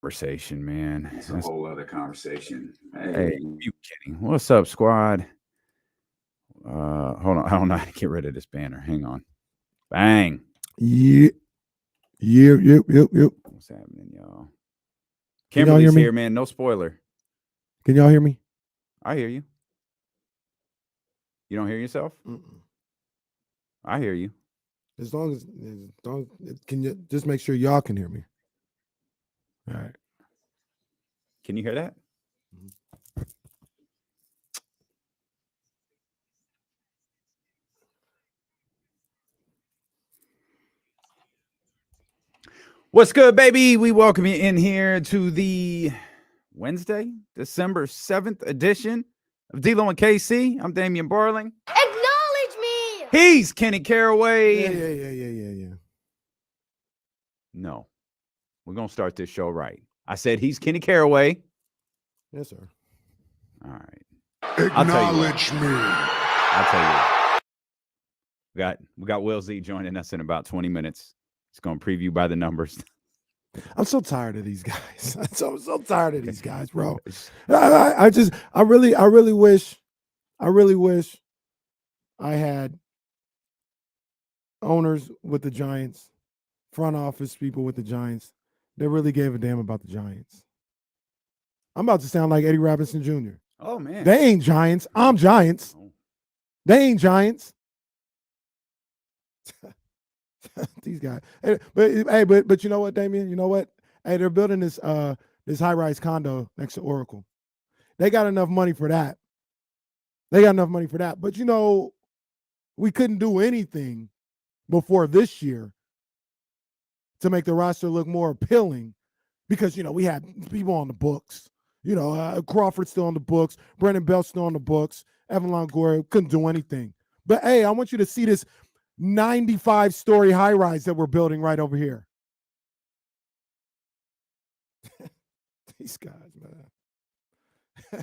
conversation, man. It's a whole other conversation. Hey, you kidding? What's up, squad? Hold on. I don't know how to get rid of this banner. Hang on. Bang. Yeah. Yep. What's happening, y'all? Can y'all hear Kimberly's me? here, man. No spoiler. Can y'all hear me? I hear you. You don't hear yourself? Mm-mm. I hear you. As long as can you just make sure y'all can hear me? All right. Can you hear that? What's good, baby? We welcome you in here to the Wednesday, December 7th edition of D-Lo and KC. I'm Damian Barling. Acknowledge me! He's Kenny Caraway. Yeah. No, we're going to start this show right. I said he's Kenny Caraway. Yes, sir. All right. Acknowledge me. I'll tell you. We got Will Z joining us in about 20 minutes. He's going to preview by the numbers. I'm so tired of these guys. I'm so tired of these guys, bro. I really wish I had owners with the Giants, front office people with the Giants that really gave a damn about the Giants. I'm about to sound like Eddie Robinson Jr. Oh, man. They ain't Giants. I'm Giants. They ain't Giants. These guys. But you know what, Damian? You know what? Hey, they're building this high-rise condo next to Oracle. They got enough money for that. But, you know, we couldn't do anything before this year to make the roster look more appealing because, you know, we had people on the books. You know, Crawford's still on the books. Brendan Bell's still on the books. Evan Longoria couldn't do anything. But, hey, I want you to see this 95-story high-rise that we're building right over here. These guys, man.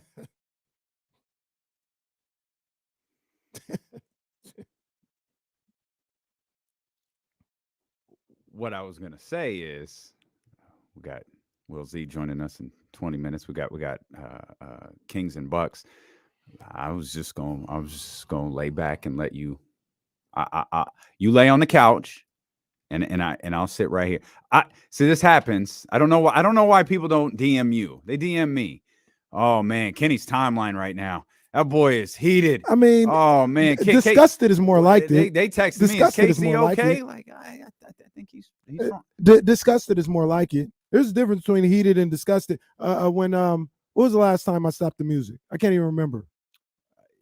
What I was going to say is we got Will Z joining us in 20 minutes. We got Kings and Bucks. I was just going to lay back and let you you lay on the couch and I'll sit right here. See, this happens. I don't know why people don't DM you. They DM me. Oh man, Kenny's timeline right now. That boy is heated. I mean, oh man, disgusted is more like it. They texted me. Is Casey okay? Like I think he's fine. Disgusted is more like it. There's a difference between heated and disgusted. When what was the last time I stopped the music? I can't even remember.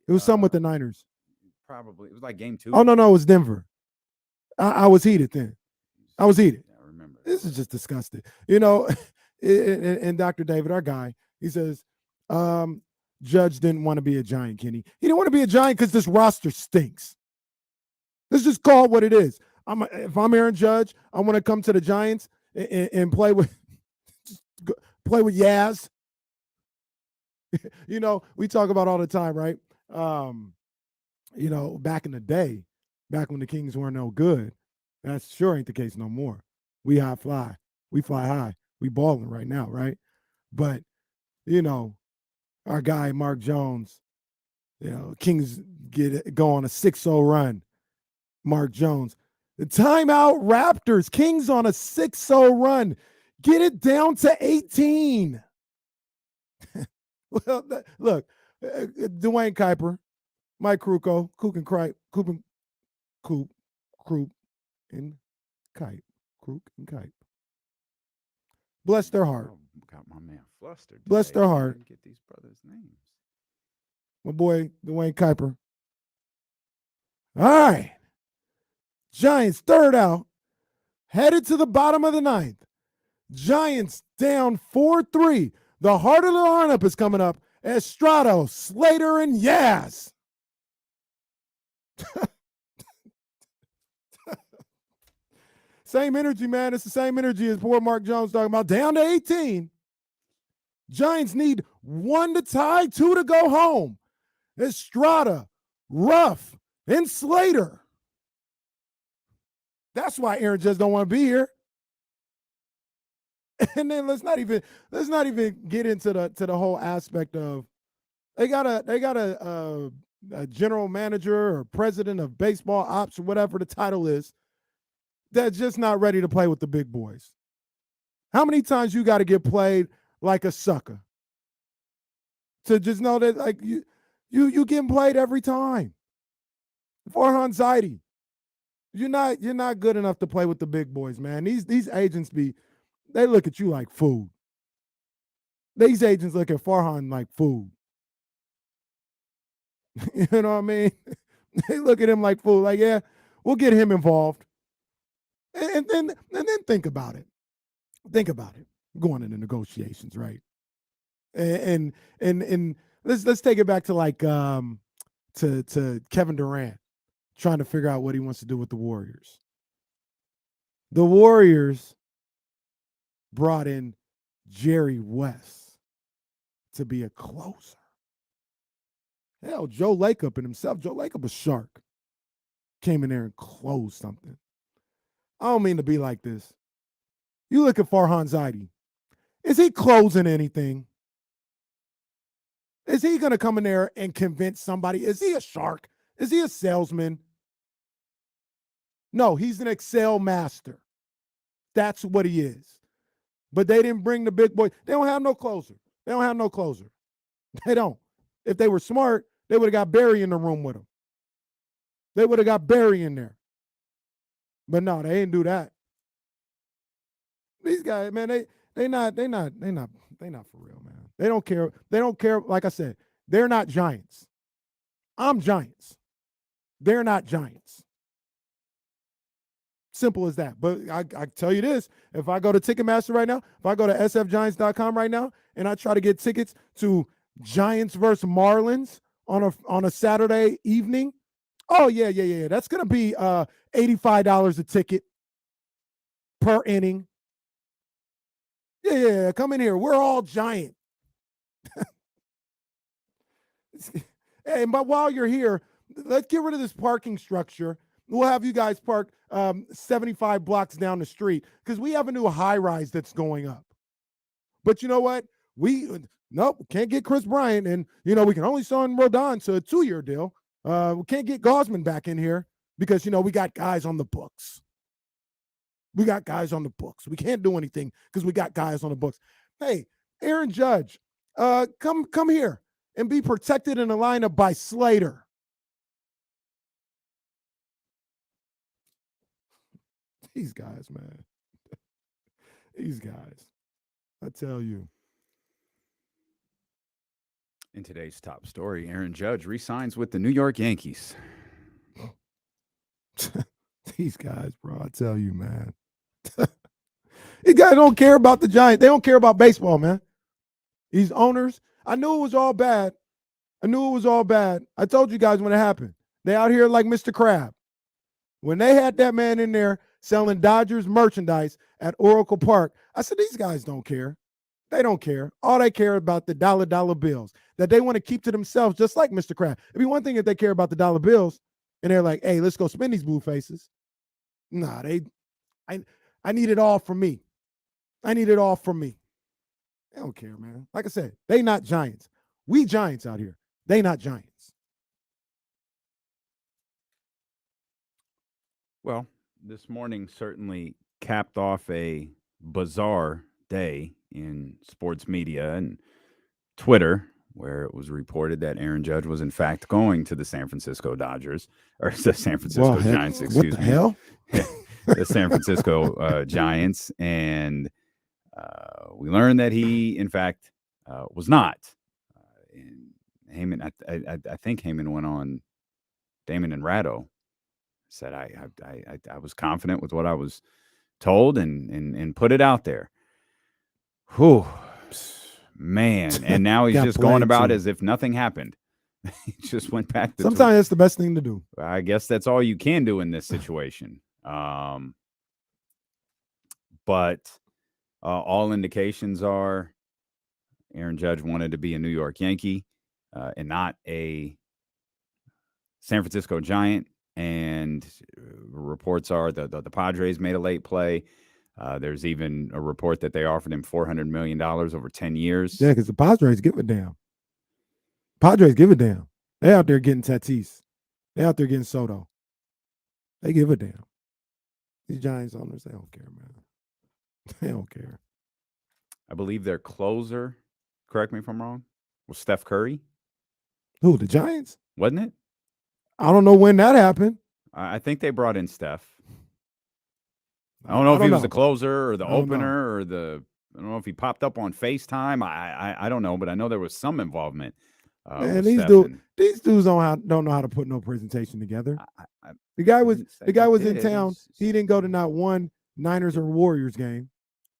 It was something with the Niners. Probably it was like game 2. Oh no, it was Denver. I was heated then. I was heated. I remember. This is just disgusting. You know, and Dr. David, our guy, he says, Judge didn't want to be a Giant, Kenny. He didn't want to be a Giant because this roster stinks. Let's just call it what it is. If I'm Aaron Judge, I want to come to the Giants and play with Yaz. You know, we talk about all the time, right? You know, back in the day, back when the Kings weren't no good, that sure ain't the case no more. We high fly. We fly high. We balling right now, right? But, you know, our guy, Mark Jones, you know, Kings go on a 6-0 run. Mark Jones. The timeout Raptors. Kings on a 6-0 run. Get it down to 18. Well, look, Dwayne Kuiper, Mike Kruko, Coop and Kite, Kruk and Kite. Bless their heart. Got my man flustered. Bless their heart. Get these brothers' names. My boy, Dwayne Kuiper. All right. Giants third out. Headed to the bottom of the ninth. Giants down 4-3. The heart of the lineup is coming up. Estrada, Slater, and Yaz. Same energy, man. It's the same energy as poor Mark Jones talking about. Down to 18. Giants need 1 to tie, 2 to go home. Estrada, Ruff, and Slater. That's why Aaron just don't want to be here. And then let's not even get into the whole aspect of they got a general manager or president of baseball ops or whatever the title is that's just not ready to play with the big boys. How many times you got to get played like a sucker to just know that like you getting played every time? Farhan Zaidi, you're not good enough to play with the big boys, man. These agents they look at you like food. These agents look at Farhan like food. You know what I mean? They look at him like food. Like, yeah, we'll get him involved. And then think about it. Think about it. Going into negotiations, right? And let's take it back to like to Kevin Durant trying to figure out what he wants to do with the Warriors. The Warriors brought in Jerry West to be a closer. Hell, Joe Lacob and himself, Joe Lacob, a shark, came in there and closed something. I don't mean to be like this. You look at Farhan Zaidi. Is he closing anything? Is he going to come in there and convince somebody? Is he a shark? Is he a salesman? No, he's an Excel master. That's what he is. But they didn't bring the big boy. They don't have no closer. They don't. If they were smart, they would have got Barry in the room with them. They would have got Barry in there. But no, they didn't do that. These guys, man, they not for real, man. They don't care. They don't care. Like I said, they're not Giants. I'm Giants. They're not Giants. Simple as that. But I tell you this, if I go to Ticketmaster right now, if I go to sfgiants.com right now and I try to get tickets to Giants versus Marlins on a Saturday evening, oh yeah. That's gonna be $85 a ticket per inning. Yeah. Come in here. We're all Giant. Hey, but while you're here, let's get rid of this parking structure. We'll have you guys park 75 blocks down the street because we have a new high rise that's going up. But you know what? Nope, can't get Chris Bryant, and we can only sign Rodon to a 2-year deal. We can't get Gosman back in here because we got guys on the books. We can't do anything because we got guys on the books. Hey, Aaron Judge, come here and be protected in the lineup by Slater. These guys, man. These guys. I tell you. In today's top story, Aaron Judge re-signs with the New York Yankees. These guys, bro, I tell you, man. These guys don't care about the Giants. They don't care about baseball, man. These owners, I knew it was all bad. I told you guys when it happened. They out here like Mr. Crab. When they had that man in there selling Dodgers merchandise at Oracle Park, I said, these guys don't care. They don't care. All they care about the dollar bills that they want to keep to themselves, just like Mr. Crab. It'd be one thing if they care about the dollar bills and they're like, hey, let's go spend these blue faces. Nah, I need it all for me. They don't care, man. Like I said, they not Giants. We Giants out here. They not Giants. Well, this morning certainly capped off a bizarre day in sports media and Twitter, where it was reported that Aaron Judge was in fact going to the San Francisco Dodgers, or the San Francisco Giants, excuse me. Hell? The San Francisco Giants. And we learned that he, in fact, was not. And Heyman, I think Heyman went on Damon and Ratto, said I was confident with what I was told and put it out there. Whew, man. And now he's just going about as if nothing happened. He just went back to sometimes that's the best thing to do. I guess that's all you can do in this situation. But all indications are Aaron Judge wanted to be a New York Yankee and not a San Francisco Giant. And reports are the Padres made a late play. There's even a report that they offered him $400 million over 10 years. Yeah, because the Padres give a damn. Padres give a damn. They out there getting Tatis. They out there getting Soto. They give a damn. These Giants owners, they don't care, man. They don't care. I believe their closer, correct me if I'm wrong, was Steph Curry. Who, the Giants? Wasn't it? I don't know when that happened. I think they brought in Steph. I don't know if he was the closer or the opener or I don't know if he popped up on FaceTime. I don't know, but I know there was some involvement. Man, these dudes don't know how to put no presentation together. The guy was in town. He didn't go to not one Niners or Warriors game.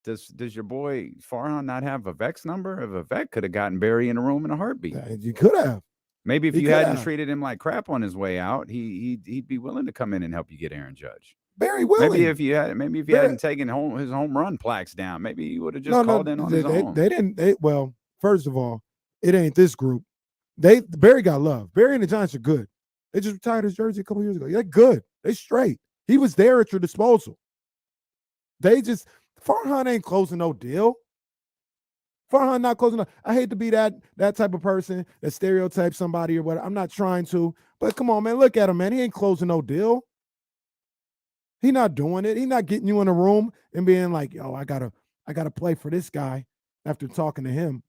Does your boy Farhan not have Vivek's number? If Vivek could have gotten Barry in a room in a heartbeat. You could have. Maybe if you hadn't treated him like crap on his way out, he'd be willing to come in and help you get Aaron Judge. Very willing. Maybe if you hadn't taken his home run plaques down, maybe he would have just called in on his own. They didn't. Well, first of all, it ain't this group. Barry got love. Barry and the Giants are good. They just retired his jersey a couple years ago. They're good. They straight. He was there at your disposal. Farhan ain't closing no deal. Farhan not closing up. I hate to be that type of person that stereotypes somebody or whatever. I'm not trying to, but come on, man. Look at him, man. He ain't closing no deal. He not doing it. He not getting you in a room and being like, yo, I gotta play for this guy after talking to him.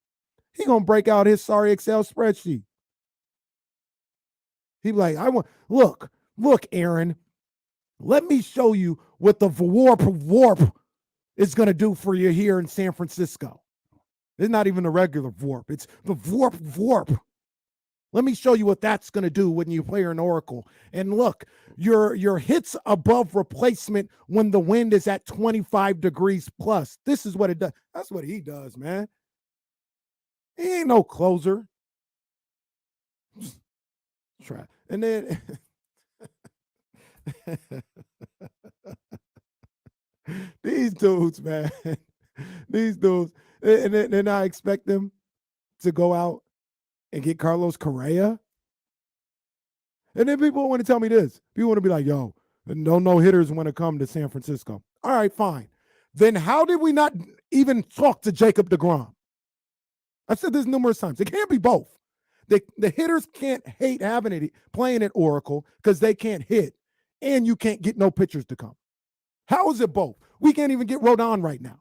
He gonna break out his sorry Excel spreadsheet. He be like, look, Aaron, let me show you what the warp is gonna do for you here in San Francisco. It's not even a regular VORP. It's the VORP. Let me show you what that's going to do when you play an Oracle. And look, your hits above replacement when the wind is at 25 degrees plus. This is what it does. That's what he does, man. He ain't no closer. Try. And then these dudes, man. These dudes. And then I expect them to go out and get Carlos Correa. And then people want to tell me this. People want to be like, yo, no hitters want to come to San Francisco. All right, fine. Then how did we not even talk to Jacob deGrom? I've said this numerous times. It can't be both. The hitters can't hate playing at Oracle because they can't hit, and you can't get no pitchers to come. How is it both? We can't even get Rodon right now.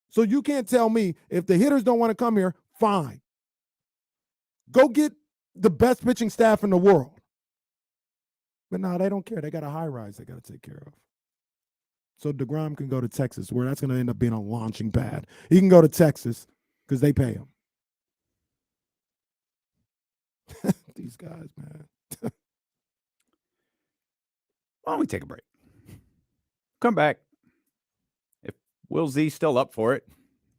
So you can't tell me if the hitters don't want to come here, fine. Go get the best pitching staff in the world. But no, they don't care. They got a high rise they got to take care of. So deGrom can go to Texas, where that's going to end up being a launching pad. He can go to Texas because they pay him. These guys, man. Why don't we take a break? Come back. If Will Z's still up for it,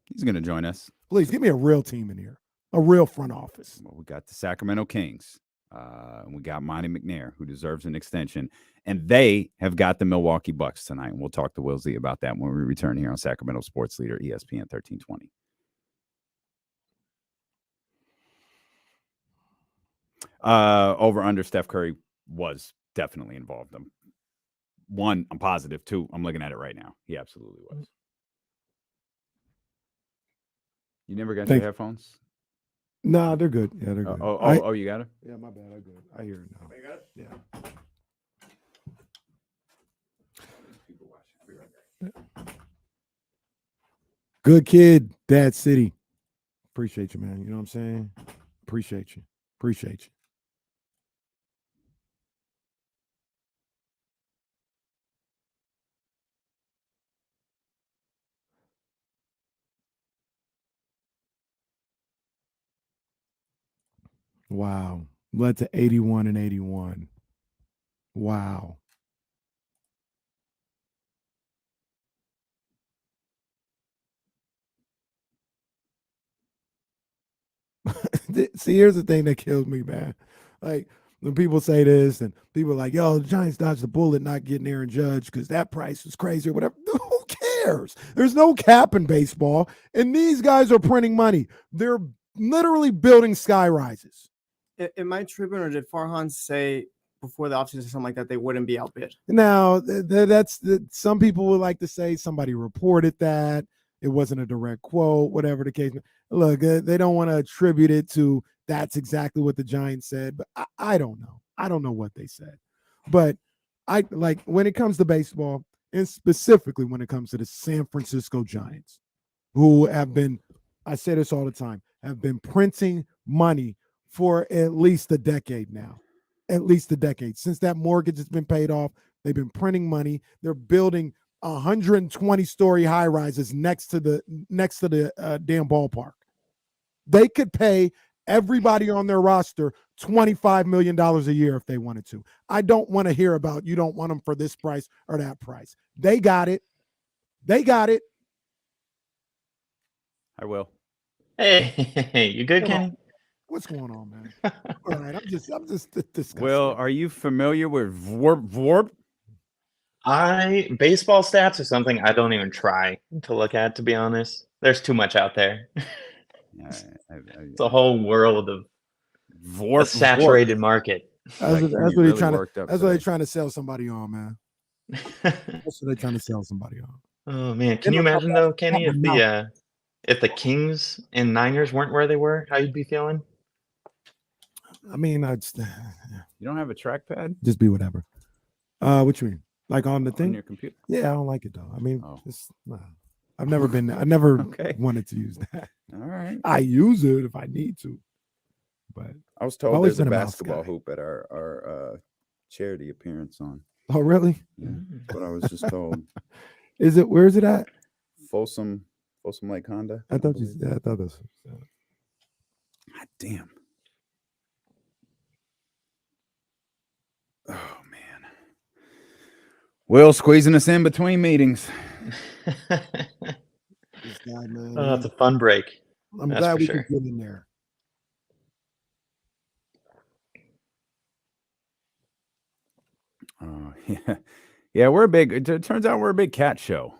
he's going to join us. Please, give me a real team in here. A real front office. Well, we got the Sacramento Kings. And we got Monty McNair, who deserves an extension. And they have got the Milwaukee Bucks tonight. And we'll talk to Will Z about that when we return here on Sacramento Sports Leader, ESPN 1320. Over under Steph Curry was definitely involved. One, I'm positive. Two, I'm looking at it right now. He absolutely was. You never got your headphones? No, they're good. Yeah, they're good. Oh, you got it? Yeah, my bad. I'm good. I hear it now. You got it? Yeah. People watching. I'll be right back. Good kid, Dad City. Appreciate you, man. You know what I'm saying? Appreciate you. Wow. Led to 81 and 81. Wow. See, here's the thing that kills me, man. Like, when people say this and people are like, yo, the Giants dodged the bullet not getting Aaron Judge because that price was crazy or whatever. Who cares? There's no cap in baseball, and these guys are printing money. They're literally building sky rises. Am I tripping, or did Farhan say before the offseason or something like that, they wouldn't be outbid. Now, some people would like to say somebody reported that it wasn't a direct quote, whatever the case. Look, they don't want to attribute it to that's exactly what the Giants said, but I don't know. I don't know what they said. But I like when it comes to baseball, and specifically when it comes to the San Francisco Giants, who have been, I say this all the time, have been printing money for at least a decade now. At least a decade. Since that mortgage has been paid off, they've been printing money. They're building 120-story high rises next to the damn ballpark. They could pay everybody on their roster $25 million a year if they wanted to. I don't want to hear about you don't want them for this price or that price. They got it. They got it. I will. Hey, you good, Come on. Kenny? What's going on, man? All right, I'm just disgusted. Will, are you familiar with Vorp? Baseball stats are something I don't even try to look at, to be honest. There's too much out there. It's a whole world of a saturated market. That's Like, what you really they're trying worked to. up That's what today. they're trying to sell somebody on, man. That's what they're trying to sell somebody on. Oh man, can you imagine though, Kenny, if the Kings and Niners weren't where they were, how you'd be feeling? I mean, I just, You don't have a trackpad just be whatever. What you mean? Like on the on thing? your computer? Yeah, I don't like it though. I mean, Oh. I've never been. I never Okay. wanted to use that. All right. I use it if I need to, but I was told always there's a been a mouse basketball guy. hoop at our charity appearance on. oh really? Yeah, that's what I was just told. Is it? Where is it at? Folsom Lake Honda. I thought you. believe. Yeah, I thought this. God damn. Oh man. Will squeezing us in between meetings. This guy, man. Oh, it's a fun break. I'm that's glad for we sure. could get in there. Yeah, we're a big. It turns out we're a big cat show.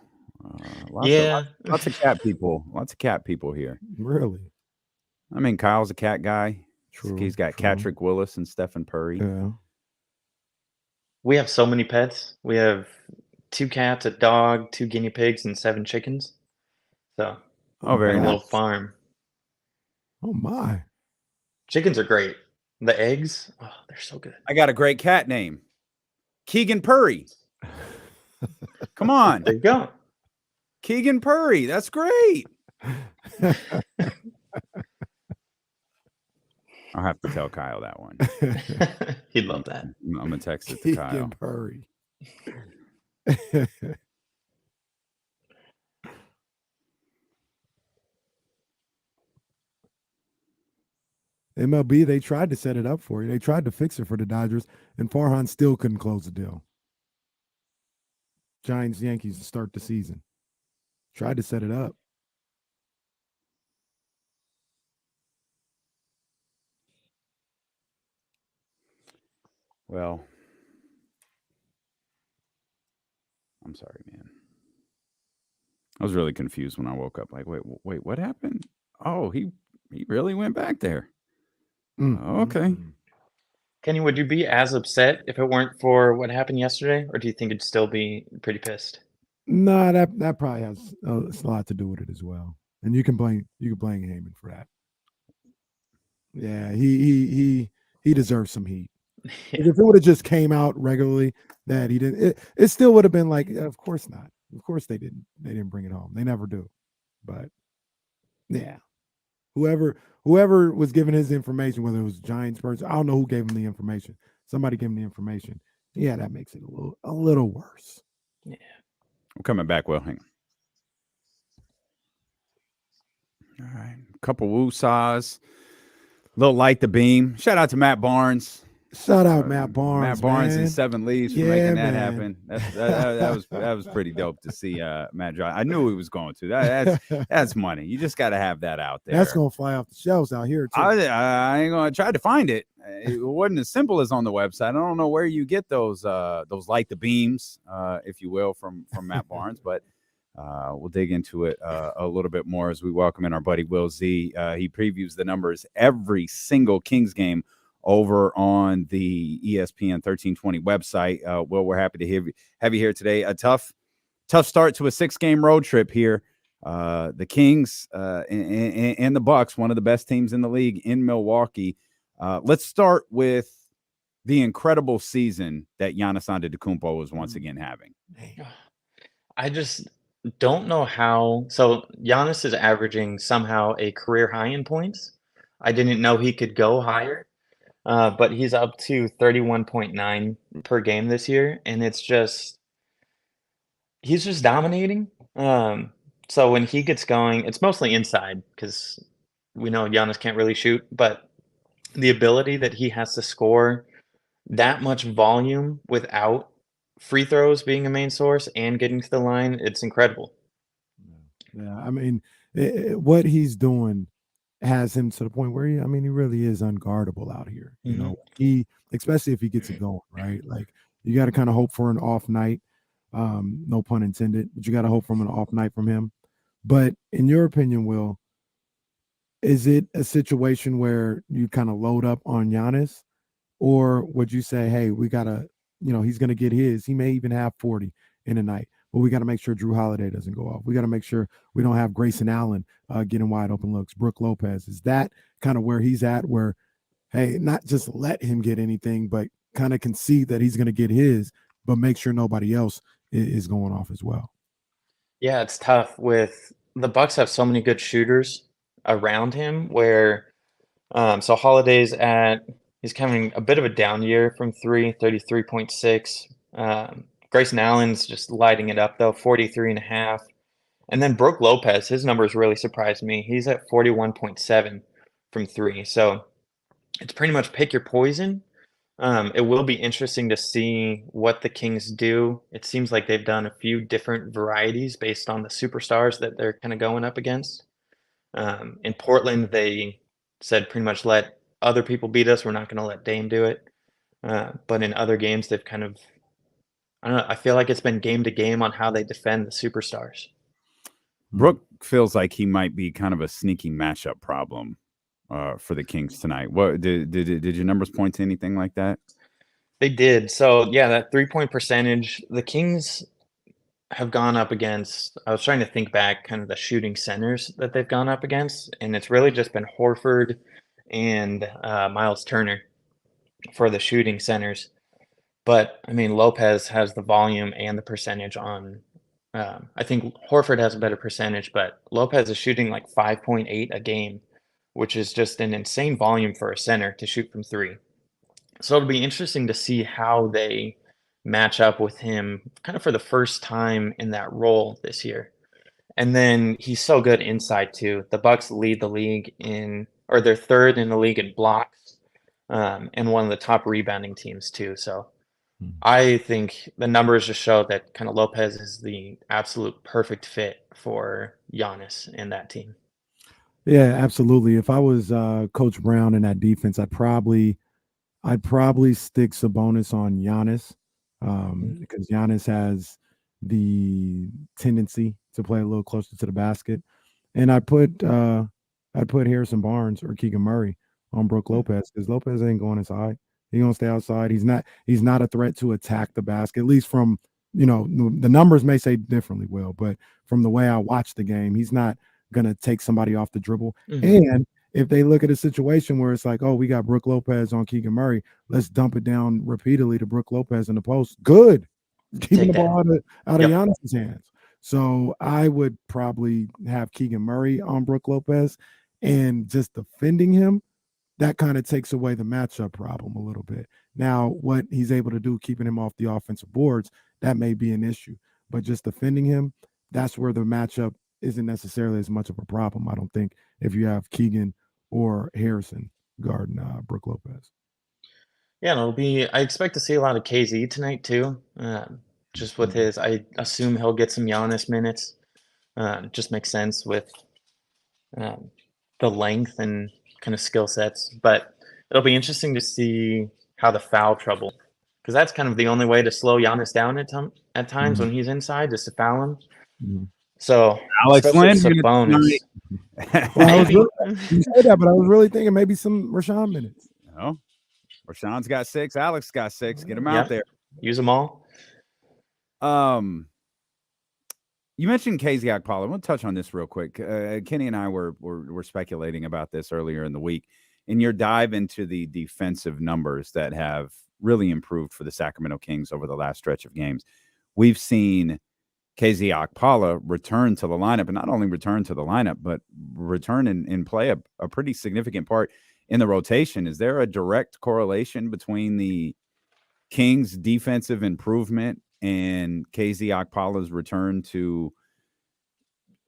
Lots of cat people. Lots of cat people here. Really? I mean, Kyle's a cat guy. True. He's got true. Catrick Willis and Stephen Purry. Yeah. We have so many pets. We have 2 cats, a dog, 2 guinea pigs, and 7 chickens. So, Oh, very like a nice. little farm. Oh my. Chickens are great. The eggs, oh, they're so good. I got a great cat name, Keegan Purry. Come on, There you go. Keegan Purry. That's great. I'll have to tell Kyle that one. He'd love that. I'm gonna text it to Kyle. Keegan Purry. MLB, they tried to set it up for you. They tried to fix it for the Dodgers, and Farhan still couldn't close the deal. Giants, Yankees to start the season. Tried to set it up. Well, I'm sorry, man. I was really confused when I woke up. Like, wait, what happened? Oh, he really went back there. Oh, okay. Kenny, would you be as upset if it weren't for what happened yesterday, or do you think you'd still be pretty pissed? No, that probably has a lot to do with it as well. And you can blame Heyman for that. Yeah, he deserves some heat. Yeah. If it would have just came out regularly that he didn't, it still would have been like, of course not. Of course they didn't bring it home. They never do. But yeah, whoever was given his information, whether it was Giants person, I don't know who gave him the information. Somebody gave him the information. Yeah, that makes it a little worse. Yeah. I'm coming back. Well, hang on. All right, a couple woo-saws. Little light the beam. Shout out to Matt Barnes. Shout out Matt Barnes. Matt Barnes man. and 7 Leaves for Yeah, making that man. happen. That was pretty dope to see Matt drive. I knew he was going to. That's money. You just got to have that out there. That's gonna fly off the shelves out here too. I ain't gonna try to find it. It wasn't as simple as on the website. I don't know where you get those light the beams, if you will, from Matt Barnes, but we'll dig into it a little bit more as we welcome in our buddy Will Z. He previews the numbers every single Kings game over on the ESPN 1320 website. Will, we're happy to have you here today. A tough start to a 6-game road trip here. The Kings and the Bucks, one of the best teams in the league in Milwaukee. Let's start with the incredible season that Giannis Antetokounmpo is once again having. I just don't know how. So Giannis is averaging somehow a career high in points. I didn't know he could go higher, but he's up to 31.9 per game this year, and he's just dominating. So when he gets going, it's mostly inside because we know Giannis can't really shoot, but the ability that he has to score that much volume without free throws being a main source and getting to the line, it's incredible. Yeah, I mean, what he's doing has him to the point where he really is unguardable out here. You know, especially if he gets it going, right? Like, you got to kind of hope for an off night. No pun intended, but you got to hope from an off night from him. But in your opinion, Will, is it a situation where you kind of load up on Giannis, or would you say, hey, we got to, he's going to get his. He may even have 40 in a night, but we got to make sure Drew Holiday doesn't go off. We got to make sure we don't have Grayson Allen getting wide open looks. Brook Lopez, is that kind of where he's at, where, hey, not just let him get anything, but kind of concede that he's going to get his, but make sure nobody else is going off as well? Yeah, it's tough. With the Bucks have so many good shooters around him where so Holiday's he's having a bit of a down year from 33.6. Grayson Allen's just lighting it up though, 43.5. And then Brook Lopez, his numbers really surprised me. He's at 41.7 from 3. So it's pretty much pick your poison. It will be interesting to see what the Kings do. It seems like they've done a few different varieties based on the superstars that they're kind of going up against. In Portland, they said pretty much let other people beat us. We're not going to let Dame do it. But in other games, they've kind of, I don't know, I feel like it's been game to game on how they defend the superstars. Brook feels like he might be kind of a sneaky matchup problem for the Kings tonight. What did your numbers point to anything like that? They did. So yeah, that 3-point percentage, the Kings have gone up against, I was trying to think back kind of the shooting centers that they've gone up against, and it's really just been Horford and Miles Turner for the shooting centers. But I mean, Lopez has the volume and the percentage on, I think Horford has a better percentage, but Lopez is shooting like 5.8 a game, which is just an insane volume for a center to shoot from 3. So it'll be interesting to see how they match up with him kind of for the first time in that role this year. And then he's so good inside too. The Bucks lead the league or they're third in the league in blocks, and one of the top rebounding teams too. So I think the numbers just show that kind of Lopez is the absolute perfect fit for Giannis and that team. Yeah, absolutely. If I was Coach Brown in that defense, I'd probably stick Sabonis on Giannis, because Giannis has the tendency to play a little closer to the basket, and I'd put Harrison Barnes or Keegan Murray on Brook Lopez, because Lopez ain't going inside. He's gonna stay outside. He's not a threat to attack the basket, at least from, the numbers may say differently, Will, but from the way I watch the game, he's not gonna take somebody off the dribble. And if they look at a situation where it's like, oh, we got Brook Lopez on Keegan Murray, let's dump it down repeatedly to Brook Lopez in the post. Good. Keeping the ball out of Giannis's hands. So I would probably have Keegan Murray on Brook Lopez, and just defending him, that kind of takes away the matchup problem a little bit. Now, what he's able to do, keeping him off the offensive boards, that may be an issue. But just defending him, that's where the matchup isn't necessarily as much of a problem, I don't think, if you have Keegan or Harrison guarding Brook Lopez. Yeah, I expect to see a lot of KZ tonight too. Just with I assume he'll get some Giannis minutes. Just makes sense with the length and kind of skill sets. But it'll be interesting to see how the foul trouble, because that's kind of the only way to slow Giannis down at times when he's inside, just to foul him. So Alex Lynn, Sabonis. Well, you said that, but I was really thinking maybe some Rashawn minutes. Oh, Rashawn's got 6. Alex got 6. Get him Yeah. out there. Use them all. You mentioned KZ Okpala. I want to touch on this real quick. Kenny and I were speculating about this earlier in the week. In your dive into the defensive numbers that have really improved for the Sacramento Kings over the last stretch of games, we've seen KZ Okpala return to the lineup, and not only return to the lineup, but return and play a pretty significant part in the rotation. Is there a direct correlation between the Kings' defensive improvement and KZ Okpala's return to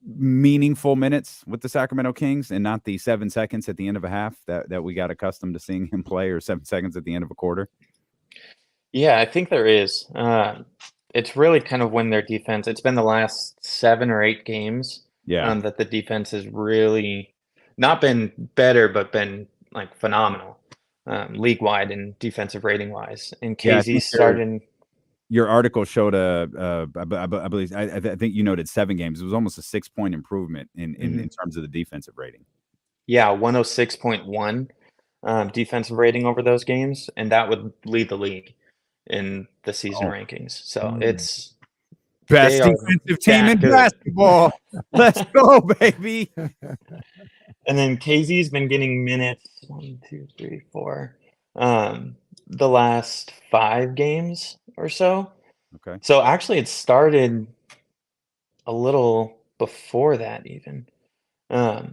meaningful minutes with the Sacramento Kings, and not the 7 seconds at the end of a half that we got accustomed to seeing him play, or 7 seconds at the end of a quarter? Yeah, I think there is. It's really kind of when their defense, it's been the last 7 or 8 games that the defense has really not been better, but been like phenomenal league wide and defensive rating wise. And KZ starting. Your article showed I believe, I think you noted 7 games. It was almost a 6-point improvement in terms of the defensive rating. Yeah, 106.1 defensive rating over those games, and that would lead the league in the season rankings. So it's best defensive team in basketball. Let's go, baby. And then KZ's been getting minutes 1, 2, 3, 4 the last 5 games or so. Okay. So actually it started a little before that even. But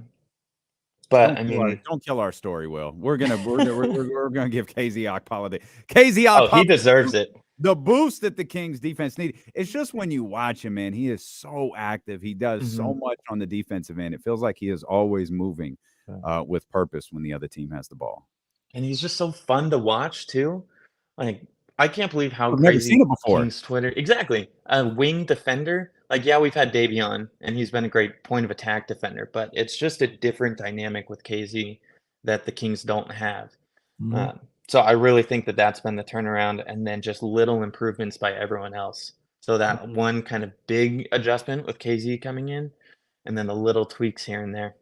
don't kill our story, Will. We're gonna give KZ Okpala KZ he deserves it. The boost that the Kings defense needed. It's just when you watch him, man, he is so active. He does so much on the defensive end. It feels like he is always moving with purpose when the other team has the ball. And he's just so fun to watch too. Like, I can't believe how I've crazy never seen it before. Kings Twitter. Exactly. A wing defender. Like, yeah, we've had Davion, and he's been a great point of attack defender, but it's just a different dynamic with KZ that the Kings don't have. So I really think that that's been the turnaround, and then just little improvements by everyone else. So that one kind of big adjustment with KZ coming in, and then the little tweaks here and there.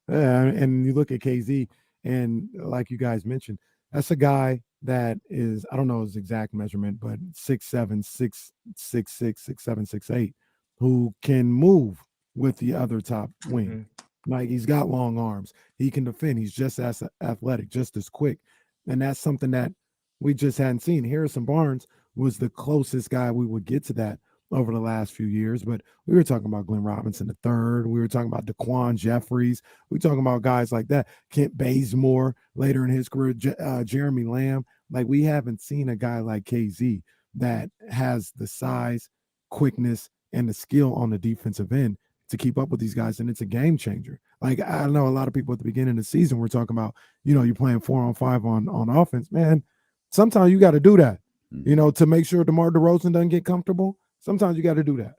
Yeah, and you look at KZ, and like you guys mentioned, that's a guy that is, I don't know his exact measurement, but 6'7", 6'6", 6'7", 6'8", who can move with the other top wing. Like, he's got long arms. He can defend. He's just as athletic, just as quick. And that's something that we just hadn't seen. Harrison Barnes was the closest guy we would get to that over the last few years. But we were talking about Glenn Robinson III. We were talking about DeQuan Jeffries. We were talking about guys like that. Kent Bazemore later in his career, Jeremy Lamb. Like, we haven't seen a guy like KZ that has the size, quickness, and the skill on the defensive end to keep up with these guys, and it's a game changer. Like, I know a lot of people at the beginning of the season were talking about, you're playing 4-on-5 on offense. Man, sometimes you got to do that, to make sure DeMar DeRozan doesn't get comfortable. Sometimes you got to do that,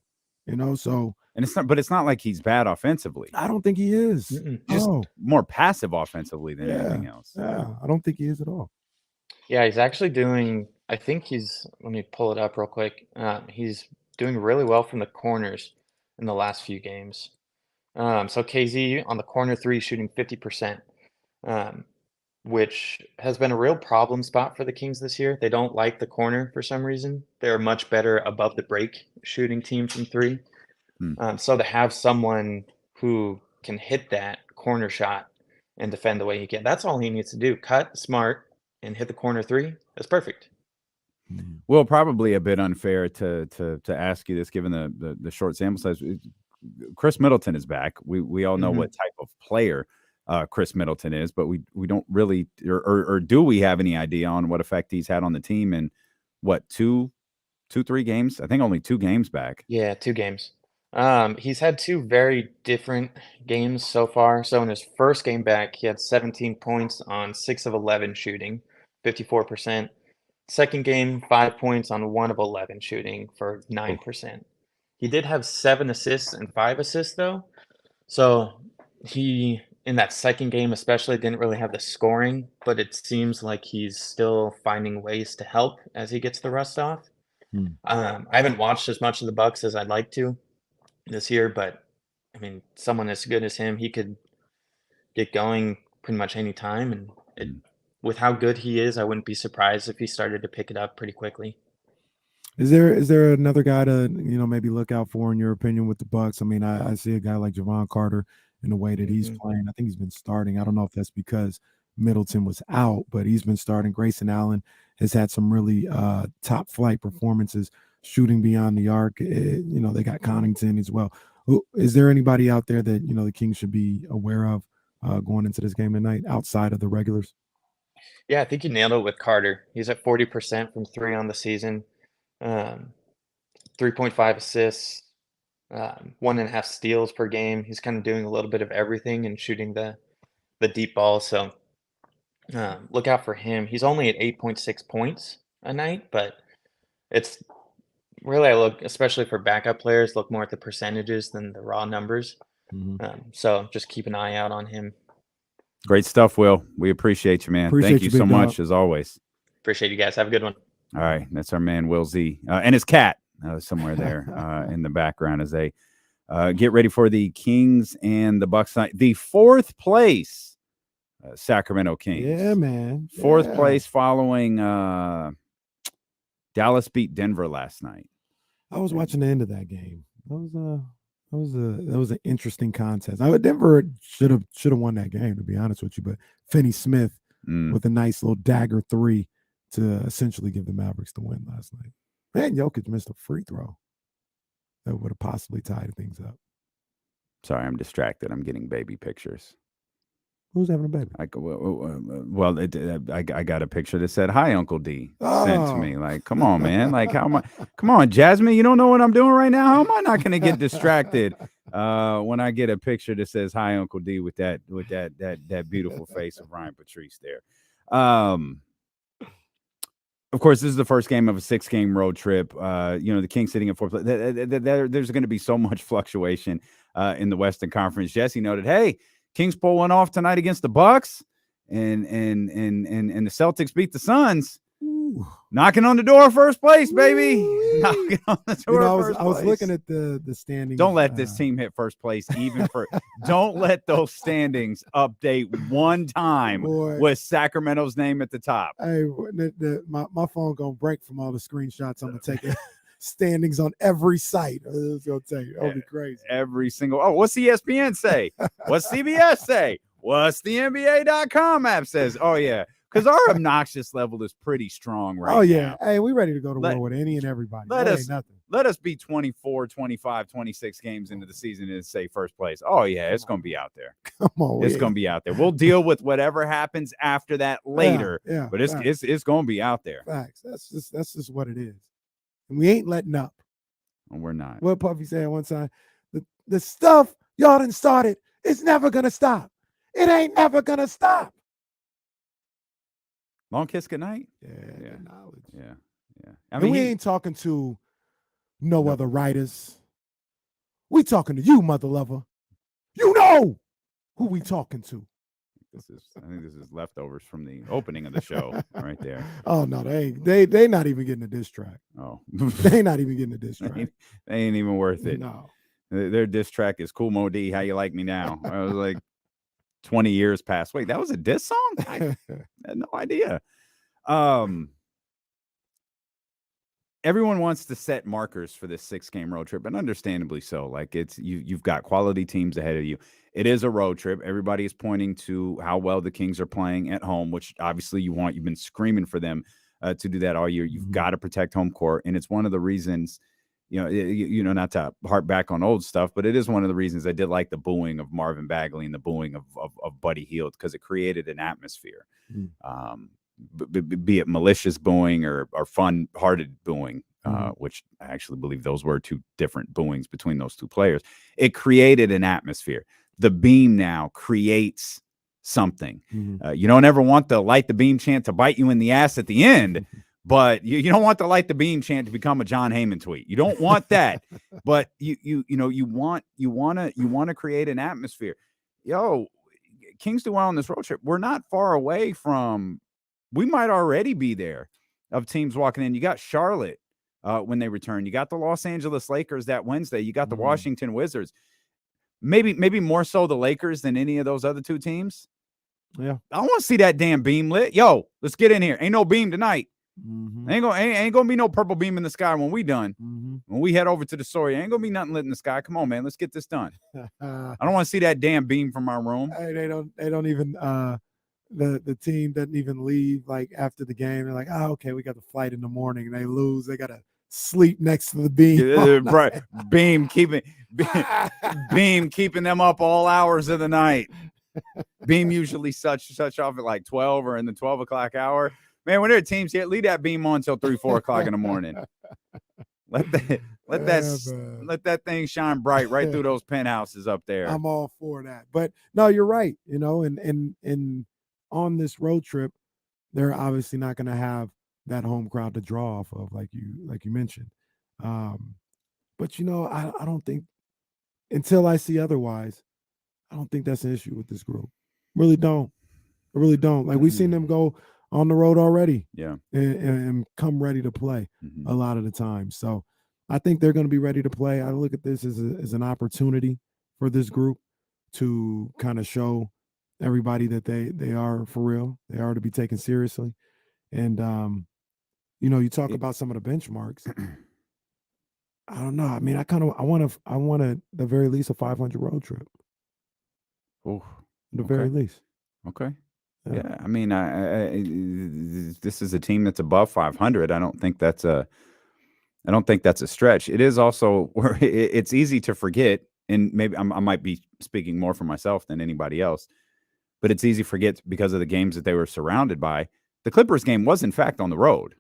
so. And it's not like he's bad offensively. I don't think he is. Just more passive offensively than anything else. Yeah, I don't think he is at all. Yeah, he's actually doing, I think let me pull it up real quick. He's doing really well from the corners in the last few games. So KZ on the corner 3 shooting 50%, which has been a real problem spot for the Kings this year. They don't like the corner for some reason. They're much better above the break shooting team from 3. So to have someone who can hit that corner shot and defend the way he can, that's all he needs to do. Cut smart and hit the corner 3. That's perfect. Well, probably a bit unfair to ask you this, given the short sample size. Chris Middleton is back. We all know what type of player Chris Middleton is, but we don't really, or do we have any idea on what effect he's had on the team in what, 3 games? I think only 2 games back. Yeah, 2 games. He's had 2 very different games so far. So in his first game back, he had 17 points on 6 of 11 shooting, 54%. Second game, 5 points on 1 of 11 shooting for 9%. He did have 7 assists and 5 assists though. So he, in that second game especially, didn't really have the scoring, but it seems like he's still finding ways to help as he gets the rust off. I haven't watched as much of the Bucks as I'd like to this year, but I mean, someone as good as him, he could get going pretty much any time, and with how good he is, I wouldn't be surprised if he started to pick it up pretty quickly. Is there another guy to maybe look out for in your opinion with the Bucks? I mean, I see a guy like Javon Carter in the way that he's playing. I think he's been starting. I don't know if that's because Middleton was out, but he's been starting. Grayson Allen has had some really top flight performances, shooting beyond the arc. They got Connington as well. Is there anybody out there that the Kings should be aware of going into this game tonight outside of the regulars? Yeah, I think you nailed it with Carter. He's at 40% from 3 on the season. 3.5 assists, 1.5 steals per game. He's kind of doing a little bit of everything and shooting the deep ball. So look out for him. He's only at 8.6 points a night, but it's really, I look, especially for backup players, look more at the percentages than the raw numbers. So just keep an eye out on him. Great stuff, Will. We appreciate you, man. Thank you so much, as always. Appreciate you guys. Have a good one. All right, that's our man Will Z and his cat somewhere there in the background as they get ready for the Kings and the Bucks night. The 4th place Sacramento Kings. Yeah, man. 4th place following Dallas beat Denver last night. I was watching the end of that game. That was an interesting contest. Denver should have won that game, to be honest with you, but Finney Smith with a nice little dagger 3 to essentially give the Mavericks the win last night. Man, Jokic missed a free throw that would have possibly tied things up. Sorry, I'm distracted. I'm getting baby pictures. Who's having a baby? I got a picture that said, "Hi, Uncle D," sent to me. Like, come on, man. Like, come on, Jasmine, you don't know what I'm doing right now? How am I not going to get distracted when I get a picture that says, "Hi, Uncle D," with that beautiful face of Ryan Patrice there? Of course, this is the first game of a 6-game road trip. The Kings sitting at 4th. There's going to be so much fluctuation in the Western Conference. Jesse noted, "Hey, Kings pull one off tonight against the Bucks, and the Celtics beat the Suns, knocking on the door of first place, baby. Knocking on the door of first place." I was looking at the standings. Don't let this team hit first place, even for. Don't let those standings update one time with Sacramento's name at the top. Hey, my phone gonna break from all the screenshots I'm gonna take. Standings on every site. I was gonna tell you, that'll be crazy. Every single. Oh, what's ESPN say? What's CBS say? What's the NBA.com app says? Oh yeah, because our obnoxious level is pretty strong right now. Oh yeah. Hey, we ready to go to war with any and everybody. Let us be 24, 25, 26 games into the season and say first place. Oh yeah, it's gonna be out there. Come on, it's gonna be out there. We'll deal with whatever happens after that later. Yeah, but it's gonna be out there. Facts. That's just what it is. And we ain't letting up. And we're not. What Puffy said one time, the stuff y'all done started, it's never gonna stop. It ain't never gonna stop. Long kiss goodnight. Yeah. Knowledge. Yeah. I mean, we ain't talking to no other writers. We talking to you, mother lover. You know who we talking to. I think this is leftovers from the opening of the show right there. Oh no, they not even getting a diss track. Oh, they not even getting a diss track. They ain't even worth it. No, their diss track is "Cool Mo D, How You Like Me Now." I was like, 20 years past. Wait, that was a diss song? I had no idea. Everyone wants to set markers for this 6-game road trip, and understandably so. Like you've got quality teams ahead of you. It is a road trip. Everybody is pointing to how well the Kings are playing at home, which obviously you want. You've been screaming for them to do that all year. You've got to protect home court, and it's one of the reasons. Not to harp back on old stuff, but it is one of the reasons I did like the booing of Marvin Bagley and the booing of Buddy Hield, because it created an atmosphere. Be it malicious booing or fun-hearted booing, which I actually believe those were 2 different booings between those 2 players. It created an atmosphere. The beam now creates something. You don't ever want the light the beam chant to bite you in the ass at the end, but you don't want the light the beam chant to become a John Heyman tweet. You don't want that, but you want to create an atmosphere. Kings do well on this road trip. We're not far away from. We might already be there of teams walking in. You got Charlotte when they return. You got the Los Angeles Lakers that Wednesday. You got the Washington Wizards. Maybe more so the Lakers than any of those other 2 teams. Yeah. I don't want to see that damn beam lit. Yo, let's get in here. Ain't no beam tonight. Mm-hmm. Ain't gonna be no purple beam in the sky when we done. Mm-hmm. When we head over to the story, ain't gonna be nothing lit in the sky. Come on, man. Let's get this done. I don't want to see that damn beam from our room. Hey, they don't even the team doesn't even leave like after the game. They're like, oh, okay, we got the flight in the morning, and they lose. They gotta sleep next to the beam. Beam keeping them up all hours of the night. Beam usually such off at like 12 or in the 12 o'clock hour. Man, when there are teams here, leave that beam on until 3-4 o'clock in the morning. Let that thing shine bright right through those penthouses up there. I'm all for that. But no, you're right. You know, and on this road trip, they're obviously not going to have that home crowd to draw off of, like you mentioned. But you know, I don't think, until I see otherwise, I don't think that's an issue with this group. Really don't. I really don't. Like, we've seen them go on the road already, and come ready to play a lot of the time. So I think they're going to be ready to play. I look at this as an opportunity for this group to kind of show everybody that they are for real. They are to be taken seriously. And you know, you talk about some of the benchmarks. I don't know. I mean, I want at the very least a 500 road trip. Oh, at the very least. Okay. Yeah. I mean, this is a team that's above 500. I don't think that's a stretch. It is also where it's easy to forget, and maybe I might be speaking more for myself than anybody else, but it's easy to forget because of the games that they were surrounded by. The Clippers game was, in fact, on the road.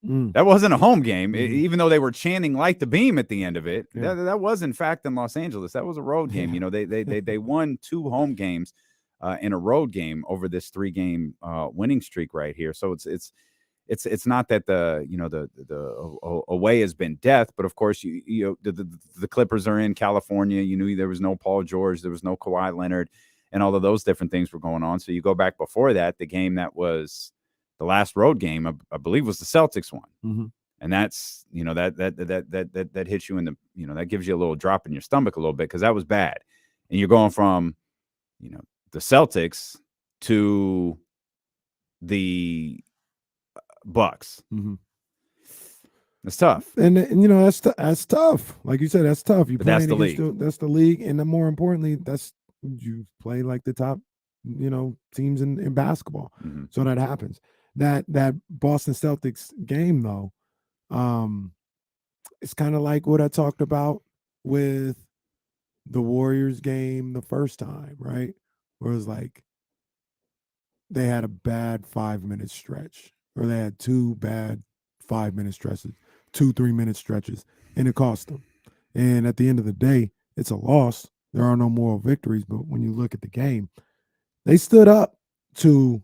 That wasn't a home game, even though they were chanting "Light the beam" at the end of it. Yeah. That was, in fact, in Los Angeles. That was a road game. Yeah. You know, they won 2 home games in a road game over this 3-game winning streak right here. So it's not that the away has been death, but of course the Clippers are in California. You knew there was no Paul George, there was no Kawhi Leonard, and all of those different things were going on. So you go back before that, the game that was the last road game, I believe, was the Celtics one, and that's that hits you in the that gives you a little drop in your stomach a little bit because that was bad, and you're going from the Celtics to the Bucks. It's tough, and that's tough. Like you said, that's tough. That's the league. That's the league, and then more importantly, you play like the top, teams in basketball. So that happens. That Boston Celtics game, though, it's kind of like what I talked about with the Warriors game the first time, right? Where it was like they had a bad 5-minute stretch, or they had 2 bad 5-minute stretches, 2 3-minute stretches, and it cost them. And at the end of the day, it's a loss. There are no moral victories, but when you look at the game, they stood up to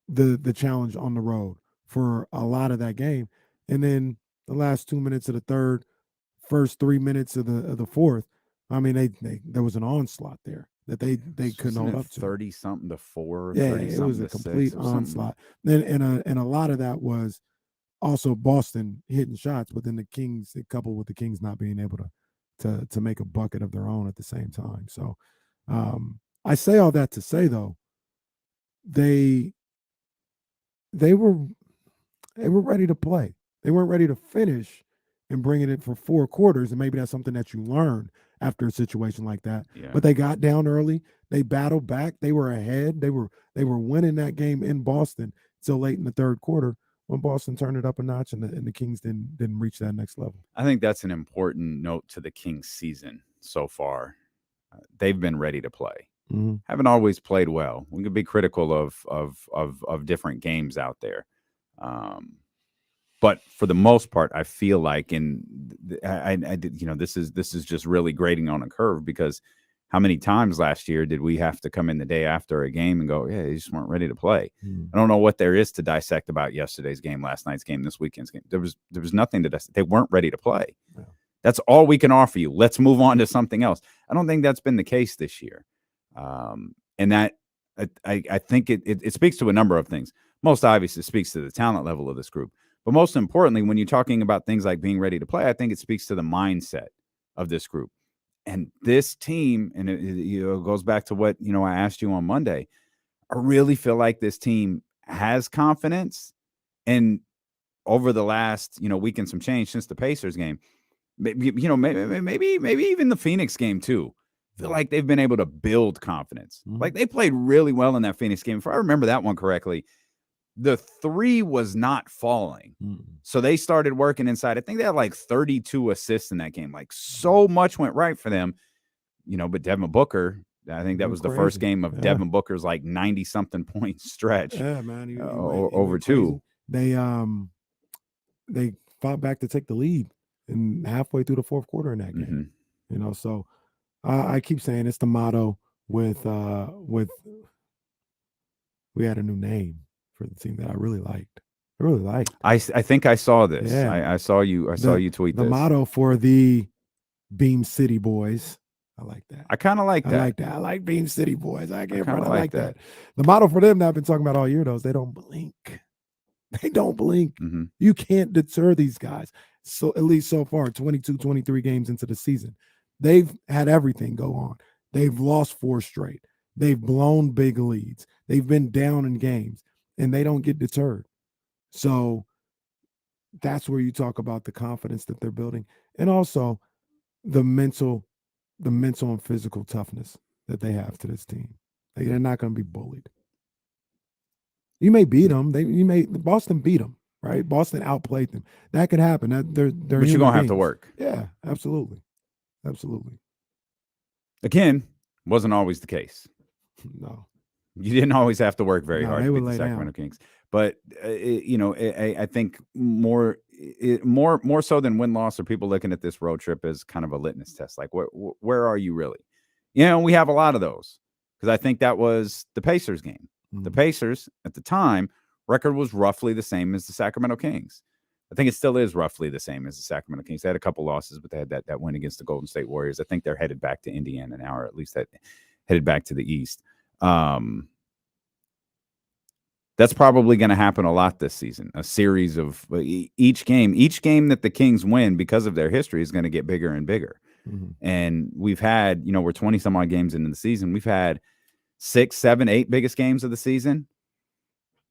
the challenge on the road for a lot of that game. And then the last 2 minutes of the third, first 3 minutes of the fourth, I mean, there was an onslaught there that they couldn't hold up to. 30-something to 4. Yeah, it was a complete onslaught. And a lot of that was also Boston hitting shots, but then the Kings, coupled with the Kings not being able to make a bucket of their own at the same time. So I say all that to say, though, they were ready to play. They weren't ready to finish and bringing it for 4 quarters, and maybe that's something that you learn after a situation like that. Yeah. But they got down early. They battled back. They were ahead. They were winning that game in Boston till late in the third quarter when Boston turned it up a notch, and the Kings didn't reach that next level. I think that's an important note to the Kings season so far. They've been ready to play. Haven't always played well. We could be critical of different games out there. But for the most part, I feel like, this is just really grading on a curve, because how many times last year did we have to come in the day after a game and go, yeah, they just weren't ready to play? I don't know what there is to dissect about yesterday's game, last night's game, this weekend's game. There was nothing to dissect. They weren't ready to play. Yeah. That's all we can offer you. Let's move on to something else. I don't think that's been the case this year. And that I think it speaks to a number of things. Most obviously, it speaks to the talent level of this group. But most importantly, when you're talking about things like being ready to play, I think it speaks to the mindset of this group. And this team, and it goes back to what I asked you on Monday. I really feel like this team has confidence. And over the last, week and some change since the Pacers game, maybe even the Phoenix game too, feel like they've been able to build confidence. Like they played really well in that Phoenix game. If I remember that one correctly, the three was not falling. So they started working inside. I think they had like 32 assists in that game. Like so much went right for them, but Devin Booker, I think that was the first game of Devin Booker's like 90-something point stretch. Yeah, man. He over went two. Crazy. They fought back to take the lead and halfway through the fourth quarter in that game. So I keep saying it's the motto with we had a new name for the team that I really liked. I think I saw this. Yeah. I saw you tweet the this. motto for the Beam City Boys. I like that. I kind of like that. I like that. I like Beam City Boys. I kinda like that. The motto for them that I've been talking about all year, though, is they don't blink. They don't blink. You can't deter these guys. So at least so far, 22, 23 games into the season, they've had everything go on. They've lost 4 straight. They've blown big leads. They've been down in games, and they don't get deterred. So that's where you talk about the confidence that they're building, and also the mental and physical toughness that they have to this team. They're not going to be bullied. You may beat them. Boston beat them, right? Boston outplayed them. That could happen. They're but you're going to have to work. Yeah, absolutely. Again, wasn't always the case. No. You didn't always have to work very hard they to would beat the lay Sacramento down. Kings. But, I think more so than win-loss are people looking at this road trip as kind of a litmus test. Like, where are you really? We have a lot of those because I think that was the Pacers game. The Pacers, at the time, record was roughly the same as the Sacramento Kings. I think it still is roughly the same as the Sacramento Kings. They had a couple losses, but they had that win against the Golden State Warriors. I think they're headed back to Indiana now, or at least headed back to the East. That's probably going to happen a lot this season. A series of each game that the Kings win because of their history is going to get bigger and bigger. And we've had, we're 20 some odd games into the season. We've had 6, 7, 8 biggest games of the season.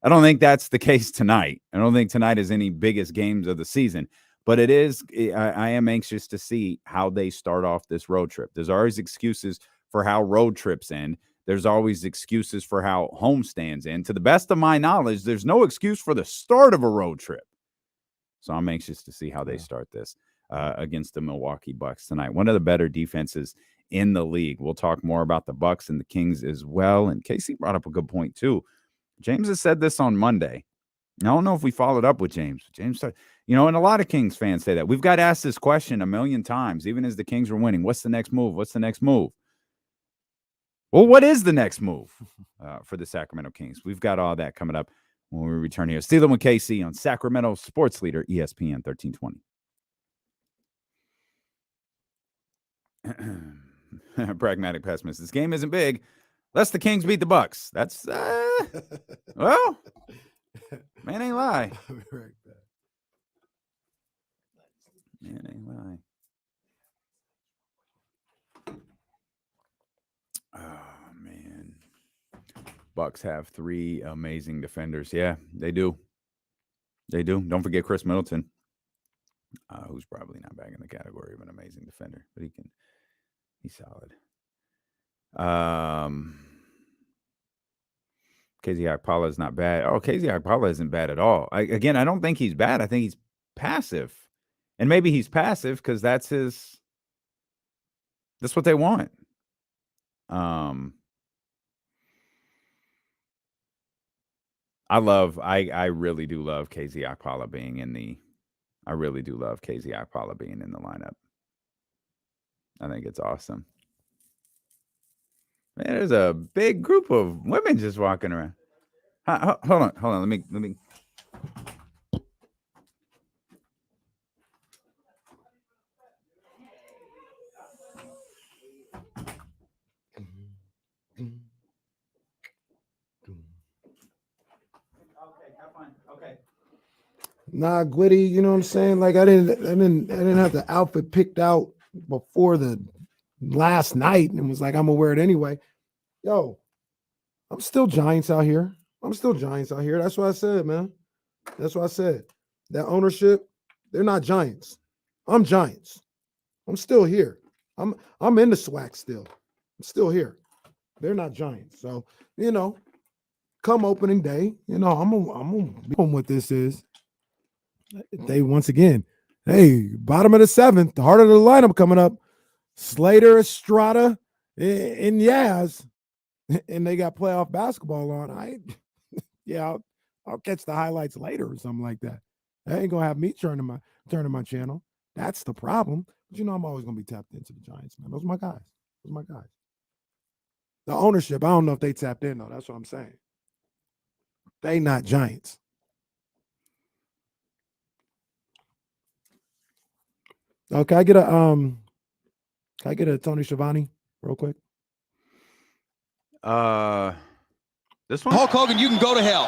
I don't think that's the case tonight. I don't think tonight is any biggest games of the season, but it is. I am anxious to see how they start off this road trip. There's always excuses for how road trips end. There's always excuses for how homestands end. To the best of my knowledge, there's no excuse for the start of a road trip. So I'm anxious to see how they start this against the Milwaukee Bucks tonight. One of the better defenses in the league. We'll talk more about the Bucks and the Kings as well. And Casey brought up a good point too. James has said this on Monday. I don't know if we followed up with James. James said, and a lot of Kings fans say that. We've got asked this question a million times, even as the Kings were winning. What's the next move? What's the next move? Well, what is the next move for the Sacramento Kings? We've got all that coming up when we return here. Stealing with KC on Sacramento Sports Leader, ESPN 1320. Pragmatic pessimist. This game isn't big. Lest the Kings beat the Bucks. That's well, man ain't lie. Man ain't lie. Oh man, Bucks have 3 amazing defenders. Yeah, they do. Don't forget Chris Middleton, who's probably not back in the category of an amazing defender, but he's solid. KZ Okpala is not bad. Oh, KZ Okpala isn't bad at all. I don't think he's bad. I think he's passive. And maybe he's passive because that's what they want. I really do love KZ Okpala being in the lineup. I think it's awesome. Man, there's a big group of women just walking around. Hold on. Let me. Okay. Nah, Gwitty, you know what I'm saying? Like I didn't have the outfit picked out before the last night and was like, I'm gonna wear it anyway. Yo, I'm still Giants out here. That's what I said, man. That's what I said. That ownership, they're not Giants. I'm Giants. I'm still here. I'm in the SWAC still. I'm still here. They're not Giants. So, come opening day, I'm gonna be on what this is. They once again, hey, bottom of the 7th, the heart of the lineup coming up. Slater, Estrada, and Yaz, and they got playoff basketball on. I'll catch the highlights later or something like that. That ain't gonna have me turning my channel. That's the problem. But I'm always gonna be tapped into the Giants, man. Those are my guys. The ownership, I don't know if they tapped in though. That's what I'm saying. They not Giants. Can I get a Tony Schiavone real quick? This one? Hulk Hogan, you can go to hell.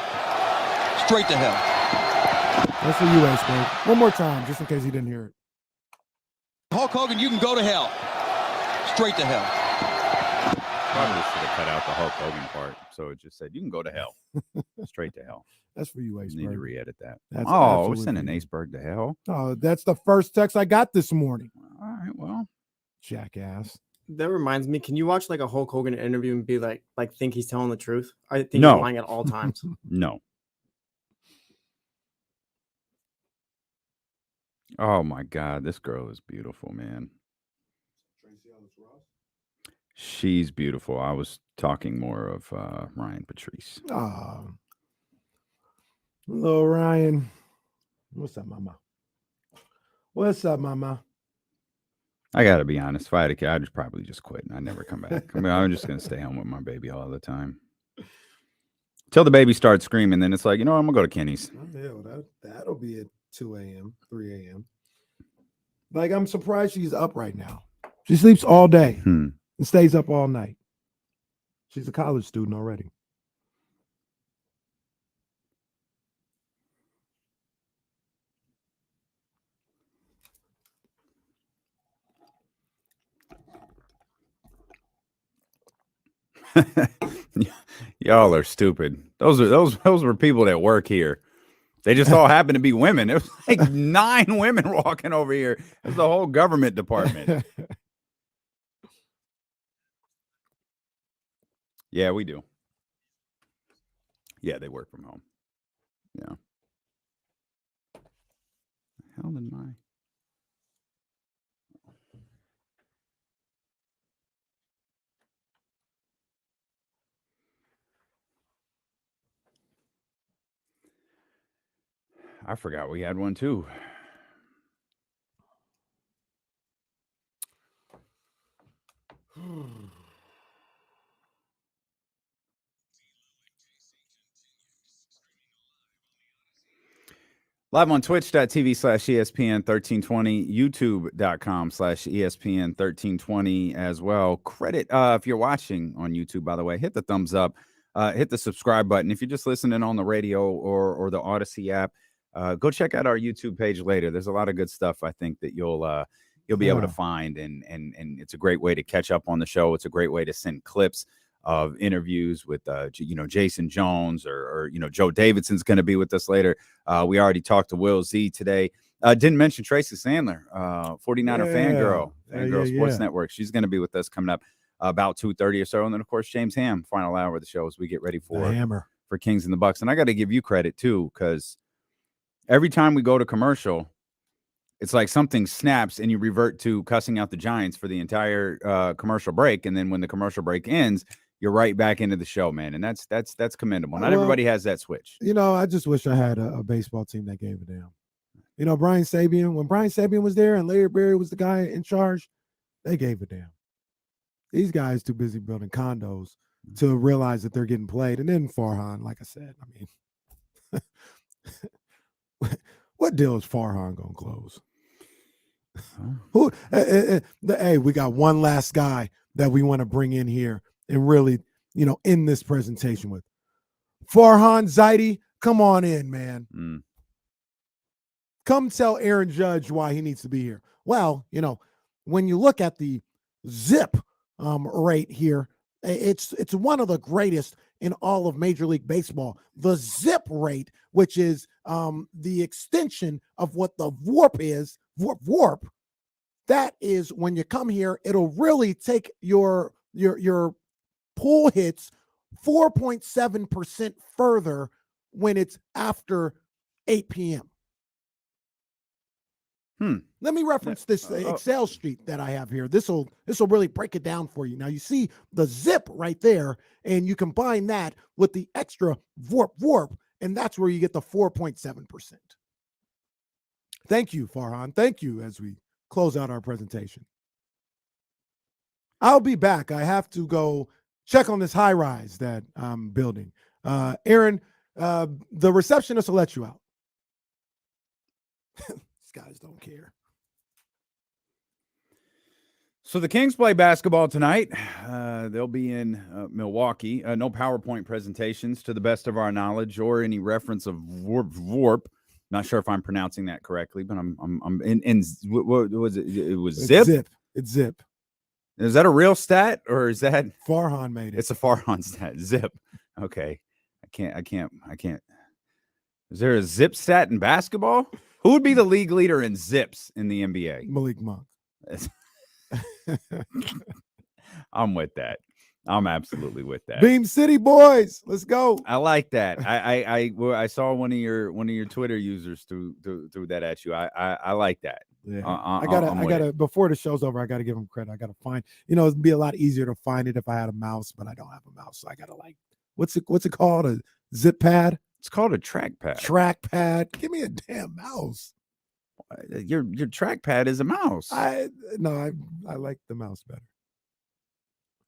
Straight to hell. That's for you, Expert. One more time, just in case he didn't hear it. Hulk Hogan, you can go to hell. Straight to hell. Probably should have cut out the Hulk Hogan part, so it just said, you can go to hell. Straight to hell. That's for you, You Aceberg. need to re-edit that. That's we're absolutely sending for you. Aceberg to hell. Oh, that's the first text I got this morning. All right, well. Jackass. That reminds me. Can you watch like a Hulk Hogan interview and be like think he's telling the truth? I think No. he's lying at all times. No. Oh my God, this girl is beautiful, man. She's beautiful. I was talking more of Ryan Patrice. Hello, Ryan. What's up, mama? I gotta be honest. If I had a kid, I'd probably just quit and I'd never come back. I'm just gonna stay home with my baby all the time. Till the baby starts screaming, then it's like, I'm gonna go to Kenny's. That'll be at 2 a.m., 3 a.m. Like, I'm surprised she's up right now. She sleeps all day and stays up all night. She's a college student already. Y'all are stupid. Those were people that work here. They just all happen to be women. It was like 9 women walking over here. It's the whole government department. Yeah, we do. Yeah, they work from home. Yeah. The hell did my... I forgot we had one too. Live on twitch.tv/ESPN1320, youtube.com/ESPN1320 as well. Credit if you're watching on YouTube, by the way, hit the thumbs up, hit the subscribe button. If you're just listening on the radio or the Odyssey app, go check out our YouTube page later. There's a lot of good stuff I think that you'll be able to find, and it's a great way to catch up on the show. It's a great way to send clips of interviews with Jason Jones or Joe Davidson's going to be with us later. We already talked to Will Z today. Didn't mention Tracy Sandler, 49er Fangirl Sports Network. She's going to be with us coming up about 2:30 or so, and then of course James Ham, final hour of the show as we get ready for Kings and the Bucks. And I got to give you credit too, because every time we go to commercial, it's like something snaps and you revert to cussing out the Giants for the entire commercial break, and then when the commercial break ends, you're right back into the show, man. And that's commendable. Not everybody has that switch. I just wish I had a baseball team that gave a damn. Brian Sabian, when Brian Sabian was there and Larry Berry was the guy in charge, they gave a damn. These guys too busy building condos to realize that they're getting played. And then Farhan, like I said, what deal is Farhan going to close? Hey, we got one last guy that we want to bring in here and really, end this presentation with. Farhan Zaidi, come on in, man. Come tell Aaron Judge why he needs to be here. Well, when you look at the zip rate here, It's one of the greatest in all of Major League Baseball. The zip rate, which is the extension of what the warp is, warp. That is when you come here, it'll really take your pull hits 4.7% further when it's after 8 p.m. Let me reference this Excel sheet that I have here. This will really break it down for you. Now you see the zip right there, and you combine that with the extra warp, and that's where you get the 4.7%. Thank you, Farhan. Thank you as we close out our presentation. I'll be back. I have to go check on this high rise that I'm building. Aaron, the receptionist will let you out. These guys don't care. So the Kings play basketball tonight. They'll be in Milwaukee. No PowerPoint presentations to the best of our knowledge or any reference of warp. Not sure if I'm pronouncing that correctly, but I'm in what was it? It was zip. It's zip. Is that a real stat or is that Farhan made it? It's a Farhan stat. Zip. Okay. I can't. Is there a zip stat in basketball? Who would be the league leader in zips in the NBA? Malik Monk. I'm with that. I'm absolutely with that. Beam City boys, let's go. I like that. I saw one of your Twitter users threw that at you. I like that. Yeah. I gotta before the show's over, I gotta give them credit. I gotta find, it'd be a lot easier to find it if I had a mouse, but I don't have a mouse. So I gotta what's it called? A zip pad? It's called a trackpad. Trackpad. Give me a damn mouse. Your trackpad is a mouse. I like the mouse better.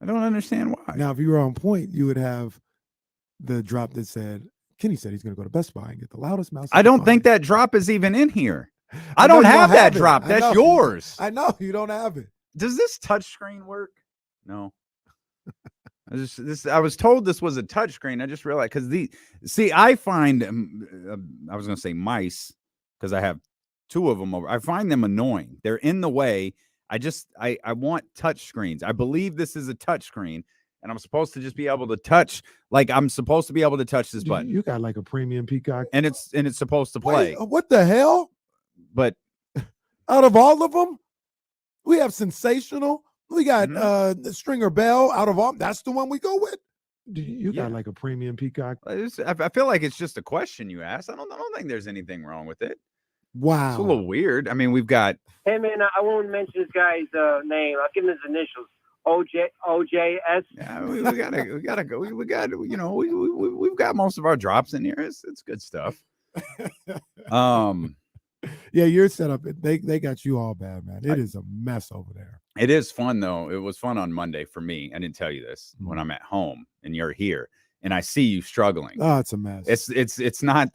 I don't understand why. Now, if you were on point, you would have the drop that said, Kenny said he's going to go to Best Buy and get the loudest mouse. I don't think that drop is even in here. I don't have that drop. That's yours. I know you don't have it. Does this touchscreen work? No. I was told this was a touchscreen. I just realized I find I was going to say mice because I have two of them over. I find them annoying. They're in the way. I want touch screens. I believe this is a touch screen, and I'm supposed to just be able to touch. I'm supposed to be able to touch this button. You got a premium Peacock, and it's supposed to play. Wait, what the hell? But out of all of them, we have Sensational. We got Stringer Bell. Out of all, that's the one we go with. You got a premium Peacock. I feel like it's just a question you asked. I don't think there's anything wrong with it. Wow, it's a little weird. I mean, we've got. Hey man, I won't mention this guy's name. I'll give him his initials. OJS. Yeah, we gotta go. We got we've got most of our drops in here. It's good stuff. Yeah, your setup. They got you all bad, man. It is a mess over there. It is fun though. It was fun on Monday for me. I didn't tell you this when I'm at home and you're here. And I see you struggling. Oh, it's a mess. It's not.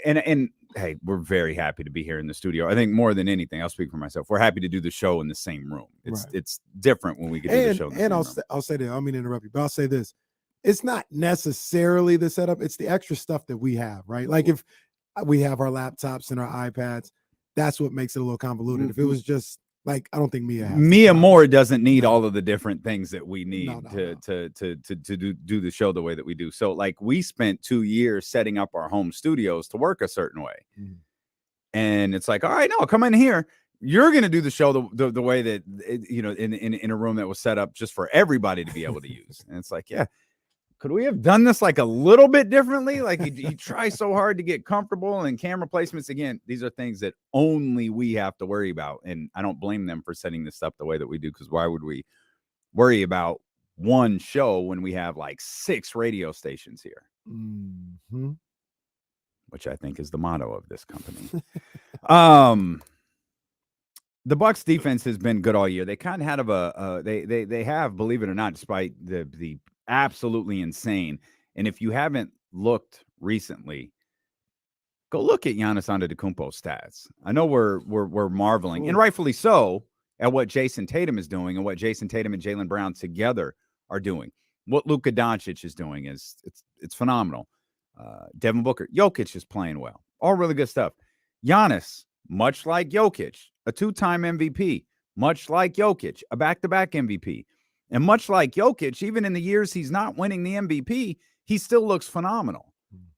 And hey, we're very happy to be here in the studio. I think more than anything, I'll speak for myself. We're happy to do the show in the same room. It's different when we can do the show. And I'll say that. I don't mean to interrupt you, but I'll say this: it's not necessarily the setup; it's the extra stuff that we have, right? Like if we have our laptops and our iPads, that's what makes it a little convoluted. If it was just I don't think Mia Moore doesn't need all of the different things that we need to do the show the way that we do. So we spent 2 years setting up our home studios to work a certain way. And it's all right, no, come in here. You're going to do the show the way that, in a room that was set up just for everybody to be able to use. And it's yeah. Could we have done this a little bit differently? You try so hard to get comfortable, and camera placements. Again, these are things that only we have to worry about. And I don't blame them for setting this up the way that we do, because why would we worry about one show when we have 6 radio stations here? Which I think is the motto of this company. The Bucks defense has been good all year. They kind of had they have, believe it or not, despite the absolutely insane. And if you haven't looked recently, go look at Giannis Antetokounmpo's stats. I know we're marveling, and rightfully so, at what Jason Tatum is doing and what Jason Tatum and Jaylen Brown together are doing. What Luka Doncic is doing is it's phenomenal. Devin Booker, Jokic is playing well. All really good stuff. Giannis, much like Jokic, a 2-time MVP, much like Jokic, a back-to-back MVP. And much like Jokic, even in the years he's not winning the MVP, he still looks phenomenal.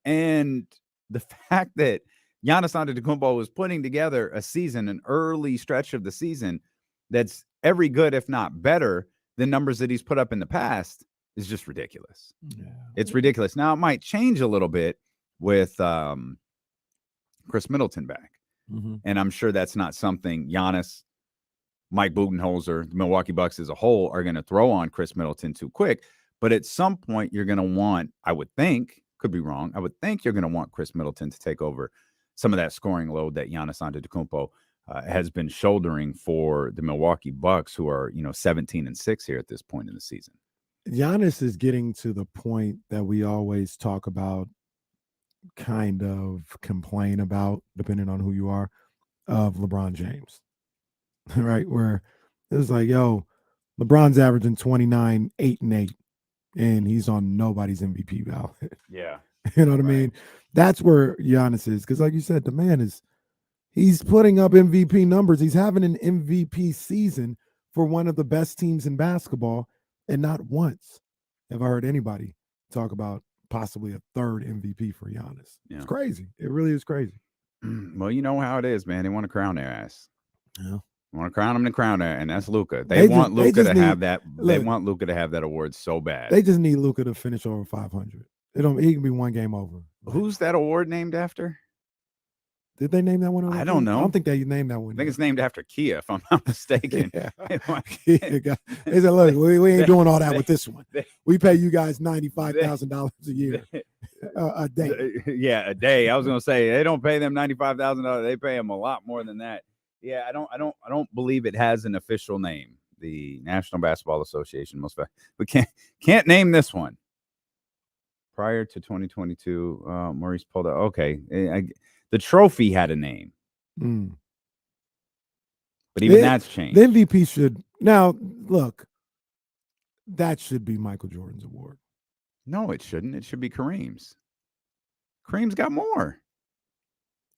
And the fact that Giannis Antetokounmpo was putting together a season, an early stretch of the season, that's every good, if not better, than numbers that he's put up in the past is just ridiculous. Yeah. It's ridiculous. Now, it might change a little bit with Chris Middleton back. Mm-hmm. And I'm sure that's not something Giannis, Mike Budenholzer, the Milwaukee Bucks as a whole are going to throw on Chris Middleton too quick. But at some point, you're going to want, I would think, could be wrong, I would think you're going to want Chris Middleton to take over some of that scoring load that Giannis Antetokounmpo has been shouldering for the Milwaukee Bucks, who are 17-6 here at this point in the season. Giannis is getting to the point that we always talk about, kind of complain about, depending on who you are, of LeBron James, right? Where it was like, yo, LeBron's averaging 29, 8 and 8, and he's on nobody's MVP ballot. Yeah. You know what I mean? That's where Giannis is. Because like you said, the man he's putting up MVP numbers. He's having an MVP season for one of the best teams in basketball. And not once have I heard anybody talk about possibly a third MVP for Giannis. Yeah. It's crazy. It really is crazy. Well, you know how it is, man. They want to crown their ass. Yeah. Want to crown him and crown her, and that's Luka. They want Luka to have that. They want Luka to have that award so bad. They just need Luka to finish over 500. He can be one game over. Who's that award named after? Did they name that one? I don't know. I don't think they named that one. I think it's named after Kia, if I'm not mistaken. Yeah. They said, look, we ain't doing all that with this one. We pay you guys $95,000 a year, a day. Yeah, a day. I was going to say they don't pay them $95,000. They pay them a lot more than that. Yeah, I don't believe it has an official name. The National Basketball Association we can't name this one. Prior to 2022, Maurice pulled out. Okay, the trophy had a name, but even that's changed. The MVP should now look. That should be Michael Jordan's award. No, it shouldn't. It should be Kareem's. Kareem's got more.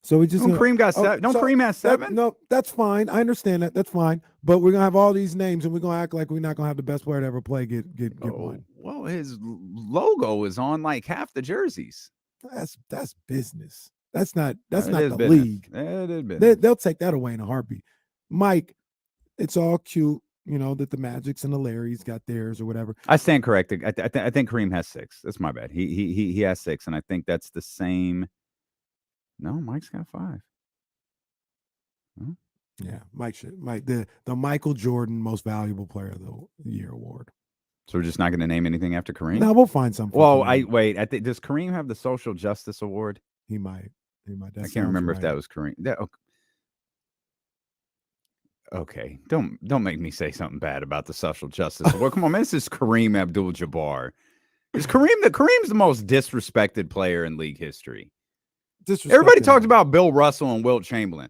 So we just Kareem got 7. No, Kareem has 7. No, that's fine. I understand that. That's fine. But we're gonna have all these names, and we're gonna act like we're not gonna have the best player to ever play get one. Well, his logo is on like half the jerseys. That's business. That's not the business. league. It is business. They'll take that away in a heartbeat. Mike, it's all cute, that the Magics and the Larrys got theirs or whatever. I stand corrected. I think Kareem has 6. That's my bad. He has 6, and I think that's the same. No, Mike's got 5. Huh? Yeah, Mike the Michael Jordan Most Valuable Player of the Year award. So we're just not going to name anything after Kareem? No, we'll find something. Well, wait. I think does Kareem have the Social Justice Award? He might. I can't remember if that was Kareem. Okay, don't make me say something bad about the Social Justice Award. Come on, man. This is Kareem Abdul-Jabbar. Kareem's the most disrespected player in league history. Everybody talks about Bill Russell and Wilt Chamberlain.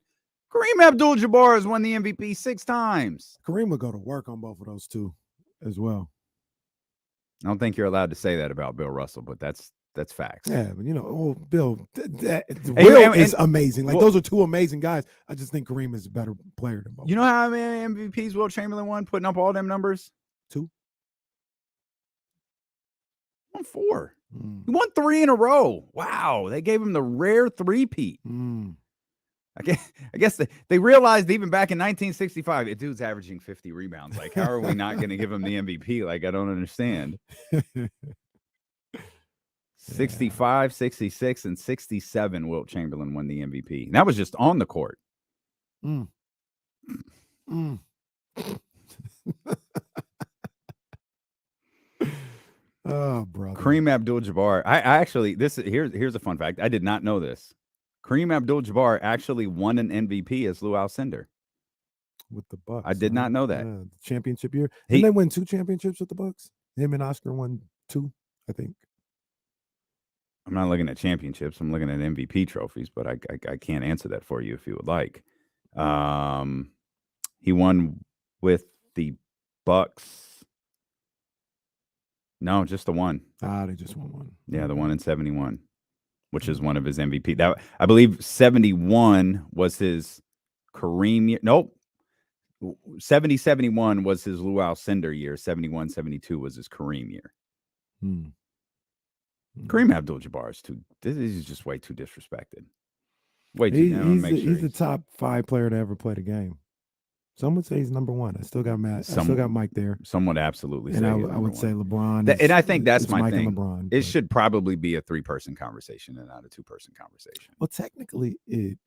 Kareem Abdul-Jabbar has won the MVP 6 times. Kareem would go to work on both of those two as well. I don't think you're allowed to say that about Bill Russell, but that's facts. Yeah, but Bill, Will is amazing. Like those are two amazing guys. I just think Kareem is a better player than both. You know how many MVPs Wilt Chamberlain won, putting up all them numbers? 2. Won 4. He won 3 in a row. Wow, they gave him the rare three-peat. I guess they realized even back in 1965, a dude's averaging 50 rebounds. Like, how are we not going to give him the MVP? Like, I don't understand. 65, 66, and 67, Wilt Chamberlain won the MVP. And that was just on the court. Oh, brother. Kareem Abdul-Jabbar. I actually, here's a fun fact. I did not know this. Kareem Abdul-Jabbar actually won an MVP as Lou Alcindor with the Bucks. I did not know that. The championship year. Didn't they win 2 championships with the Bucks? Him and Oscar won 2, I think. I'm not looking at championships. I'm looking at MVP trophies, but I can't answer that for you if you would like. He won with the Bucks. No, just the one. They just won one. Yeah, the one in 71, which is one of his MVP. That I believe 71 was his Kareem year. Nope. 70-71 was his Lou Alcindor year. 71-72 was his Kareem year. Kareem Abdul-Jabbar is this is just way too disrespected. Way too. He's the top 5 player to ever play the game. Some would say he's number 1. I still got Matt. I still got Mike there. Some would absolutely and say. I would say LeBron. And I think that's my Mike thing. And LeBron, it should probably be a 3-person conversation and not a 2-person conversation. Well, technically, it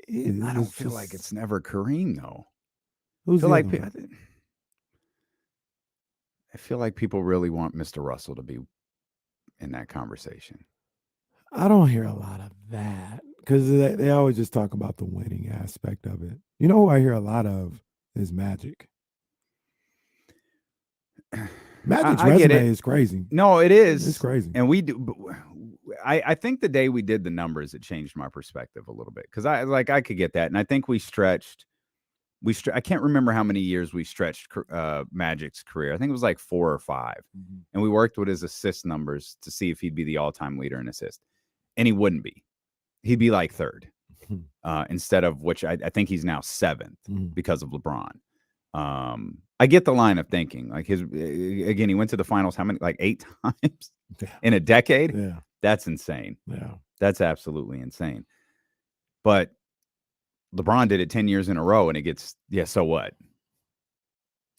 is. I don't feel like it's never Kareem though. Who's I feel the like I feel like people really want Mr. Russell to be in that conversation. I don't hear a lot of that because they always just talk about the winning aspect of it. You know who I hear a lot of is Magic. Magic's resume is crazy. No, it is. It's crazy. And we do. I think the day we did the numbers, it changed my perspective a little bit because I could get that, and I think we stretched. I can't remember how many years we stretched Magic's career. I think it was like 4 or 5, and we worked with his assist numbers to see if he'd be the all-time leader in assist, and he wouldn't be. He'd be like 3rd instead of which I think he's now 7th because of LeBron. I get the line of thinking. Like again, he went to the finals how many? Like 8 times in a decade. Yeah, that's insane. Yeah, that's absolutely insane. But LeBron did it 10 years in a row, and it gets so what?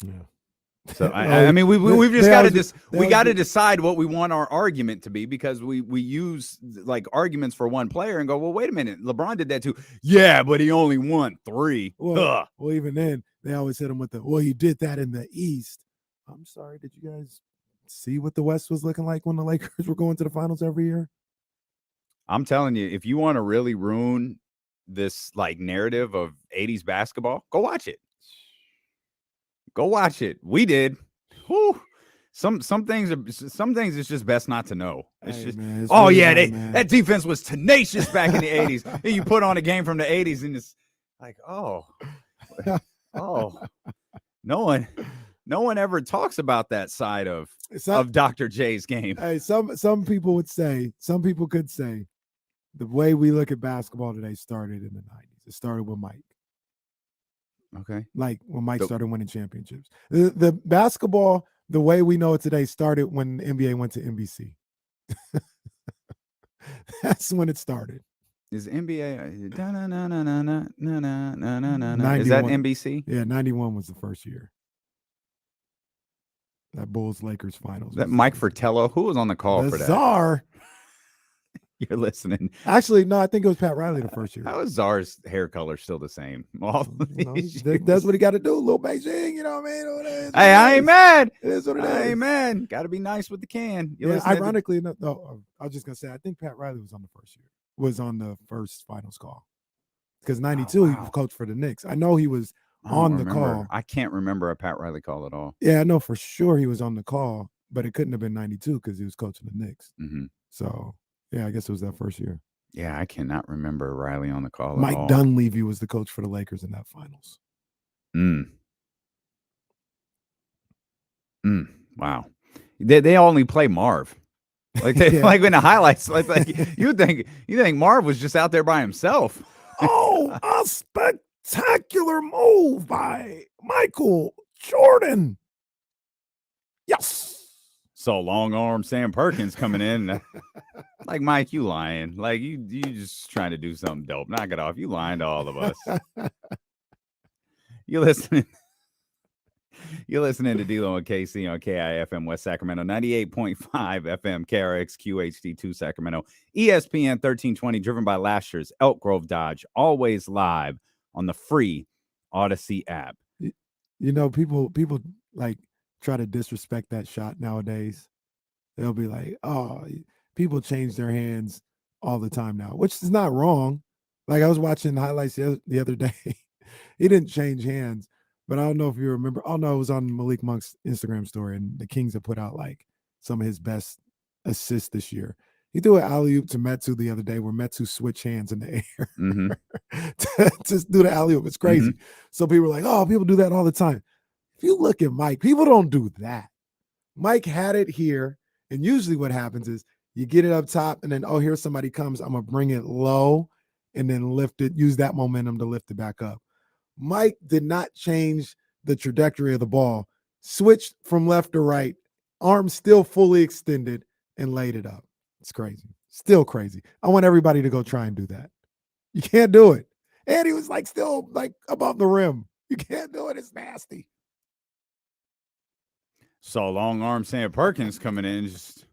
Yeah. So I mean, we've just got to we got to decide what we want our argument to be because we use like arguments for one player and go, well, wait a minute, LeBron did that too. Yeah, but he only won 3. Well, even then they always hit him with he did that in the East. I'm sorry, did you guys see what the West was looking like when the Lakers were going to the finals every year? I'm telling you, if you want to really ruin this like narrative of 80s basketball, go watch it. Go watch it. We did. Whew. Some things it's just best not to know. It's just man, that defense was tenacious back in the 80s. And you put on a game from the 80s and it's like, oh, no one ever talks about that side of Dr. J's game. Hey, some people could say the way we look at basketball today started in the 90s. It started with Mike. Okay. Like when Mike started winning championships. The basketball, the way we know it today, started when the NBA went to NBC. That's when it started. Is NBA is that NBC? Yeah, 91 was the first year. That Bulls Lakers finals. That Mike Fratello, who was on the call for that? Czar. You're listening. Actually, no, I think it was Pat Riley the first year. How is Czar's hair color still the same? That's what he got to do. Little Beijing, you know what I mean? Hey, I ain't mad. It is what it is. I ain't mad. Got to be nice with the can. Ironically enough, though, I was just gonna say, I think Pat Riley was on the first finals call because '92 he coached for the Knicks. I know he was on the call. I can't remember a Pat Riley call at all. Yeah, I know for sure he was on the call, but it couldn't have been '92 because he was coaching the Knicks. So. Yeah, I guess it was that first year. Yeah, I cannot remember Riley on the call. Mike Dunleavy was the coach for the Lakers in that finals. Wow. They only play Marv. Like like in the highlights, like you think Marv was just out there by himself. Oh, a spectacular move by Michael Jordan. Yes. So long arm Sam Perkins coming in. Like, Mike, you lying. Like, you just trying to do something dope. Knock it off. You lying to all of us. You're listening to D-Lo and KC on KIFM West Sacramento, 98.5 FM, KRX QHD2 Sacramento, ESPN 1320, driven by Lashers, Elk Grove Dodge, always live on the free Odyssey app. You know, people like try to disrespect that shot nowadays. They'll be like, oh, people change their hands all the time now, which is not wrong. Like I was watching highlights the other day. He didn't change hands, but I don't know if you remember. Oh no, it was on Malik Monk's Instagram story, and the Kings have put out like some of his best assists this year. He threw an alley-oop to Metsu the other day where Metsu switched hands in the air to just do the alley-oop. It's crazy. So people were like, oh, people do that all the time. If you look at Mike, people don't do that. Mike had it here, and usually what happens is you get it up top, and then, oh, here somebody comes. I'm going to bring it low and then lift it, use that momentum to lift it back up. Mike did not change the trajectory of the ball, switched from left to right, arms still fully extended, and laid it up. It's crazy. Still crazy. I want everybody to go try and do that. You can't do it. And he was like still like above the rim. You can't do it. It's nasty. Saw long arm Sam Perkins coming in. Just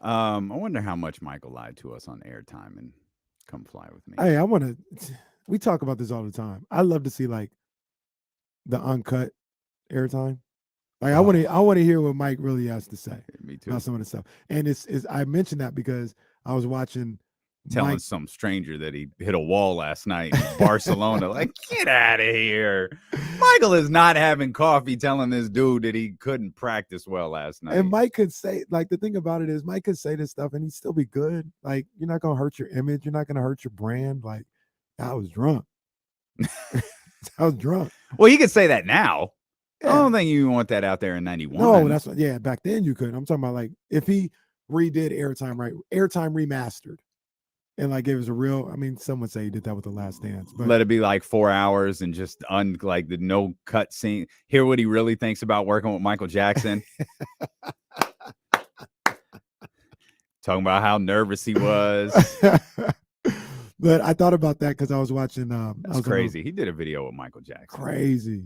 I wonder how much Michael lied to us on airtime and come fly with me. Hey, we talk about this all the time. I love to see like the uncut airtime. Like I want to hear what Mike really has to say Me too. about some of the stuff. And it's I mentioned that because I was watching Telling some stranger that he hit a wall last night in Barcelona. Like, get out of here. Michael is not having coffee telling this dude that he couldn't practice well last night. And Mike could say, like, the thing about it is Mike could say this stuff and he'd still be good. Like, you're not going to hurt your image. You're not going to hurt your brand. Like, I was drunk. I was drunk. Well, he could say that now. Yeah. I don't think you want that out there in 91. No, that's what, yeah, back then you could. I'm talking about like if he redid airtime remastered. And like it was a real, I mean, some would say he did that with The Last Dance. But let it be like 4 hours and just like the no cut scene. Hear what he really thinks about working with Michael Jackson. Talking about how nervous he was. But I thought about that because I was watching. That's crazy. He did a video with Michael Jackson. Crazy.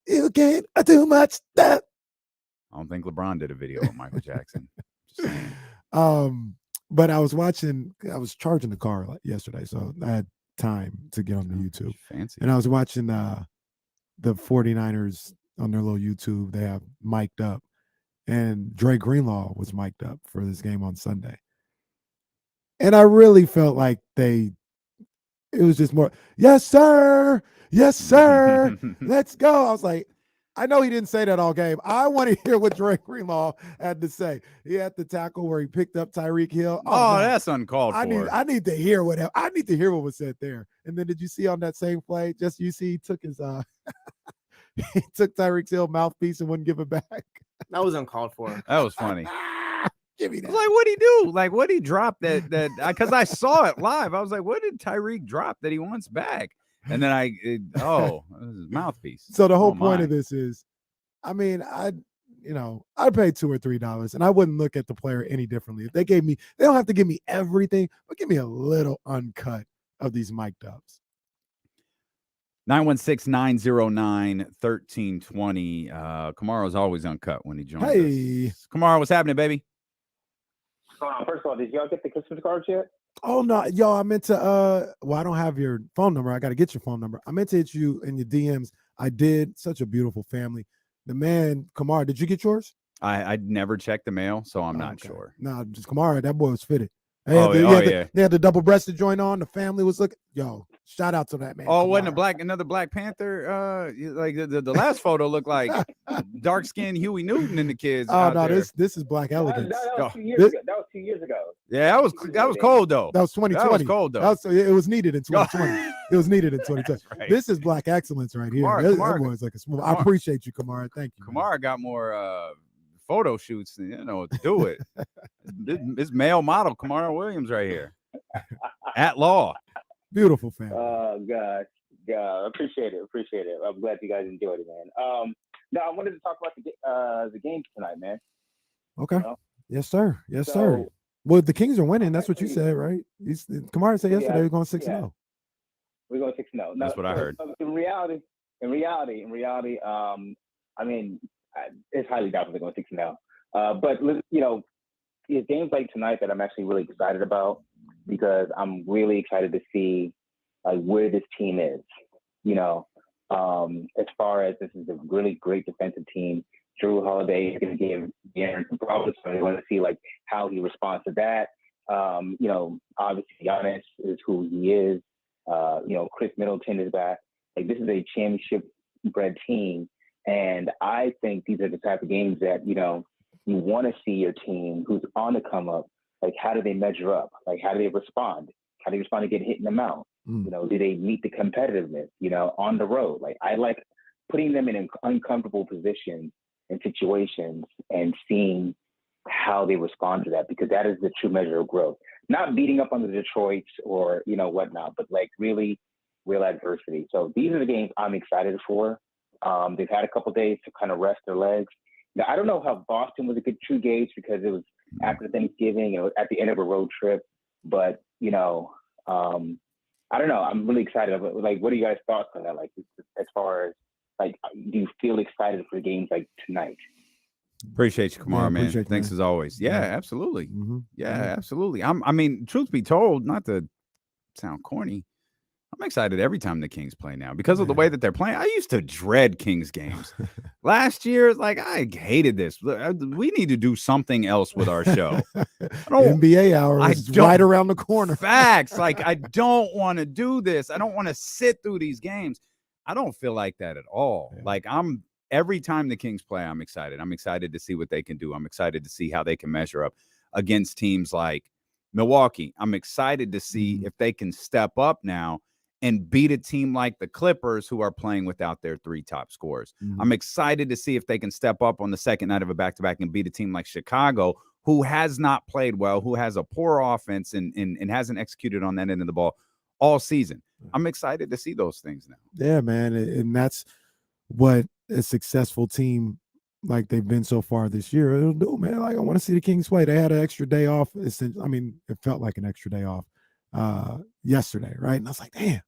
You can't do much stuff. I don't think LeBron did a video with Michael Jackson. Just saying. But I was charging the car yesterday, so I had time to get on the YouTube. Fancy. And I was watching the 49ers on their little YouTube. They have mic'd up. And Dre Greenlaw was mic'd up for this game on Sunday. And I really felt like it was just more, yes, sir. Yes, sir. Let's go. I was like, I know he didn't say that all game. I want to hear what Dre Greenlaw had to say. He had the tackle where he picked up Tyreek Hill. Oh, that's uncalled for. I need to hear what was said there. And then did you see on that same play? Just you see he took his he took Tyreek Hill mouthpiece and wouldn't give it back. That was uncalled for. That was funny. Give me that. Like, what'd he do? Like, what'd he drop that because I saw it live. I was like, what did Tyreek drop that he wants back? And then this is his mouthpiece. So the whole point of this is, I mean, I'd pay $2 or $3 and I wouldn't look at the player any differently. If they don't have to give me everything, but give me a little uncut of these mic'd ups. 916-909-1320. Kamaro's always uncut when he joins us. Kamaro, what's happening, baby? First of all, did y'all get the Christmas cards yet? Oh no, yo, I meant to I don't have your phone number. I got to get your phone number. I meant to hit you in your DMs. I did. Such a beautiful family. The man, Kamara, did you get yours? I never checked the mail, so I'm not sure. No, just Kamara, that boy was fitted. They had the double-breasted joint on. The family was looking. Yo, shout out to that man. Oh, wasn't another Black Panther? Like the last photo looked like dark-skinned Huey Newton and the kids. Oh no, this is Black Elegance. That was 2 years ago. That was 2 years ago. Yeah, that was cold though. That was 2020. That was cold though. It was needed in 2020. It was needed in 2020. Right. This is Black excellence right here. That boy's like a smooth. I appreciate you, Kamara. Thank you. Kamara got more photo shoots than to do it. This male model, Kamara Williams, right here. At law. Beautiful family. Oh, God. Appreciate it. I'm glad you guys enjoyed it, man. No, I wanted to talk about the game tonight, man. Okay. Yes, sir. Yes, sir. Well, the Kings are winning. That's what you said, right? Kamara said yesterday we're going 6-0. We're going 6-0. That's what I heard. In reality, I mean, it's highly doubtful they're going 6-0. But it's games like tonight that I'm actually really excited about because I'm really excited to see where this team is. As far as this is a really great defensive team. Drew Holiday is going to give Aaron some problems, so I want to see how he responds to that. Obviously Giannis is who he is. Chris Middleton is back. This is a championship-bred team. And I think these are the type of games that, you want to see your team who's on the come up. How do they measure up? How do they respond? How do they respond to getting hit in the mouth? Do they meet the competitiveness, on the road? I like putting them in uncomfortable positions and situations and seeing how they respond to that, because that is the true measure of growth. not beating up on the Detroits or, whatnot, but like really real adversity. So these are the games I'm excited for. They've had a couple days to kind of rest their legs. Now, I don't know how Boston was a good true gauge because it was after Thanksgiving and at the end of a road trip. But, I don't know. I'm really excited. Like, what are you guys' thoughts on that? Like, as far as, like, do you feel excited for games like tonight? Appreciate you, Kamara, man. appreciate you, Thanks man. as always. Yeah, Yeah. absolutely. Mm-hmm. Yeah, absolutely. I mean, truth be told, not to sound corny, I'm excited every time the Kings play now because of the way that they're playing. I used to dread Kings games. Last year, like, I hated this. We need to do something else with our show. NBA hour is right around the corner. Facts. Like, I don't want to do this. I don't want to sit through these games. I don't feel like that at all. Yeah. Like, every time the Kings play, I'm excited. I'm excited to see what they can do. I'm excited to see how they can measure up against teams like Milwaukee. I'm excited to see if they can step up now and beat a team like the Clippers, who are playing without their 3 top scorers. I'm excited to see if they can step up on the second night of a back-to-back and beat a team like Chicago, who has not played well, who has a poor offense and hasn't executed on that end of the ball all season. I'm excited to see those things now. Yeah, man. And that's what a successful team like they've been so far this year it'll do, man. Like, I want to see the Kings play. They had an extra day off. I mean, it felt like an extra day off yesterday, right? And I was like, damn,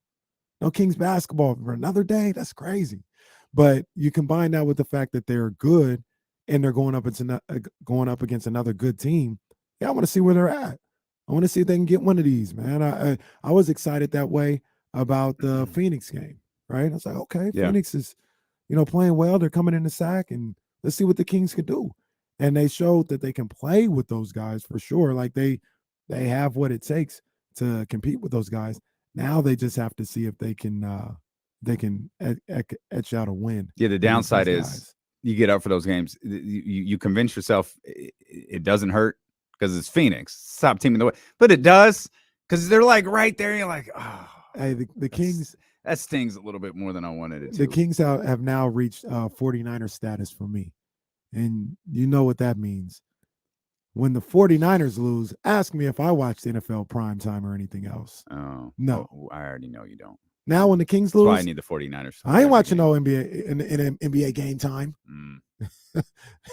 no Kings basketball for another day. That's crazy. But you combine that with the fact that they're good and they're going up against another good team. Yeah, I want to see where they're at. I want to see if they can get one of these, man. I was excited that way about the Phoenix game, right? I was like, okay, Phoenix is, playing well. They're coming in the Sac, and let's see what the Kings can do. And they showed that they can play with those guys for sure. Like, they have what it takes to compete with those guys. Now they just have to see if they can etch out a win. Yeah, the downside is you get up for those games, you convince yourself it doesn't hurt because it's Phoenix, top team in the way, but it does because they're like right there. You're like, oh, hey, the Kings. That stings a little bit more than I wanted it to. The Kings have now reached 49er status for me, and you know what that means. When the 49ers lose, ask me if I watch the NFL primetime or anything else. Oh, no. Well, I already know you don't. Now, when the Kings lose, that's why I need the 49ers. I ain't watching no NBA in NBA game time.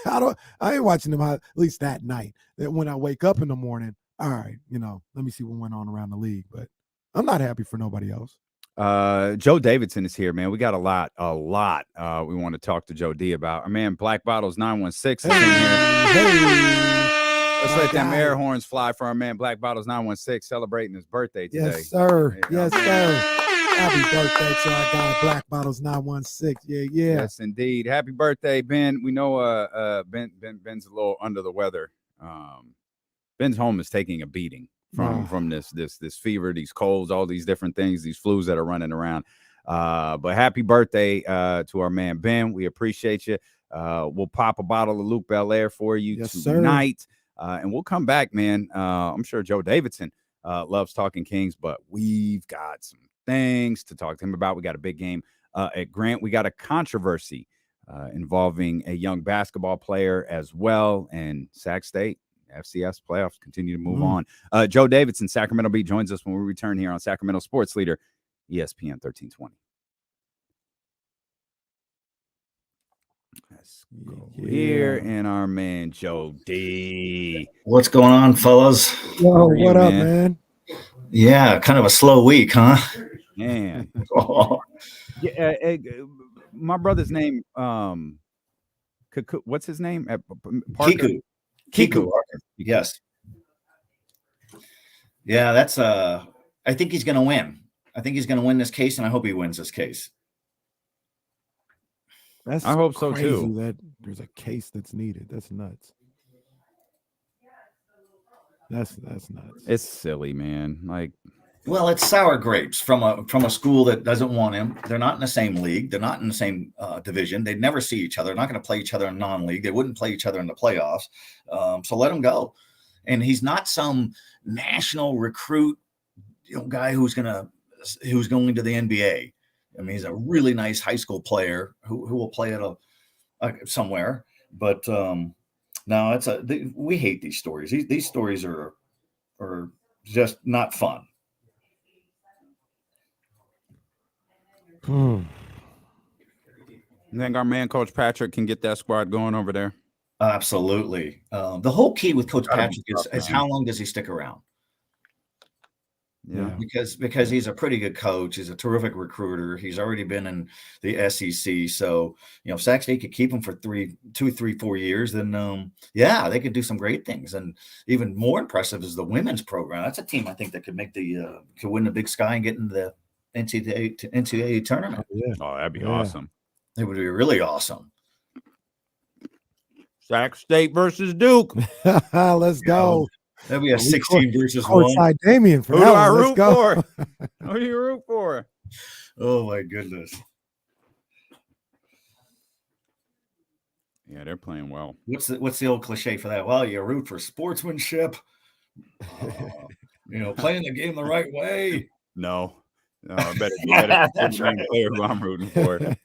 I ain't watching them at least that night. That when I wake up in the morning, all right, let me see what went on around the league. But I'm not happy for nobody else. Joe Davidson is here, man. We got a lot. We want to talk to Joe D about. Our man, Black Bottles 916 is in here. Let's let them air horns fly for our man, Black Bottles 916, celebrating his birthday today. Yes, sir. Yes, sir. Happy birthday to our guy, Black Bottles 916. Yeah. Yes, indeed. Happy birthday, Ben. We know Ben's a little under the weather. Ben's home is taking a beating from this fever, these colds, all these different things, these flus that are running around. But happy birthday to our man Ben. We appreciate you. We'll pop a bottle of Luke Belaire for you tonight. Sir. And we'll come back, man. I'm sure Joe Davidson loves talking Kings, but we've got some things to talk to him about. We got a big game at Grant. We got a controversy involving a young basketball player as well, and Sac State. FCS playoffs continue to move on. Joe Davidson, Sacramento Beat, joins us when we return here on Sacramento Sports Leader, ESPN 1320. Let's go here, and our man Joe D. What's going on, fellas? Yo, what up, man? Yeah, kind of a slow week, huh? Man. Yeah, my brother's name, what's his name? Parker? Kiku. Yes. Yeah, that's I think he's going to win. I think he's going to win this case, and I hope he wins this case. I hope so too. That there's a case that's needed. That's nuts. That's nuts. It's silly, man. Like, well, it's sour grapes from a school that doesn't want him. They're not in the same league. They're not in the same division. They'd never see each other. They're not going to play each other in non-league. They wouldn't play each other in the playoffs. So let him go. And he's not some national recruit, guy who's going to the NBA. I mean, he's a really nice high school player who will play at somewhere. But no, we hate these stories. These stories are just not fun. Hmm. You think our man Coach Patrick can get that squad going over there? Absolutely. The whole key with Coach Gotta be Patrick tough, is man. how long does he stick around? Yeah. Because he's a pretty good coach. He's a terrific recruiter. He's already been in the SEC. So, Sac State could keep him for 2, 3, 4 years. Then, they could do some great things. And even more impressive is the women's program. That's a team I think that could make could win the Big Sky and get into the NCAA tournament. Yeah. Oh, that'd be Yeah. awesome. It would be really awesome. Sac State versus Duke. Let's go. That'd be a We 16 versus 1. Courtside Damien for Who that do I one. Let's root go. for? Who do you root for? Oh my goodness. Yeah, they're playing well. What's the old cliche for that? Well, you root for sportsmanship. Playing the game the right way. No, I better That's right. Clear who I'm rooting for.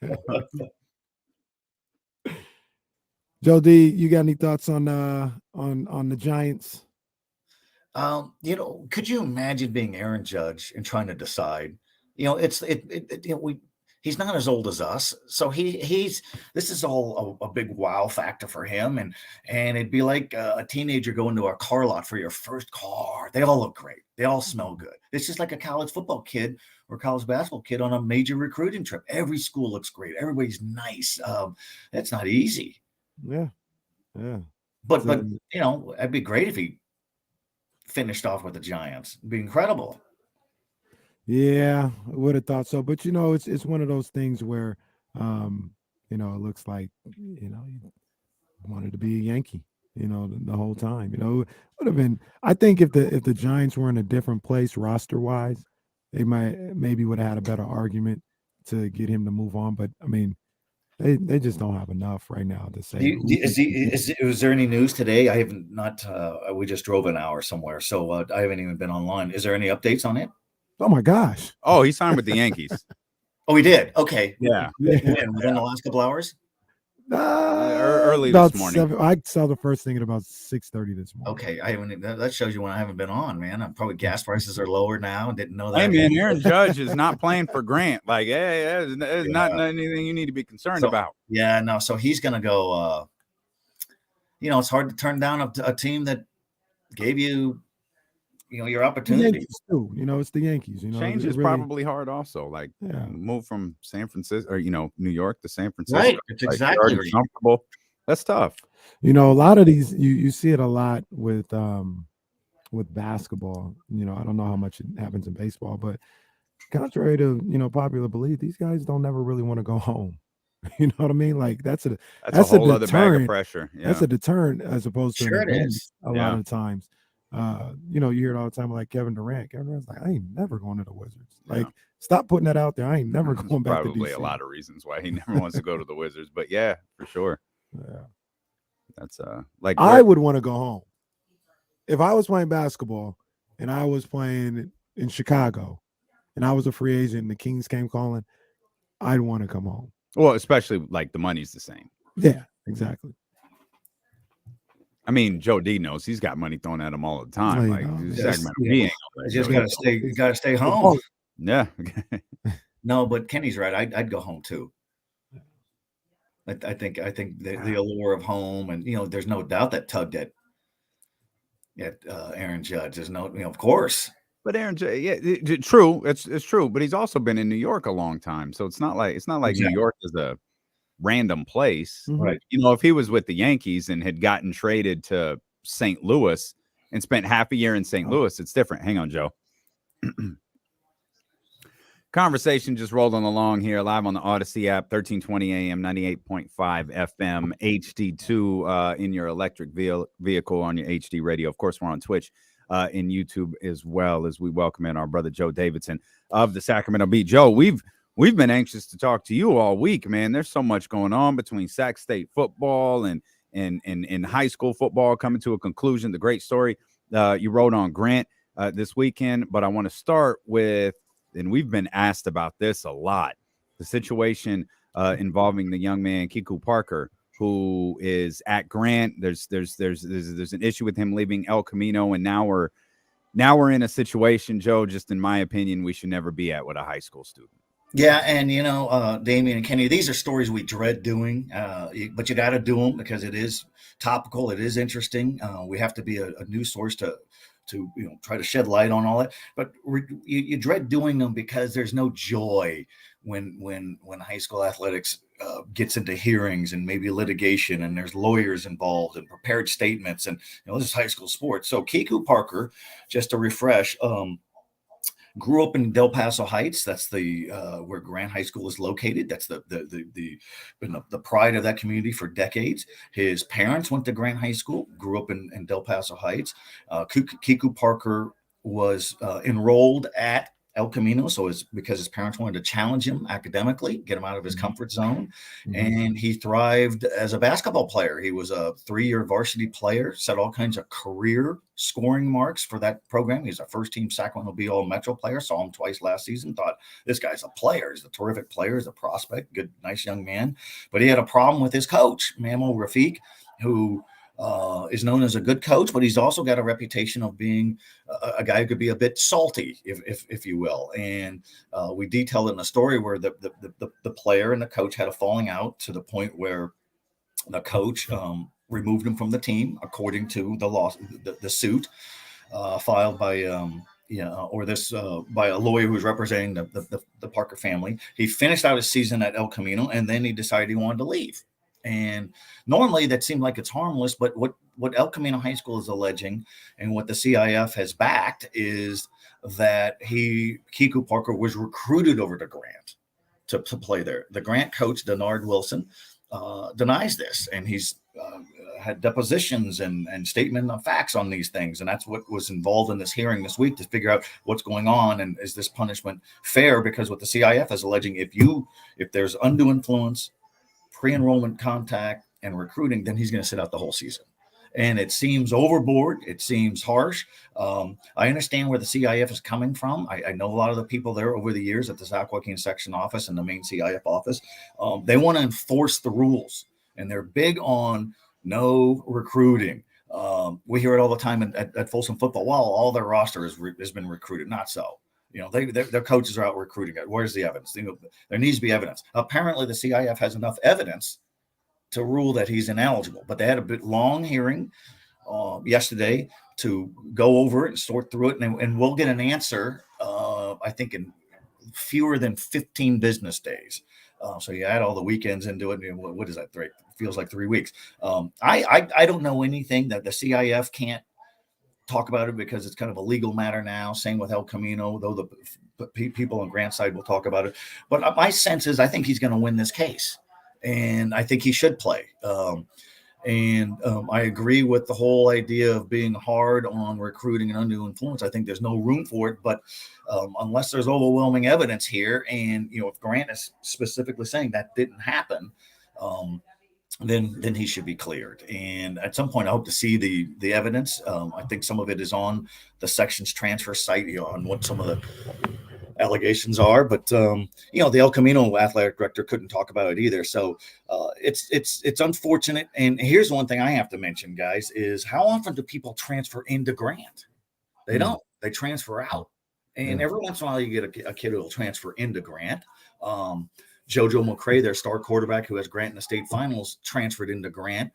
Joe D, you got any thoughts on the Giants? Could you imagine being Aaron Judge and trying to decide? He's not as old as us, so this is all a big wow factor for him, and it'd be like a teenager going to a car lot for your first car. They all look great, they all smell good. It's just like a college football kid or college basketball kid on a major recruiting trip. Every school looks great, everybody's nice. That's not easy. Yeah. But it'd be great if he finished off with the Giants. It'd be incredible. Yeah, I would have thought so. But it's one of those things where it looks like he wanted to be a Yankee, the whole time. It would have been, I think if the Giants were in a different place roster wise, they maybe would have had a better argument to get him to move on. But I mean, they just don't have enough right now to say. Is there any news today? I haven't we just drove an hour somewhere, so I haven't even been online. Is there any updates on it? Oh my gosh. Oh, he signed with the Yankees. Oh, he did. Okay. Yeah. Within the last couple hours. Early About this morning. 7, I saw the first thing at about 6:30 this morning. Okay, I haven't. That shows you when I haven't been on, man. I'm probably gas prices are lower now, and didn't know that. Hey man, Aaron Judge is not playing for Grant. Like, hey, there's not anything you need to be concerned about. Yeah, no. So he's gonna go. It's hard to turn down a team that gave you, your opportunity. Too. It's the Yankees. Change is probably hard also. Like, move from San Francisco or New York to San Francisco. Right. It's exactly already comfortable. That's tough. A lot of these you see it a lot with basketball. I don't know how much it happens in baseball, but contrary to popular belief, these guys don't ever really want to go home. You know what I mean? Like that's a whole other bag of pressure. Yeah. That's a deterrent as opposed to sure it is. a lot of times. You hear it all the time, like Kevin Durant. Kevin Durant's like, I ain't never going to the Wizards. Like, stop putting that out there. I ain't never going back to DC. Probably a lot of reasons why he never wants to go to the Wizards, but yeah, for sure. Yeah, that's like I would want to go home if I was playing basketball and I was playing in Chicago and I was a free agent and the Kings came calling. I'd want to come home. Well, especially like the money's the same. Yeah, exactly. I mean, Joe D knows he's got money thrown at him all the time. Like, you just gotta stay home. Yeah. No, but Kenny's right. I'd go home too. I think the allure of home, and there's no doubt that tugged at Aaron Judge. There's no, of course. But Aaron, true. It's true. But he's also been in New York a long time, so it's not like exactly. New York is a random place, right? If he was with the Yankees and had gotten traded to St. Louis and spent half a year in St. Louis, it's different. Hang on, Joe. Conversation just rolling along here live on the Odyssey app, 1320 AM, 98.5 FM, HD2 in your electric vehicle on your HD radio. Of course, we're on Twitch and YouTube as well, as we welcome in our brother Joe Davidson of the Sacramento Beat. Joe, we've been anxious to talk to you all week, man. There's so much going on between Sac State football and high school football coming to a conclusion. The great story you wrote on Grant this weekend, but I want to start with, and we've been asked about this a lot, the situation involving the young man Kiku Parker, who is at Grant. There's an issue with him leaving El Camino, and now we're now we're in a situation, Joe, just in my opinion, we should never be at with a high school student. Yeah, and Damian and Kenny, these are stories we dread doing, but you got to do them because it is topical, it is interesting. We have to be a news source to try to shed light on all that. But you dread doing them because there's no joy when high school athletics gets into hearings and maybe litigation, and there's lawyers involved and prepared statements, and this is high school sports. So Kiku Parker, just to refresh. Grew up in Del Paso Heights. That's the where Grant High School is located. That's the pride of that community for decades. His parents went to Grant High School. Grew up in Del Paso Heights. Kiku Parker was enrolled at El Camino, so it's because his parents wanted to challenge him academically, get him out of his comfort zone, and he thrived as a basketball player. He was a 3-year varsity player, set all kinds of career scoring marks for that program. He's a first-team Sacramento Bee All-Metro player. Saw him twice last season. Thought this guy's a player. He's a terrific player. He's a prospect. Good, nice young man. But he had a problem with his coach, Mamo Rafiq, who is known as a good coach, but he's also got a reputation of being a guy who could be a bit salty, if you will. And we detailed in the story where the player and the coach had a falling out to the point where the coach removed him from the team, according to the suit filed by by a lawyer who's representing the Parker family. He finished out his season at El Camino, and then he decided he wanted to leave. And normally that seemed like it's harmless, but what El Camino High School is alleging and what the CIF has backed is that Kiku Parker was recruited over to Grant to play there. The Grant coach, Denard Wilson, denies this, and he's had depositions and statement of facts on these things. And that's what was involved in this hearing this week, to figure out what's going on and is this punishment fair? Because what the CIF is alleging, if there's undue influence, pre-enrollment contact, and recruiting, then he's going to sit out the whole season. And it seems overboard. It seems harsh. I understand where the CIF is coming from. I know a lot of the people there over the years at the Sac Joaquin section office and the main CIF office. They want to enforce the rules, and they're big on no recruiting. We hear it all the time at Folsom football. Well, all their roster has been recruited. Not so. Their coaches are out recruiting it. Where's the evidence? There needs to be evidence. Apparently, the CIF has enough evidence to rule that he's ineligible. But they had a bit long hearing yesterday to go over it and sort through it, and we'll get an answer. I think in fewer than 15 business days. So you add all the weekends into it. What is that? Feels like 3 weeks. I don't know anything that the CIF can't talk about it because it's kind of a legal matter now. Same with El Camino, though the people on Grant's side will talk about it. But my sense is I think he's going to win this case, and I think he should play. I agree with the whole idea of being hard on recruiting and undue influence. I think there's no room for it, but unless there's overwhelming evidence here, and if Grant is specifically saying that didn't happen, then he should be cleared. And at some point, I hope to see the evidence. I think some of it is on the section's transfer site, on what some of the allegations are. But the El Camino athletic director couldn't talk about it either. So it's unfortunate. And here's one thing I have to mention, guys, is how often do people transfer into Grant? They don't. They transfer out. And every once in a while, you get a kid who will transfer into Grant. JoJo McCray, their star quarterback who has Grant in the state finals, transferred into Grant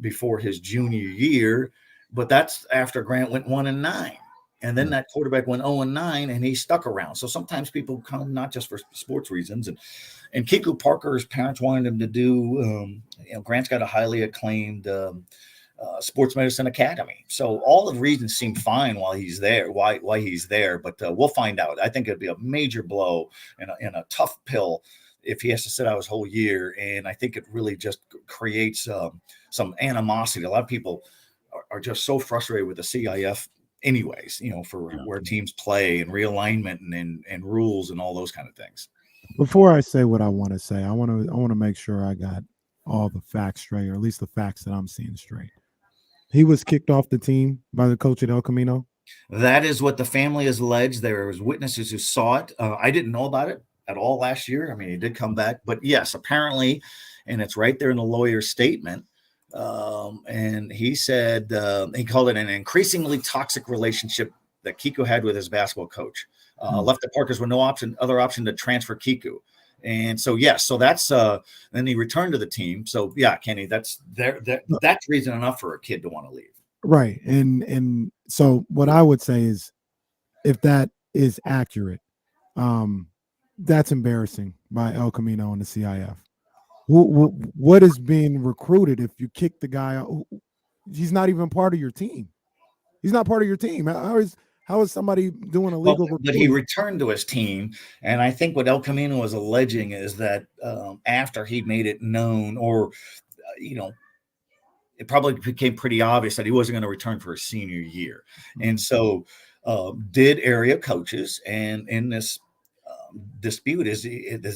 before his junior year. But that's after Grant went 1-9. And then that quarterback went 0-9, and he stuck around. So sometimes people come not just for sports reasons. And Kiku Parker's parents wanted him to do, Grant's got a highly acclaimed sports medicine academy. So all the reasons seem fine while he's there, why he's there. But we'll find out. I think it'd be a major blow and a tough pill if he has to sit out his whole year. And I think it really just creates some animosity. A lot of people are just so frustrated with the CIF anyways, for where teams play and realignment and rules and all those kind of things. Before I say what I want to say, I want to make sure I got all the facts straight, or at least the facts that I'm seeing straight. He was kicked off the team by the coach at El Camino. That is what the family has alleged. There was witnesses who saw it. I didn't know about it at all last year. I mean, he did come back, but yes, apparently, and it's right there in the lawyer's statement, And he said he called it an increasingly toxic relationship that Kiko had with his basketball coach. Left the Parkers with no other option to transfer Kiko. And so, yes, so that's then he returned to the team. So, yeah, Kenny, that's reason enough for a kid to want to leave. Right. And so what I would say is, if that is accurate, that's embarrassing by El Camino and the CIF. What is being recruited if you kick the guy out? He's not even part of your team. He's not part of your team. How is somebody doing illegal? But he returned to his team, and I think what El Camino was alleging is that after he made it known, or it probably became pretty obvious that he wasn't going to return for his senior year, and so did area coaches, and in this dispute is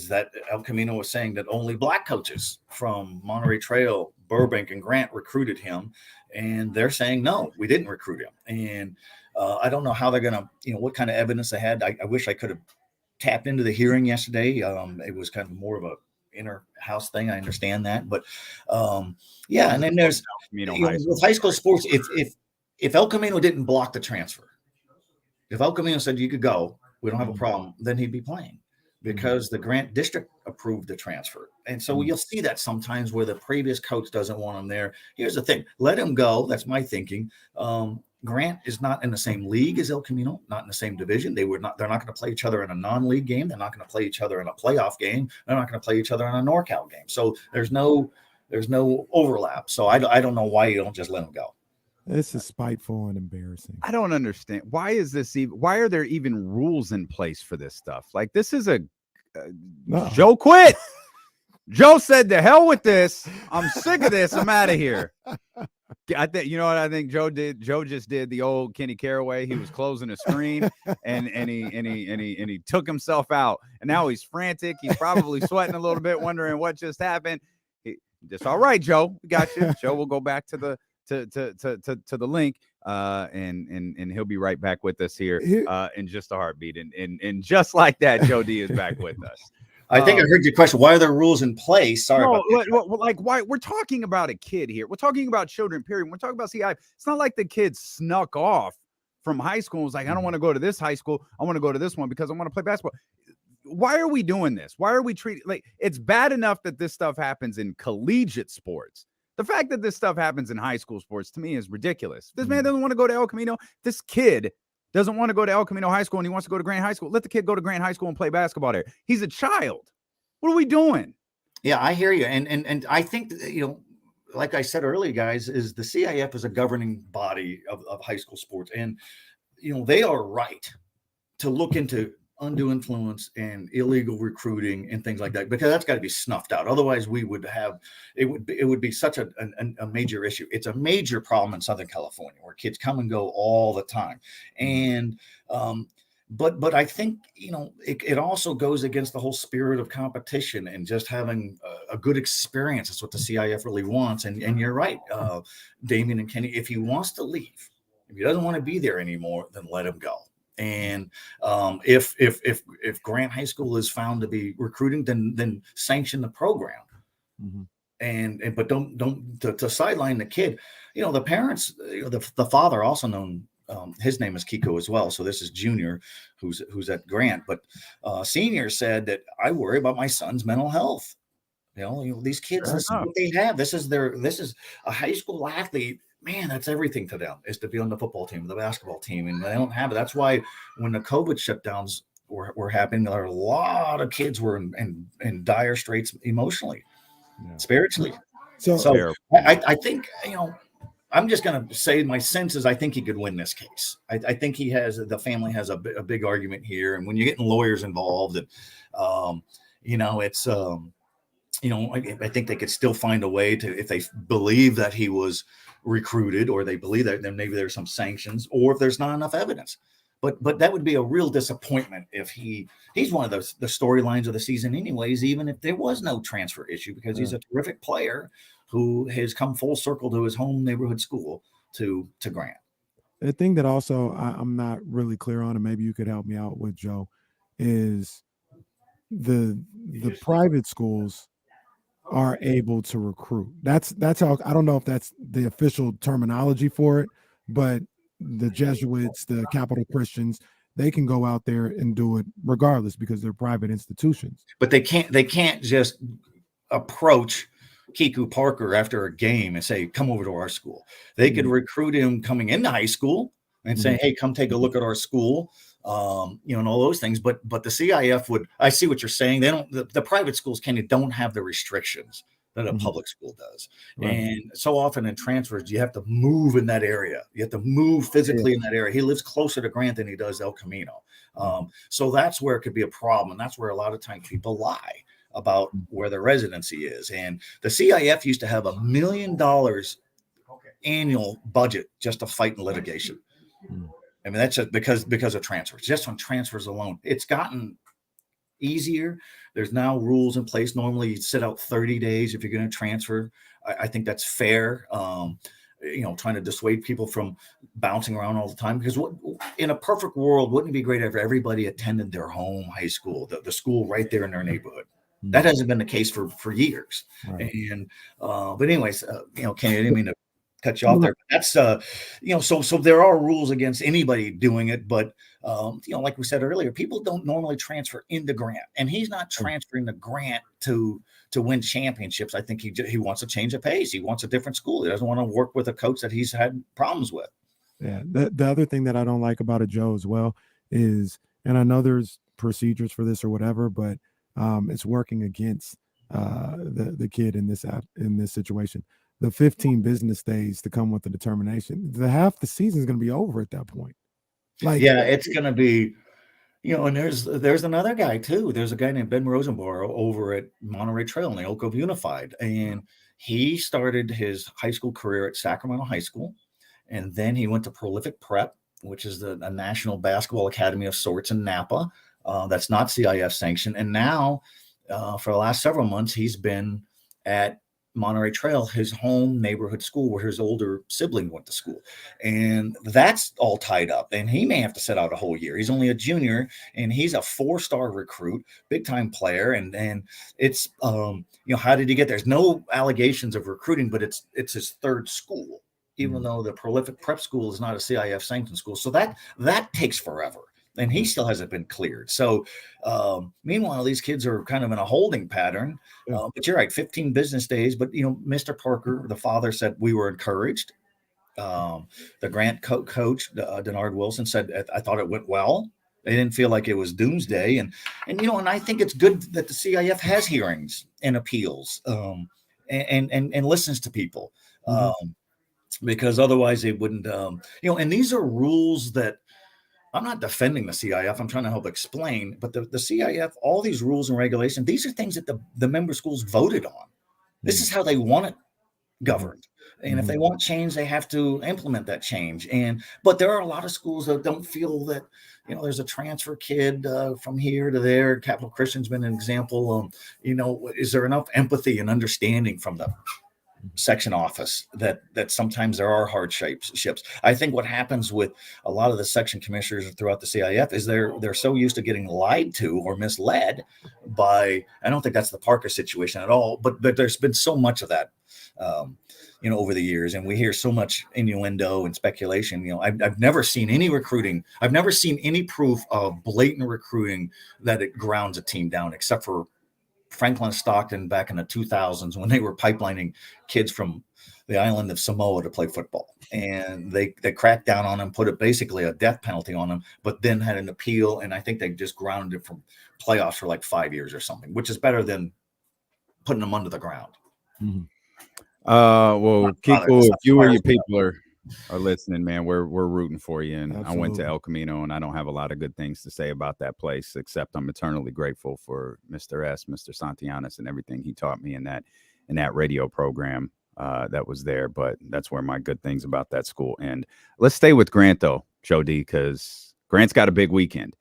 that El Camino was saying that only black coaches from Monterey Trail, Burbank, and Grant recruited him, and they're saying no, we didn't recruit him. And I don't know how they're gonna, what kind of evidence they had. I wish I could have tapped into the hearing yesterday. It was kind of more of a inner house thing. I understand that, but yeah. And then there's with high school sports, if El Camino didn't block the transfer, if El Camino said you could go, we don't have a problem, then he'd be playing, because the Grant district approved the transfer. And so you'll see that sometimes where the previous coach doesn't want him there. Here's the thing, let him go. That's my thinking. Grant is not in the same league as El Camino, not in the same division. They're not going to play each other in a non-league game. They're not going to play each other in a playoff game. They're not going to play each other in a NorCal game. So there's no overlap. So I don't know why you don't just let him go. This is spiteful and embarrassing. I don't understand. Why is this even? Why are there even rules in place for this stuff? Like, this is No. Joe quit. Joe said, "The hell with this. I'm sick of this. I'm out of here." I think you know what I think Joe did. Joe just did the old Kenny Caraway. He was closing the screen and he took himself out. And now he's frantic. He's probably sweating a little bit, wondering what just happened. Just all right, Joe. We got you. Joe will go back to the link, and he'll be right back with us here in just a heartbeat. And just like that, Joe D is back with us. I think I heard your question. Why are there rules in place? Sorry about that. Like, why? We're talking about a kid here. We're talking about children, period. We're talking about CI. It's not like the kid snuck off from high school and was like, I don't want to go to this high school. I want to go to this one because I want to play basketball. Why are we doing this? Why are we treating like it's bad enough that this stuff happens in collegiate sports? The fact that this stuff happens in high school sports, to me, is ridiculous. This man doesn't want to go to El Camino. This kid doesn't want to go to El Camino High School and he wants to go to Grant High School. Let the kid go to Grant High School and play basketball there. He's a child. What are we doing? Yeah, I hear you. And I think, like I said earlier, guys, is the CIF is a governing body of high school sports. And, they are right to look into undue influence and illegal recruiting and things like that, because that's got to be snuffed out. Otherwise we would have, it would be such a major issue. It's a major problem in Southern California where kids come and go all the time. And, but I think, it also goes against the whole spirit of competition and just having a good experience. That's what the CIF really wants. And you're right, Damien and Kenny, if he wants to leave, if he doesn't want to be there anymore, then let him go. And if Grant High School is found to be recruiting, then sanction the program. Mm-hmm. But don't to sideline the kid. The parents, the father, also known, his name is Kiko as well. So this is Junior, who's at Grant. But Senior said that I worry about my son's mental health. These kids, this is what they have. This is a high school athlete. Man, that's everything to them, is to be on the football team, the basketball team, and they don't have it. That's why when the COVID shutdowns were happening, there are a lot of kids were in dire straits emotionally, spiritually. So I think, I'm just going to say my sense is I think he could win this case. I think the family has a big argument here, and when you're getting lawyers involved, and it's I think they could still find a way to, if they believe that he was recruited, or they believe that, then maybe there's some sanctions, or if there's not enough evidence. But that would be a real disappointment if he's one of the storylines of the season anyways, even if there was no transfer issue, because he's a terrific player who has come full circle to his home neighborhood school to Grant. The thing that also I'm not really clear on, and maybe you could help me out with, Joe, is the private schools are able to recruit. That's how, I don't know if that's the official terminology for it, but the Jesuits, the Capital Christians, they can go out there and do it regardless because they're private institutions. But they can't just approach Kiku Parker after a game and say, come over to our school. They could recruit him coming into high school and say, hey, come take a look at our school. And all those things. But the CIF would, I see what you're saying. They don't, the private schools don't have the restrictions that a public school does. Right. And so often in transfers, you have to move in that area. You have to move physically in that area. He lives closer to Grant than he does El Camino. So that's where it could be a problem. And that's where a lot of times people lie about where their residency is. And the CIF used to have $1 million annual budget just to fight in litigation. I mean, that's just because of transfers, just on transfers alone. It's gotten easier. There's now rules in place. Normally you sit out 30 days if you're going to transfer. I think that's fair. Trying to dissuade people from bouncing around all the time, because in a perfect world, wouldn't it be great if everybody attended their home high school, the school right there in their neighborhood? That hasn't been the case for years. Right. And, but anyways, Kenny, I didn't mean to cut you off there. That's so there are rules against anybody doing it, but like we said earlier, people don't normally transfer into Grant, and he's not transferring to Grant to win championships. I think he wants a change of pace. He wants a different school. He doesn't want to work with a coach that he's had problems with. Yeah. The other thing that I don't like about it, Joe, as well, is, and I know there's procedures for this or whatever, but it's working against the kid in this situation. The 15 business days to come with the determination, half the season is going to be over at that point. It's going to be, and there's another guy too. There's a guy named Ben Rosenborough over at Monterey Trail in the Oak Grove Unified. And he started his high school career at Sacramento High School. And then he went to Prolific Prep, which is a national basketball academy of sorts in Napa. That's not CIF sanctioned. And now for the last several months, he's been at Monterey Trail, his home neighborhood school where his older sibling went to school. And that's all tied up. And he may have to sit out a whole year. He's only a junior, and he's a 4-star recruit, big time player. And it's, how did he get there? There's no allegations of recruiting, but it's his third school, even though the Prolific Prep School is not a CIF sanctioned school. So that takes forever. And he still hasn't been cleared. So meanwhile, these kids are kind of in a holding pattern. But you're right, 15 business days. But, Mr. Parker, the father, said we were encouraged. The Grant coach, Denard Wilson, said, I thought it went well. They didn't feel like it was doomsday. And I think it's good that the CIF has hearings and appeals and listens to people. Because otherwise they wouldn't, and these are rules that, I'm not defending the CIF. I'm trying to help explain, but the CIF, all these rules and regulations, these are things that the member schools voted on. This is how they want it governed. And if they want change, they have to implement that change. But there are a lot of schools that don't feel that, there's a transfer kid from here to there. Capital Christian's been an example. Is there enough empathy and understanding from the section office that sometimes there are hardships? I think what happens with a lot of the section commissioners throughout the CIF is they're so used to getting lied to or misled by, I don't think that's the Parker situation at all, but there's been so much of that over the years, and we hear so much innuendo and speculation. I've never seen any recruiting. I've never seen any proof of blatant recruiting that it grounds a team down, except for Franklin Stockton back in the 2000s when they were pipelining kids from the island of Samoa to play football. And they cracked down on them, put basically a death penalty on them, but then had an appeal. And I think they just grounded from playoffs for like 5 years or something, which is better than putting them under the ground. Well, Kiko, if you or your people are listening, man, we're rooting for you. And absolutely. I went to El Camino, and I don't have a lot of good things to say about that place, except I'm eternally grateful for Mr. Santianes, and everything he taught me in that radio program that was there. But that's where my good things about that school. And let's stay with Grant though, Joe D, because Grant's got a big weekend.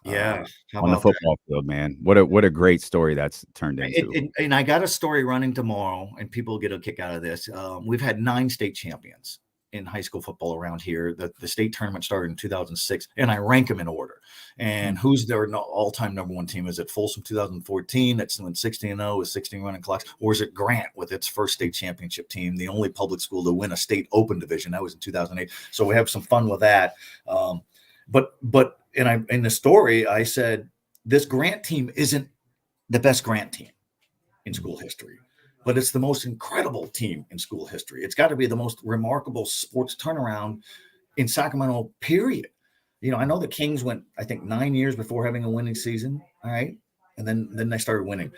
Yeah, on the football field, man. What a great story that's turned into. And I got a story running tomorrow, and people get a kick out of this. We've had 9 state champions in high school football around here. The state tournament started in 2006, and I rank them in order. And who's their all-time number one team? Is it Folsom 2014? That's when 16-0 with 16 running clocks, or is it Grant with its first state championship team, the only public school to win a state open division? That was in 2008. So we have some fun with that. But in the story, I said this Grant team isn't the best Grant team in school history, but it's the most incredible team in school history. It's got to be the most remarkable sports turnaround in Sacramento, period. I know the Kings went, I think, 9 years before having a winning season. All right. And then they started winning.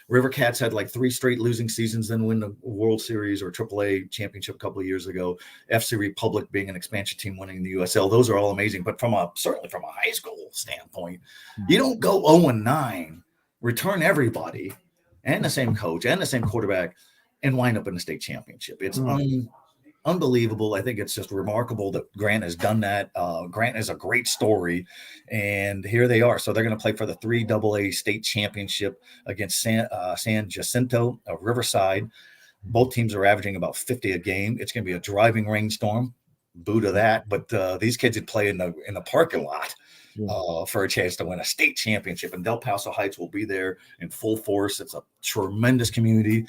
River Cats had like 3 straight losing seasons, then win the World Series or AAA championship a couple of years ago. FC Republic being an expansion team winning the USL. Those are all amazing. But certainly from a high school standpoint, you don't go 0-9, return everybody and the same coach and the same quarterback and wind up in the state championship. It's unbelievable. I think it's just remarkable that Grant has done that. Grant is a great story, and here they are. So they're going to play for the 3AA state championship against San Jacinto of Riverside. Both teams are averaging about 50 a game. It's going to be a driving rainstorm. Boo to that. But these kids would play in the parking lot for a chance to win a state championship, and Del Paso Heights will be there in full force. It's a tremendous community.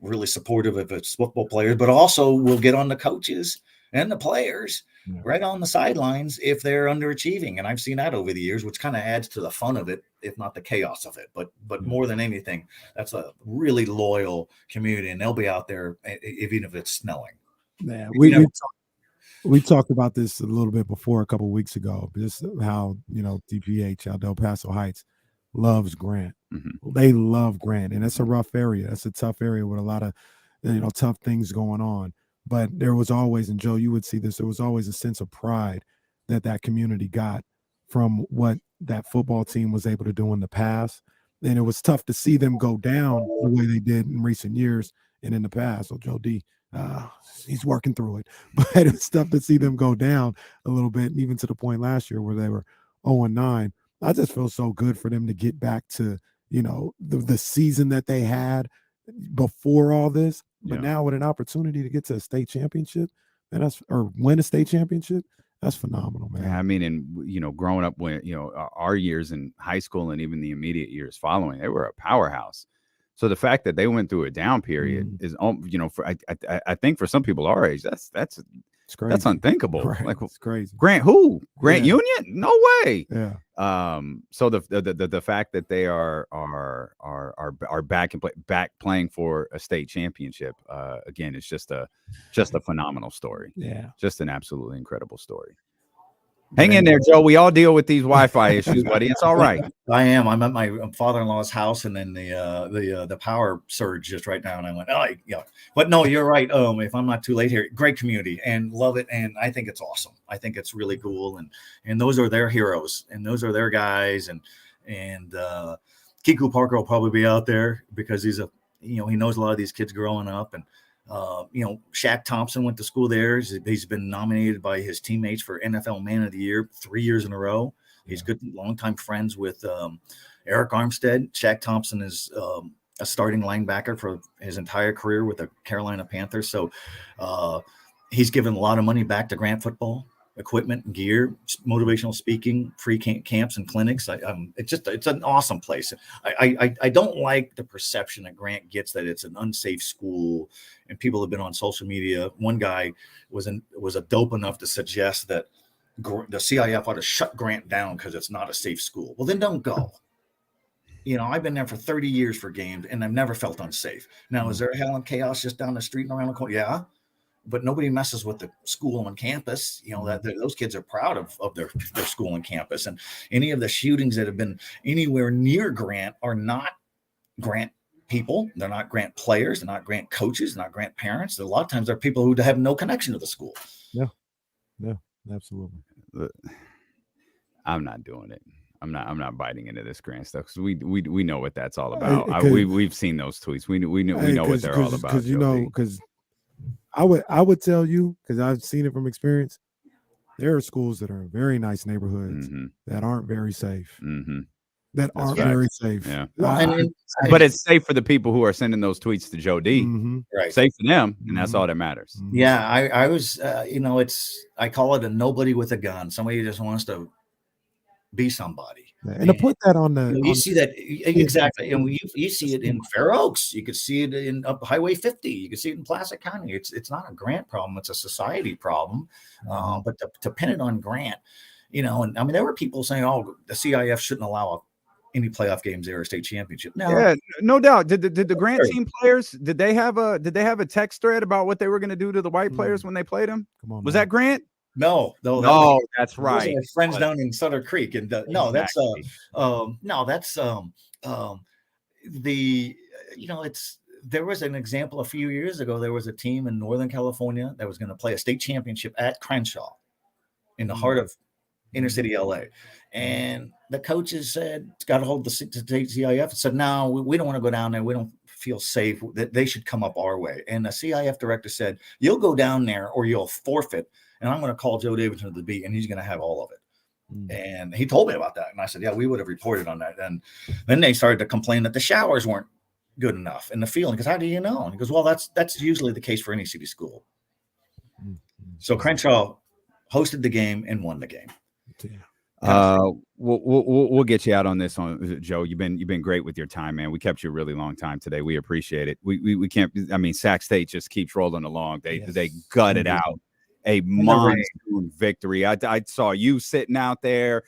Really supportive of its football players, but also will get on the coaches and the players right on the sidelines if they're underachieving. And I've seen that over the years, which kind of adds to the fun of it, if not the chaos of it. But more than anything, that's a really loyal community, and they'll be out there even if it's snowing. Yeah, we talked about this a little bit before a couple of weeks ago, just how, DPH, how Del Paso Heights loves Grant. They love Grant, and it's a rough area. It's a tough area with a lot of, tough things going on. But there was always, and Joe, you would see this, there was always a sense of pride that community got from what that football team was able to do in the past. And it was tough to see them go down the way they did in recent years and in the past. So Joe D, he's working through it. But it's tough to see them go down a little bit, even to the point last year where they were 0-9. I just feel so good for them to get back to, the season that they had before all this, but now with an opportunity to get to a state championship, and win a state championship, that's phenomenal, man. Yeah, I mean, and growing up when our years in high school and even the immediate years following, they were a powerhouse. So the fact that they went through a down period is, I think for some people our age, that's crazy. That's unthinkable. Right. Like, it's crazy. Grant Union? No way. Yeah. So the fact that they are back playing for a state championship, again, it's just a phenomenal story. Yeah. Just an absolutely incredible story. Hang in there, Joe. We all deal with these Wi-Fi issues, buddy. It's all right. I am. I'm at my father-in-law's house, and then the power surged just right now, and I went, But no, you're right. If I'm not too late here, great community and love it, and I think it's awesome. I think it's really cool, and those are their heroes, and those are their guys, and Kiku Parker will probably be out there because he's he knows a lot of these kids growing up, and Shaq Thompson went to school there. He's been nominated by his teammates for NFL Man of the Year 3 years in a row. He's good, longtime friends with Eric Armstead. Shaq Thompson is a starting linebacker for his entire career with the Carolina Panthers. So he's given a lot of money back to Grant football, equipment and gear, motivational speaking, free camps and clinics. It's an awesome place. I don't like the perception that Grant gets that it's an unsafe school, and people have been on social media. One guy was a dope enough to suggest that the CIF ought to shut Grant down because it's not a safe school. Well, then don't go. I've been there for 30 years for games, and I've never felt unsafe. Now, is there hell and chaos just down the street and around the corner? Yeah. But nobody messes with the school and campus. Those kids are proud of their school and campus. And any of the shootings that have been anywhere near Grant are not Grant people. They're not Grant players. They're not Grant coaches. Not Grant parents. A lot of times they're people who have no connection to the school. Yeah, absolutely. I'm not doing it. I'm not biting into this Grant stuff because we know what that's all about. We've seen those tweets. We know what they're all about. Because I would tell you, because I've seen it from experience, there are schools that are in very nice neighborhoods that aren't very safe. that That's aren't facts. very safe. Yeah. But it's safe for the people who are sending those tweets to Joe D. Right. Safe for them, and that's all that matters. Yeah, I was, I call it a nobody with a gun. Somebody who just wants to be somebody. And to put that on the, you see that exactly, and you see it in Fair Oaks. You could see it in up Highway 50. You could see it in Placid County. It's not a Grant problem; it's a society problem. But to pin it on Grant, and I mean, there were people saying, "Oh, the CIF shouldn't allow any playoff games there or state championship." No, Yeah, no doubt. Did the Grant team players did they have a text thread about what they were going to do to the white players when they played them? Come on, was that Grant? No, that's right. Those are our friends down in Sutter Creek, and no, that's there was an example a few years ago. There was a team in Northern California that was going to play a state championship at Crenshaw, in the heart of inner city LA, and the coaches said, got a hold of the state CIF and said, no, we don't want to go down there. We don't feel safe. That they should come up our way. And the CIF director said, you'll go down there or you'll forfeit. And I'm going to call Joe Davidson to the beat, and he's going to have all of it. And he told me about that. And I said, yeah, we would have reported on that. And then they started to complain that the showers weren't good enough in the field. Because how do you know? And he goes, well, that's usually the case for any city school. So Crenshaw hosted the game and won the game. We'll get you out on this Joe. You've been great with your time, man. We kept you a really long time today. We appreciate it. We can't, I mean, Sac State just keeps rolling along. They gutted out a monsoon victory. I saw you sitting out there,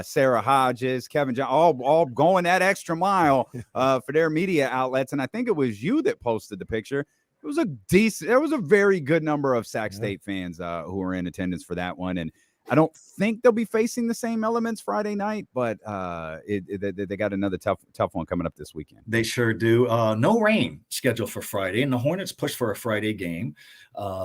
Sarah Hodges, Kevin John, all going that extra mile for their media outlets. And I think it was you that posted the picture. It was there was a very good number of Sac State fans who were in attendance for that one. And I don't think they'll be facing the same elements Friday night, but they got another tough one coming up this weekend. They sure do. No rain scheduled for Friday, and the Hornets pushed for a Friday game.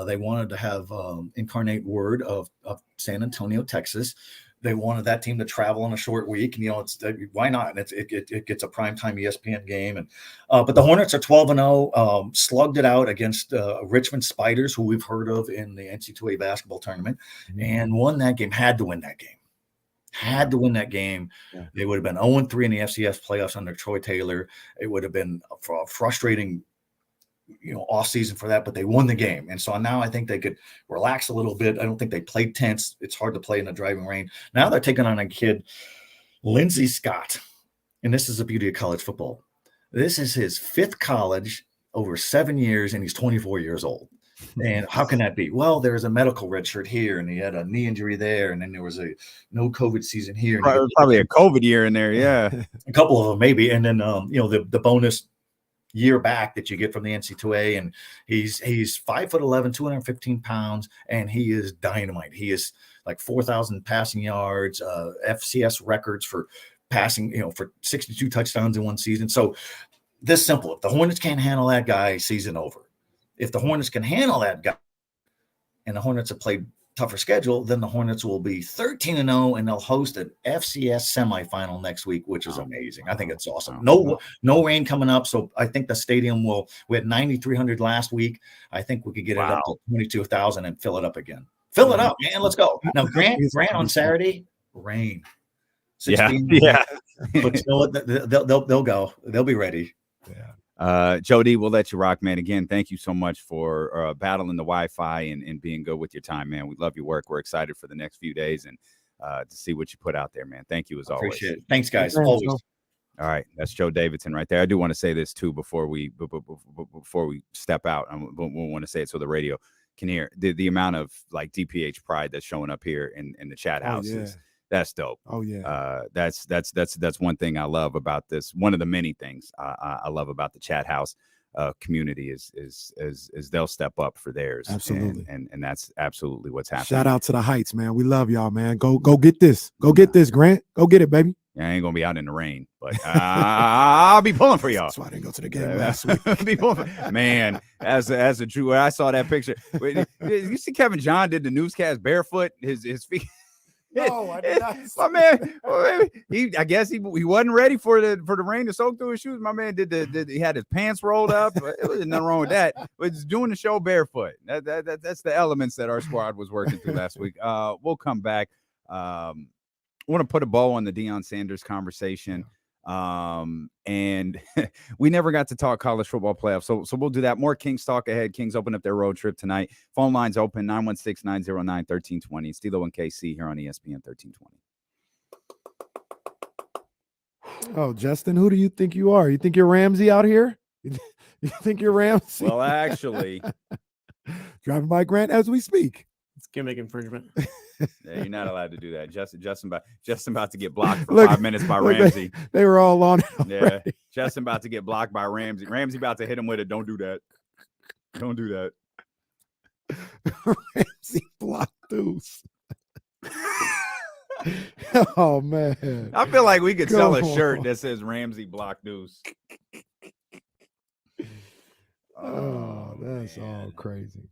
They wanted to have Incarnate Word of San Antonio, Texas. They wanted that team to travel on a short week, and why not? And it gets a primetime ESPN game, and but the Hornets are 12-0, slugged it out against Richmond Spiders, who we've heard of in the NCAA basketball tournament, and won that game. Had to win that game. Yeah. They would have been 0-3 in the FCS playoffs under Troy Taylor. It would have been a frustrating off season for that, but they won the game. And so now I think they could relax a little bit. I don't think they played tense. It's hard to play in the driving rain. Now they're taking on a kid, Lindsey Scott. And this is the beauty of college football. This is his fifth college over 7 years, and he's 24 years old. And how can that be? Well, there's a medical red shirt here, and he had a knee injury there, and then there was a no COVID season here. Probably a COVID year in there, yeah. A couple of them maybe. And then the bonus year back that you get from the NCAA, and he's 5'11", 215 pounds, and he is dynamite. He is like 4,000 passing yards, FCS records for passing, for 62 touchdowns in one season. So this simple: if the Hornets can't handle that guy, season over. If the Hornets can handle that guy, and the Hornets have played tougher schedule, then the Hornets will be 13-0, and they'll host an FCS semifinal next week, which is amazing. I think it's awesome. No rain coming up, so I think the stadium we had 9,300 last week. I think we could get it up to 22,000 and fill it up again. Fill it up, man. Let's go. Now, Grant on Saturday, rain. 16, yeah. But you know what? They'll go. They'll be ready. Yeah. Jody, we'll let you rock, man. Again, thank you so much for battling the Wi-Fi and being good with your time, man. We love your work. We're excited for the next few days and to see what you put out there, man. Thank you as always. Appreciate it. Thanks, guys. Always. All right, that's Joe Davidson right there. I do want to say this too before we step out. I want to say it so the radio can hear the amount of like DPH pride that's showing up here in the chat houses. That's dope. Oh yeah. That's one thing I love about this. One of the many things I love about the chat house community is they'll step up for theirs. Absolutely. And that's absolutely what's happening. Shout out to the Heights, man. We love y'all, man. Go get this. Go get this, Grant. Go get it, baby. I ain't gonna be out in the rain, but I'll be pulling for y'all. That's why I didn't go to the game last week. Man, as a true, when I saw that picture, you see Kevin John did the newscast barefoot. His feet. No, I did not. My man, I guess he wasn't ready for the rain to soak through his shoes. My man he had his pants rolled up. It was nothing wrong with that. But it's doing the show barefoot. That's the elements that our squad was working through last week. We'll come back. I want to put a bow on the Deion Sanders conversation. And we never got to talk college football playoffs. So we'll do that. More Kings talk ahead. Kings open up their road trip tonight. Phone lines open 916-909-1320. Stilo and KC here on ESPN 1320. Oh, Justin, who do you think you are? You think you're Ramsey out here? You think you're Ramsey? Well, actually, driving by Grant as we speak. It's gimmick infringement. yeah, you're not allowed to do that. Justin about to get blocked for Look, 5 minutes by look, Ramsey. They were all on it Yeah, already. Justin about to get blocked by Ramsey. Ramsey about to hit him with it. Don't do that. Don't do that. Ramsey blocked Deuce. Oh, man. I feel like we could sell a Come shirt on. that says Ramsey blocked Deuce. Oh, that's all crazy.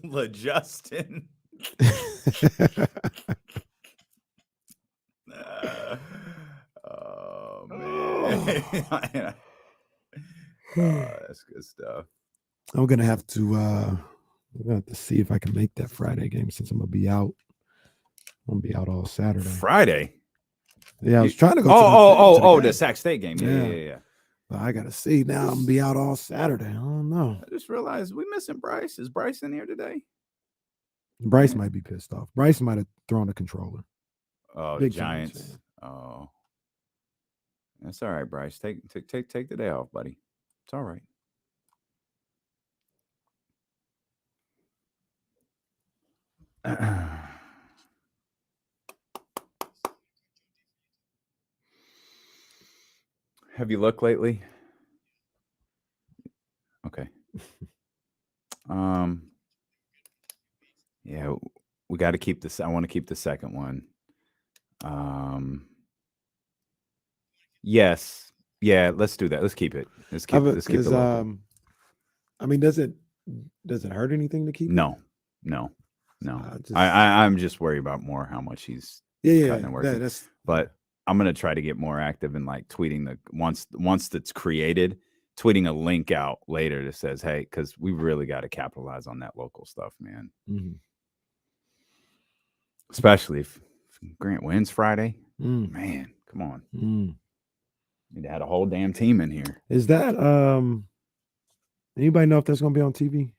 La Justin. Oh man. That's good stuff. I'm gonna have to see if I can make that Friday game since I'm gonna be out. I'm gonna be out all Saturday. Friday. Yeah, I was trying to go. Oh, the the Sac State game. Yeah. But I gotta see now. I'm gonna be out all Saturday. I don't know. I just realized we missing Bryce. Is Bryce in here today? Bryce might be pissed off. Bryce might have thrown the controller. Oh, Big the Giants. fan. Oh, that's all right, Bryce. Take the day off, buddy. It's all right. Have you looked lately? Okay. Yeah, we got to keep this. I want to keep the second one. Yes. Yeah, let's do that. Let's keep it. Let's keep the local. I mean, does it hurt anything to keep? No. I'm just worried about more how much he's cutting and working. But I'm gonna try to get more active in like tweeting the once that's created, tweeting a link out later that says, "Hey," because we really got to capitalize on that local stuff, man. Mm-hmm. Especially if Grant wins Friday. Man, come on. Need to have a whole damn team in here. Is that anybody know if that's gonna be on TV?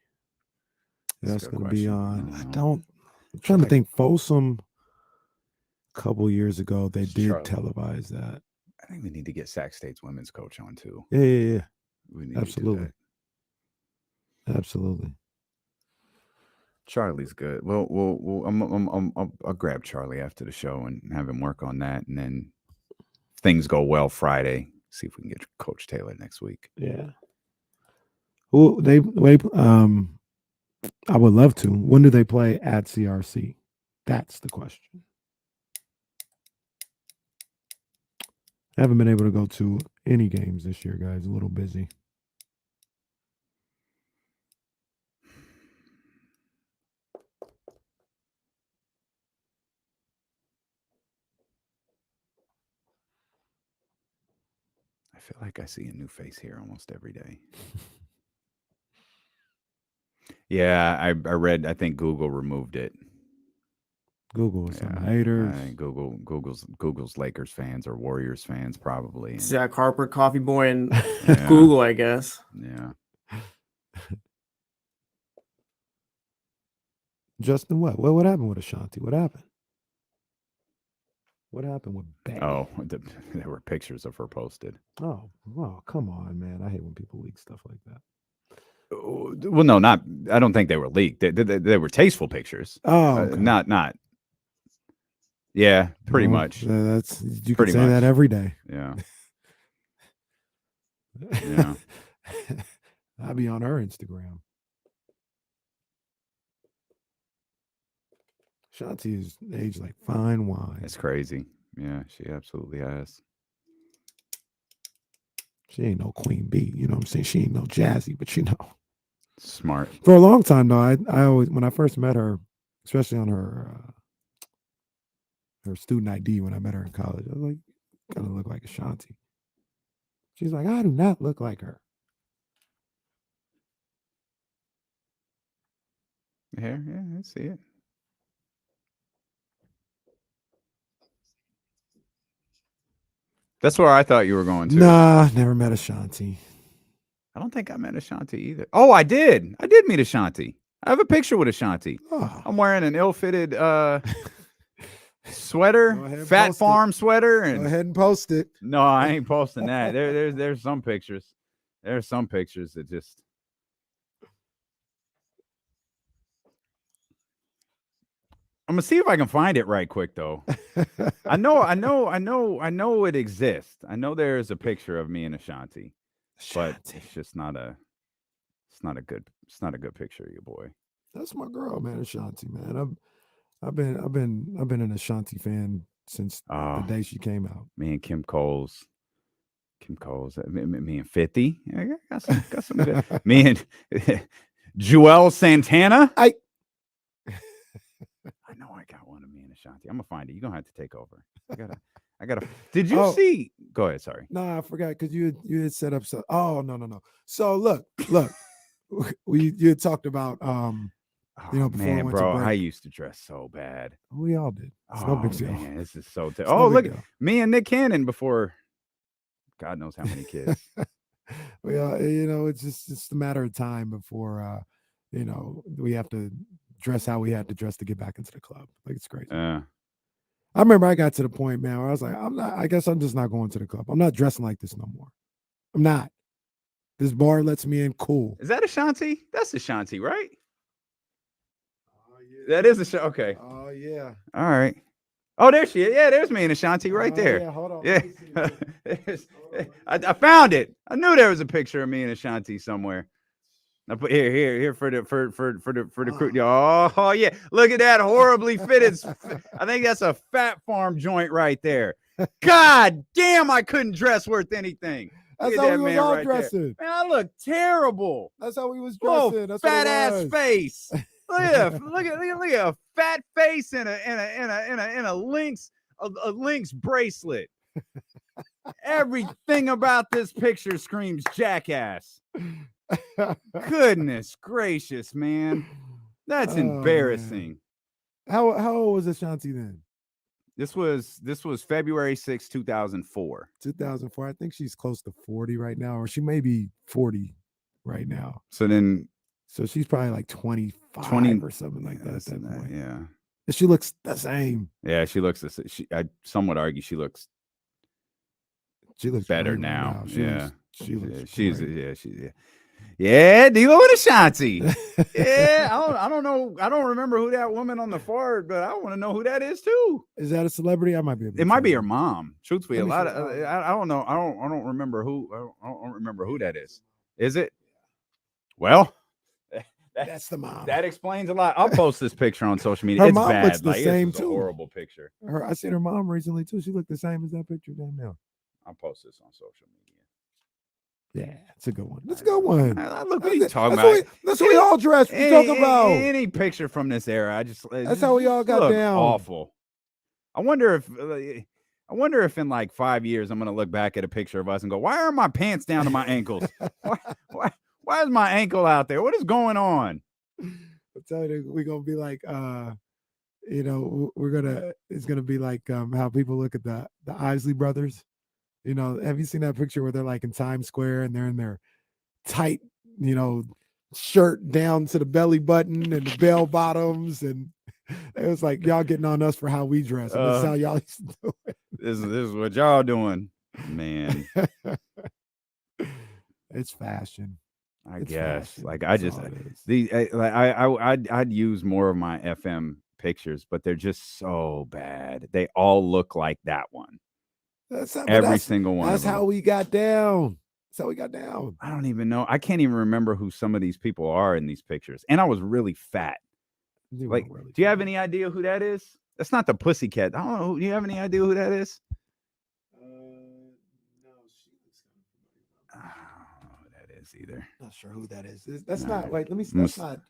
That's gonna be on. I'm trying to think. Folsom a couple years ago they did televise that. I think we need to get Sac State's women's coach on too. Yeah. We need Absolutely. to do that. Absolutely. Charlie's good. Well, I'll grab Charlie after the show and have him work on that, and then if things go well Friday, see if we can get Coach Taylor next week. Yeah. Well, I would love to. When do they play at CRC? That's the question. I haven't been able to go to any games this year, guys. A little busy. I feel like I see a new face here almost every day. Yeah, I read. I think Google removed it. Google is some haters. I think Google's Lakers fans or Warriors fans probably. Zach Harper, Coffee Boy, and Google, I guess. Yeah. Justin, what happened with Ashanti? What happened? What happened with Bay? Oh, there were pictures of her posted. Oh, come on, man. I hate when people leak stuff like that. Well, no, not. I don't think they were leaked. They were tasteful pictures. Oh, okay. Not. Yeah, pretty much. That's you can say that every day. Yeah. Yeah. I'll be on her Instagram. Shanti is aged like fine wine. It's crazy. Yeah, she absolutely has. She ain't no Queen Bee, you know what I'm saying? She ain't no Jazzy, but Smart. For a long time though, I always, when I first met her, especially on her student ID when I met her in college, I was like, kind of look like Ashanti. She's like, I do not look like her. Yeah, I see it. That's where I thought you were going to. Nah, never met Ashanti. I don't think I met Ashanti either. Oh, I did. I did meet Ashanti. I have a picture with Ashanti. Oh. I'm wearing an ill-fitted Go sweater, ahead and Fat post Farm sweater. Go And ahead and post it. no, I ain't posting that. There's some pictures. There's some pictures that just. I'm gonna see if I can find it right quick though. I know it exists. I know there is a picture of me and Ashanti, but it's just not a. It's not a good picture of your boy. That's my girl, man, Ashanti, man. I've been an Ashanti fan since the day she came out. Me and Kim Coles, me and 50. I got some good. Me and Joel Santana. I know I got one of me and Ashanti. I'm gonna find it. You're gonna have to take over. I gotta. Did you see? Go ahead. Sorry. No, I forgot because you had set up. So, no. So look. You had talked about before man, we went bro, to break. I used to dress so bad. We all did. It's no big deal. Man, this is so. It's no Oh, big look, deal. me and Nick Cannon before. God knows how many kids. Well, it's just a matter of time before we have to dress how we had to dress to get back into the club. Like it's crazy. I remember I got to the point, man, where I was like, I guess I'm just not going to the club. I'm not dressing like this no more. I'm not. This bar lets me in. Cool. Is that Ashanti? That's Ashanti, right? Oh, yeah. That is Ashanti. Okay. Oh yeah. All right. Oh, there she is. Yeah, there's me and Ashanti right there. Yeah, hold on. Yeah. I found it. I knew there was a picture of me and Ashanti somewhere. I put here for the crew. Oh yeah, look at that horribly fitted. I think that's a Fat Farm joint right there. God damn, I couldn't dress worth anything. That's how we was all dressing. Man, I look terrible. That's how we was dressing. Oh, That's fat ass face. Look at a fat face and a Lynx bracelet. Everything about this picture screams jackass. Goodness gracious, man. That's embarrassing. Man. How old was Ashanti then? This was February 6, 2004. 2004. I think she's close to 40 right now, or she may be 40 right now. So she's probably like 20 or something like that at that point. Yeah. She looks the same. Yeah, she looks the same. Some would argue she looks better now. She looks she's yeah, Devo and Ashanti. Yeah, I don't know. I don't remember who that woman on the far, but I want to know who that is too. Is that a celebrity? I might be. It might be her mom. Truthfully, a lot of I don't know. I don't remember who. I don't remember who that is. Is it? Well, that's the mom. That explains a lot. I'll post this picture on social media. Her it's mom bad. looks the like, same it's a too. Horrible picture. I seen her mom recently too. She looked the same as that picture down there. I'll post this on social media. Yeah, it's a good one. It's a good one. Look, what are you talking about? That's what we all dress. We talk about any picture from this era. That's how we all got down. Awful. I wonder if in like 5 years I'm gonna look back at a picture of us and go, "Why are my pants down to my ankles? Why is my ankle out there? What is going on?" I'll tell you, we're gonna be like, it's gonna be like how people look at the Isley brothers. Have you seen that picture where they're like in Times Square and they're in their tight, shirt down to the belly button and the bell bottoms, and it was like y'all getting on us for how we dress. And that's how y'all used to do it. This is what y'all doing, man. It's fashion. I It's guess. fashion. Like I That's just all it is. I'd use more of my FM pictures, but they're just so bad. They all look like that one. Every single one. That's how we got down. That's how we got down. I don't even know. I can't even remember who some of these people are in these pictures. And I was really fat. Like, do you have any idea who that is? That's not the Pussycat. I don't know. Do you have any idea who that is? No, she looks I don't know who that is either. Not sure who that is. That's No. not. Wait, let me. That's not.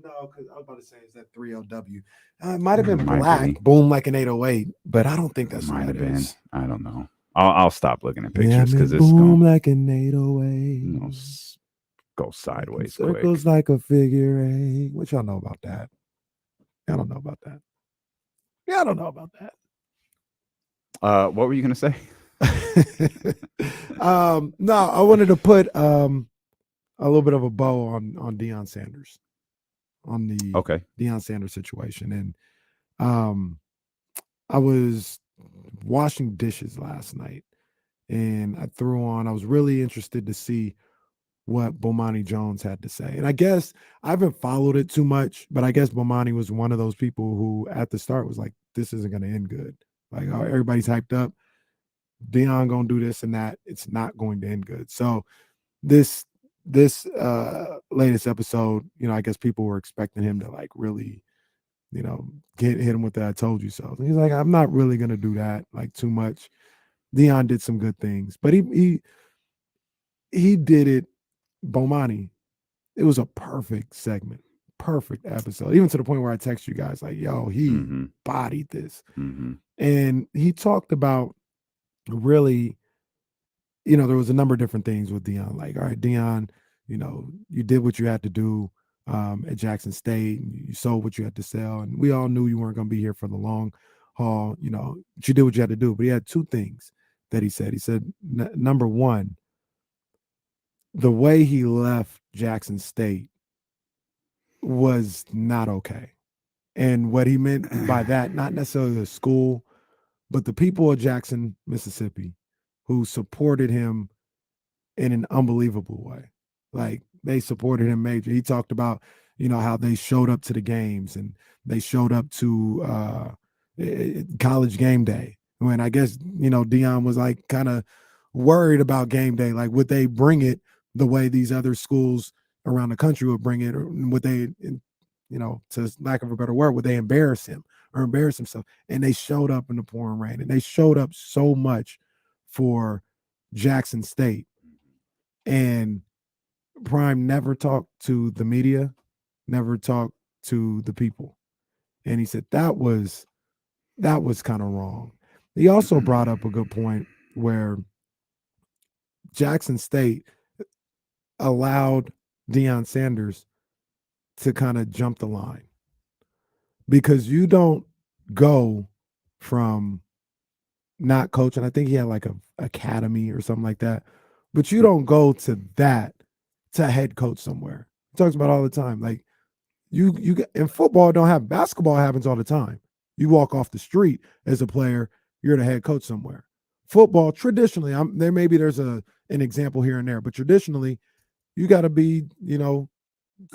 No, because I was about to say, is that 30W? It might have been Might black. be. Boom, like an 808, but I don't think that's Might what have it been. is. I don't know. I'll stop looking at Yeah, pictures because man, it's boom going like an 808. to go sideways quick. Circles like a figure eight. What y'all know about that? I don't know about that. Yeah, I don't know about that. What were you gonna say? No, I wanted to put a little bit of a bow on Deion Sanders, on the Deion Sanders situation. And I was washing dishes last night, and I was really interested to see what Bomani Jones had to say. And I guess I haven't followed it too much, but I guess Bomani was one of those people who at the start was like, this isn't going to end good. Like, oh, everybody's hyped up. Deion going to do this and that. It's not going to end good. So this latest episode, I guess people were expecting him to like really, hit him with that I told you so. And he's like, I'm not really going to do that like too much. Deion did some good things, but he did it. Bomani, it was a perfect segment, perfect episode, even to the point where I text you guys like, yo, he bodied this. And he talked about really, there was a number of different things with Deion. Like, all right, Deion, you did what you had to do at Jackson State. And you sold what you had to sell. And we all knew you weren't going to be here for the long haul, but you did what you had to do. But he had two things that he said. He said, number one, the way he left Jackson State was not okay. And what he meant by that, not necessarily the school, but the people of Jackson, Mississippi, who supported him in an unbelievable way. Like, they supported him major. He talked about, how they showed up to the games and they showed up to college game day. When I guess, Deion was like kind of worried about game day. Like, would they bring it the way these other schools around the country would bring it, or would they, to lack of a better word, would they embarrass him or embarrass himself? And they showed up in the pouring rain, and they showed up so much for Jackson State. And Prime never talked to the media, never talked to the people. And he said that was kind of wrong. He also brought up a good point where Jackson State allowed Deion Sanders to kind of jump the line, because you don't go from not coaching. I think he had like a academy or something like that, but you don't go to that to head coach somewhere. He talks about all the time. Like, you in football, don't have basketball happens all the time. You walk off the street as a player, you're the head coach somewhere. Football, traditionally, there's an example here and there, but traditionally, you got to be,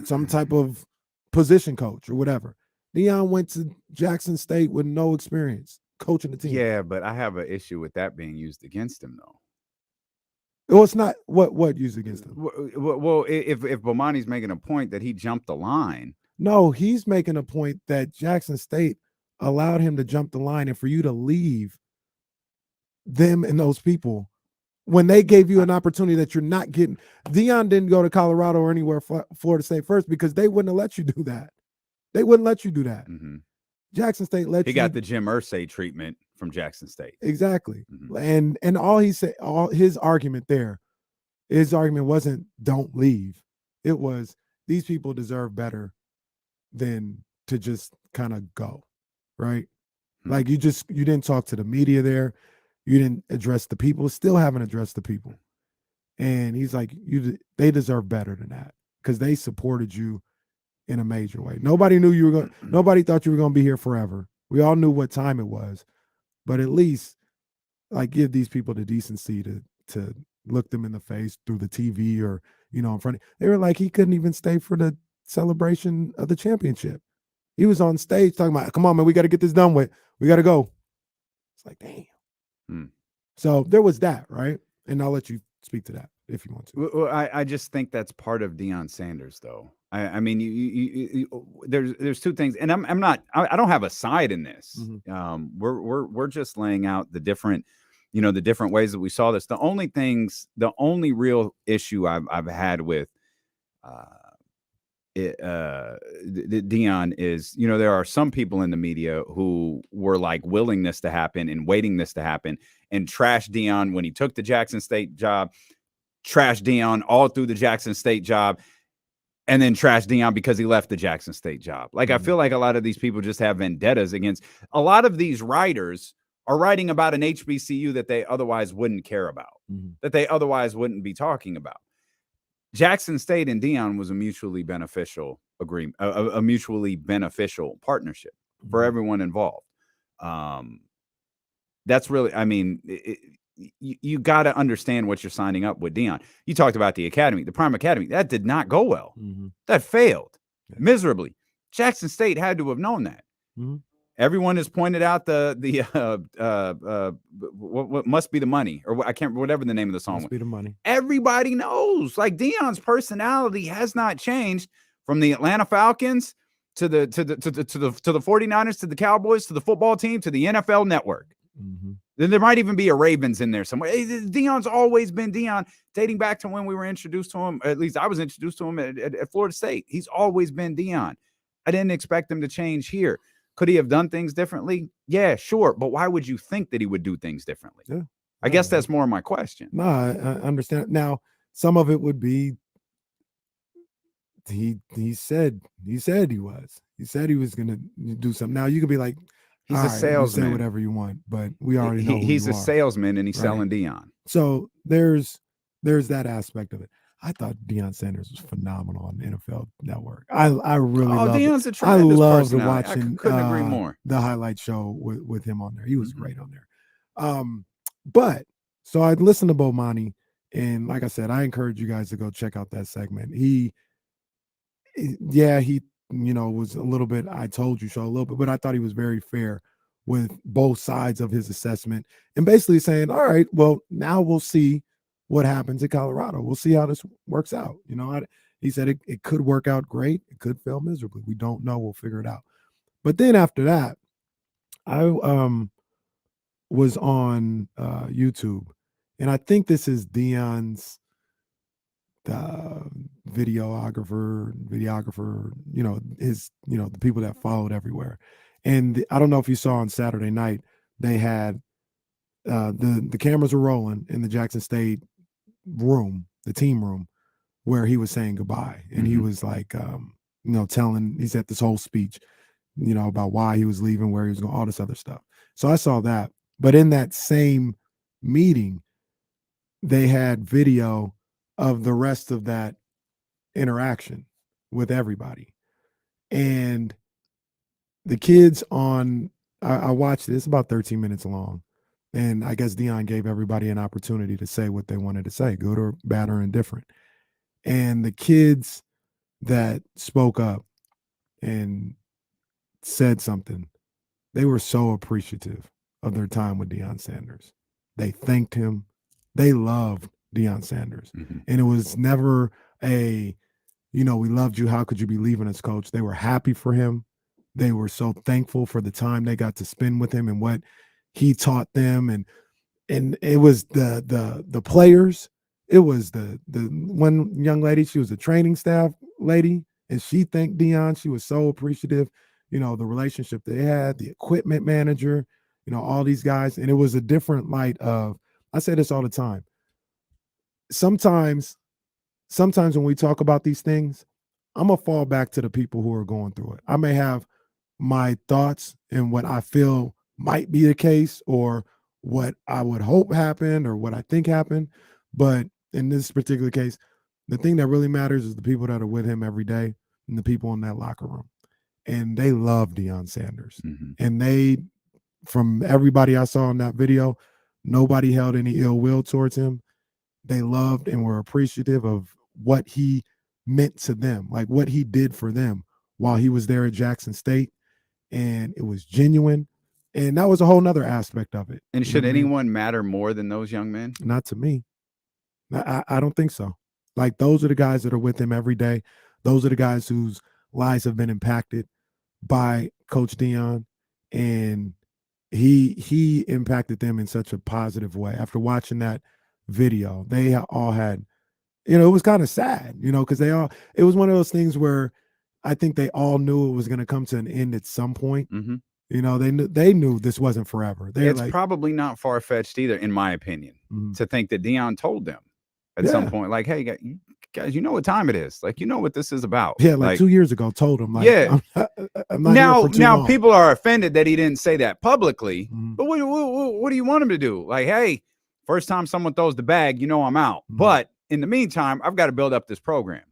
some type of position coach or whatever. Deion went to Jackson State with no experience coaching the team. Yeah, but I have an issue with that being used against him, though. Well, it's not what used against him. Well, if Bomani's making a point that he jumped the line. No, he's making a point that Jackson State allowed him to jump the line, and for you to leave them and those people when they gave you an opportunity that you're not getting. Deion didn't go to Colorado or anywhere Florida State first because they wouldn't have let you do that. They wouldn't let you do that. Jackson State let you. He got the Jim Irsay treatment from Jackson State. Exactly. And all he said, his argument wasn't don't leave. It was these people deserve better than to just kind of go, right? Like, you didn't talk to the media there. You didn't address the people, still haven't addressed the people. And he's like, they deserve better than that because they supported you in a major way. Nobody thought you were going to be here forever. We all knew what time it was, but at least like give these people the decency to look them in the face through the TV or, in front of, they were like, he couldn't even stay for the celebration of the championship. He was on stage talking about, come on, man, we got to get this done with. We got to go. It's like, damn. So there was that, right? And I'll let you speak to that if you want to. Well, I just think that's part of Deion Sanders, though. I mean, there's two things, and I don't have a side in this. We're just laying out the different, the different ways that we saw this. The only real issue I've had with Deion is, there are some people in the media who were like willing this to happen and waiting this to happen and trash Deion when he took the Jackson State job, trash Deion all through the Jackson State job, and then trash Deion because he left the Jackson State job. Like, I feel like a lot of these people just have vendettas against a lot of these writers are writing about an HBCU that they otherwise wouldn't care about, that they otherwise wouldn't be talking about. Jackson State and Deion was a mutually beneficial agreement, a mutually beneficial partnership for everyone involved. That's really, I mean, you got to understand what you're signing up with Deion. You talked about the academy, the Prime Academy. That did not go well. That failed miserably. Jackson State had to have known that. Everyone has pointed out what must be the money, or I can't, whatever the name of the song. Must be the money. Everybody knows, like, Deion's personality has not changed from the Atlanta Falcons to the 49ers, to the Cowboys, to the football team, to the NFL Network. Then there might even be a Ravens in there somewhere. Deion's always been Deion, dating back to when we were introduced to him. At least I was introduced to him at Florida State. He's always been Deion. I didn't expect him to change here. Could he have done things differently? Yeah, sure. But why would you think that he would do things differently? Yeah. I guess that's more my question. No, I understand. Now, some of it would be he said he was. He said he was going to do something. Now, you could be like, he's a you salesman. say whatever you want, but we already know he's who a you are. salesman, and he's selling Deion. So there's that aspect of it. I thought Deion Sanders was phenomenal on the NFL Network. I really love Deion's a I tremendous loved personality. watching couldn't agree more. the highlight show with him on there. He was great on there. But so I listened to Bomani, and like I said, I encourage you guys to go check out that segment. He was a little bit, I told you so a little bit, but I thought he was very fair with both sides of his assessment, and basically saying, all right, well, now we'll see what happens in Colorado. We'll see how this works out. He said it could work out great. It could fail miserably. We don't know. We'll figure it out. But then after that, I was on YouTube, and I think this is Deion's videographer, the people that followed everywhere. And I don't know if you saw on Saturday night, they had the cameras were rolling in the Jackson State room, the team room, where he was saying goodbye. And he was like, he's at this whole speech, about why he was leaving, where he was going, all this other stuff. So I saw that. But in that same meeting, they had video of the rest of that interaction with everybody. And the kids I watched it. It's about 13 minutes long. And I guess Deion gave everybody an opportunity to say what they wanted to say, good or bad or indifferent. And the kids that spoke up and said something, they were so appreciative of their time with Deion Sanders. They thanked him. They loved Deion Sanders. And it was never we loved you. How could you be leaving us, coach? They were happy for him. They were so thankful for the time they got to spend with him and what he taught them. And it was the players. It was the one young lady, she was a training staff lady, and she thanked Deion. She was so appreciative, the relationship they had, the equipment manager, all these guys. And it was a different light of, I say this all the time. Sometimes when we talk about these things, I'm going to fall back to the people who are going through it. I may have my thoughts and what I feel might be the case, or what I would hope happened, or what I think happened. But in this particular case, the thing that really matters is the people that are with him every day and the people in that locker room. And they love Deion Sanders. And from everybody I saw in that video, nobody held any ill will towards him. They loved and were appreciative of what he meant to them, like what he did for them while he was there at Jackson State. And it was genuine. And that was a whole nother aspect of it. And should anyone matter more than those young men? Not to me. I don't think so. Like, those are the guys that are with him every day. Those are the guys whose lives have been impacted by Coach Deion. And he impacted them in such a positive way. After watching that video, they all had, it was kind of sad, because it was one of those things where I think they all knew it was going to come to an end at some point. They knew this wasn't forever. It's probably not far-fetched either, in my opinion, to think that Deion told them at some point, like, hey, guys, you know what time it is. Like, you know what this is about. Yeah, like 2 years ago, told him. Like, yeah. I'm not here for too long. People are offended that he didn't say that publicly. Mhm. But what do you want him to do? Like, hey, first time someone throws the bag, you know I'm out. Mhm. But in the meantime, I've got to build up this program.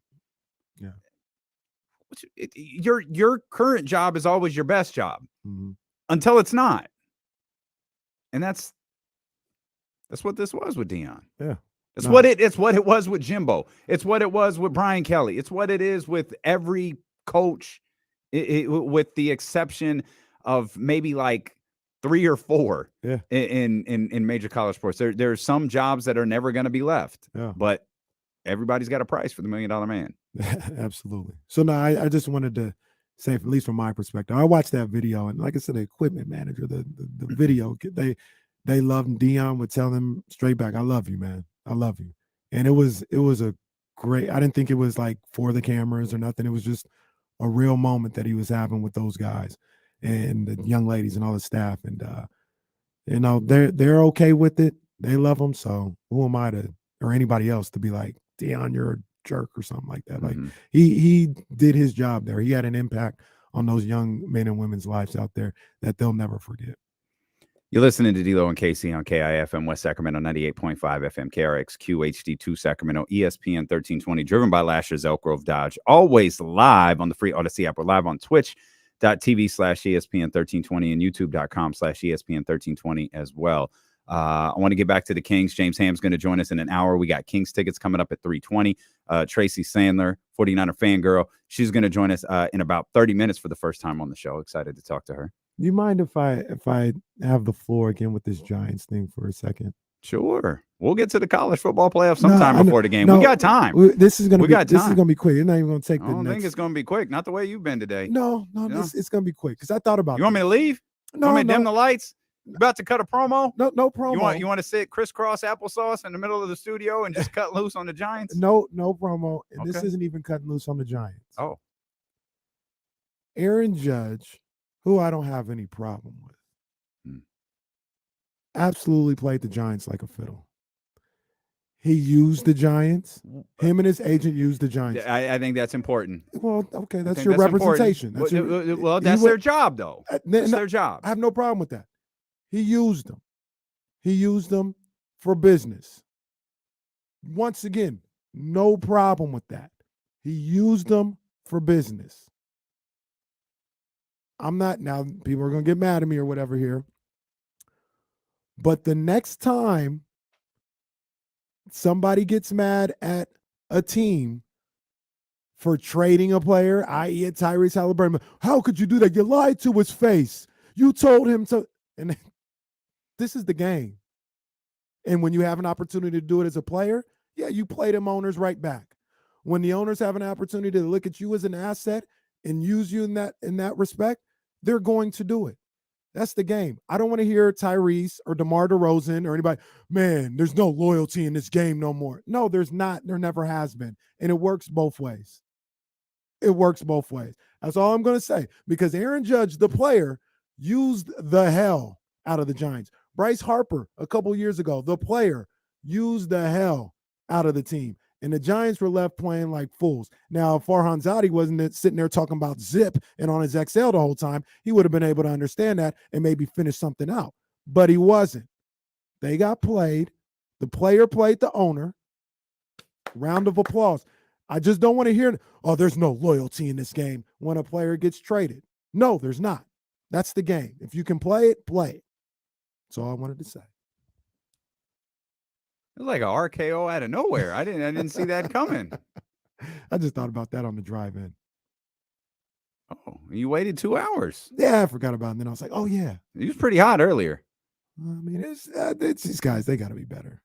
Yeah. Your current job is always your best job until it's not. And that's what this was with Deion. Yeah. It's what it was with Jimbo. It's what it was with Brian Kelly. It's what it is with every coach, with the exception of maybe like 3 or 4 in major college sports. There's some jobs that are never going to be left. Yeah. But everybody's got a price for the $1 Million Man. Absolutely. So no, I just wanted to say, at least from my perspective, I watched that video, and like I said, the equipment manager, the video, they loved him. Deion would tell him straight back, "I love you, man. I love you." And it was a great. I didn't think it was like for the cameras or nothing. It was just a real moment that he was having with those guys and the young ladies and all the staff, and you know, they're okay with it. They love him. So who am I to, or anybody else, to be like, Deion, you're a jerk or something like that? Like, he did his job there. He had an impact on those young men and women's lives out there that they'll never forget. You're listening to D-Lo and Casey on KIFM West Sacramento 98.5 FM, KRXQ HD2 Sacramento, ESPN 1320, driven by Lasher's Elk Grove Dodge. Always live on the free Odyssey app. We're live on twitch.tv/ESPN1320 and youtube.com/ESPN1320 as well. I want to get back to the Kings. James Ham's going to join us in an hour. We got Kings tickets coming up at 3:20. Tracy Sandler, 49er fangirl, she's going to join us in about 30 minutes for the first time on the show. Excited to talk to her. Do you mind if I have the floor again with this Giants thing for a second? Sure. We'll get to the college football playoff sometime before the game. We got time. This is gonna be quick. It's not even gonna take. I don't think it's gonna be quick. Not the way you've been today. No, it's gonna be quick because I thought about. You want me to leave? No, you want me to dim the lights? You about to cut a promo? No promo. You want to sit crisscross applesauce in the middle of the studio and just cut loose on the Giants? No promo. And this isn't even cutting loose on the Giants. Oh, Aaron Judge, who I don't have any problem with, absolutely played the Giants like a fiddle. He used the Giants. Him and his agent used the Giants. I think that's important. Well, okay, that's your representation. That's their job, though. That's their job. I have no problem with that. He used them. He used them for business. Once again, no problem with that. He used them for business. I'm not, now people are going to get mad at me or whatever here. But the next time somebody gets mad at a team for trading a player, i.e. a Tyrese Halliburton, how could you do that? You lied to his face. You told him to, and this is the game. And when you have an opportunity to do it as a player, yeah, you play them owners right back. When the owners have an opportunity to look at you as an asset and use you in that respect, they're going to do it. That's the game. I don't want to hear Tyrese or DeMar DeRozan or anybody, man, there's no loyalty in this game no more. No, there's not. There never has been. And it works both ways. It works both ways. That's all I'm going to say. Because Aaron Judge, the player, used the hell out of the Giants. Bryce Harper, a couple years ago, the player, used the hell out of the team. And the Giants were left playing like fools. Now, if Farhan Zadi wasn't sitting there talking about zip and on his XL the whole time, he would have been able to understand that and maybe finish something out. But he wasn't. They got played. The player played the owner. Round of applause. I just don't want to hear, oh, there's no loyalty in this game when a player gets traded. No, there's not. That's the game. If you can play it, play it. That's all I wanted to say. It was like an RKO out of nowhere. I didn't see that coming. I just thought about that on the drive in. Oh, you waited 2 hours. Yeah, I forgot about it. And then I was like, oh, yeah. He was pretty hot earlier. I mean, it's these guys. They got to be better.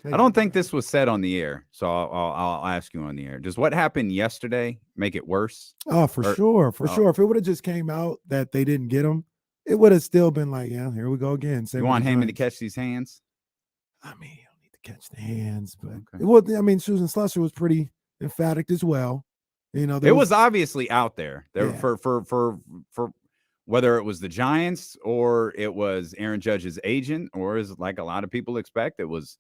I don't think this was said on the air, so I'll ask you on the air. Does what happened yesterday make it worse? Oh, for sure. If it would have just came out that they didn't get him, it would have still been like, yeah, here we go again. You want Heyman to catch these hands? I mean, you don't need to catch the hands, but okay. It was. I mean, Susan Slusser was pretty emphatic as well. You know, it was obviously out there. For whether it was the Giants or it was Aaron Judge's agent, or as like a lot of people expect, it was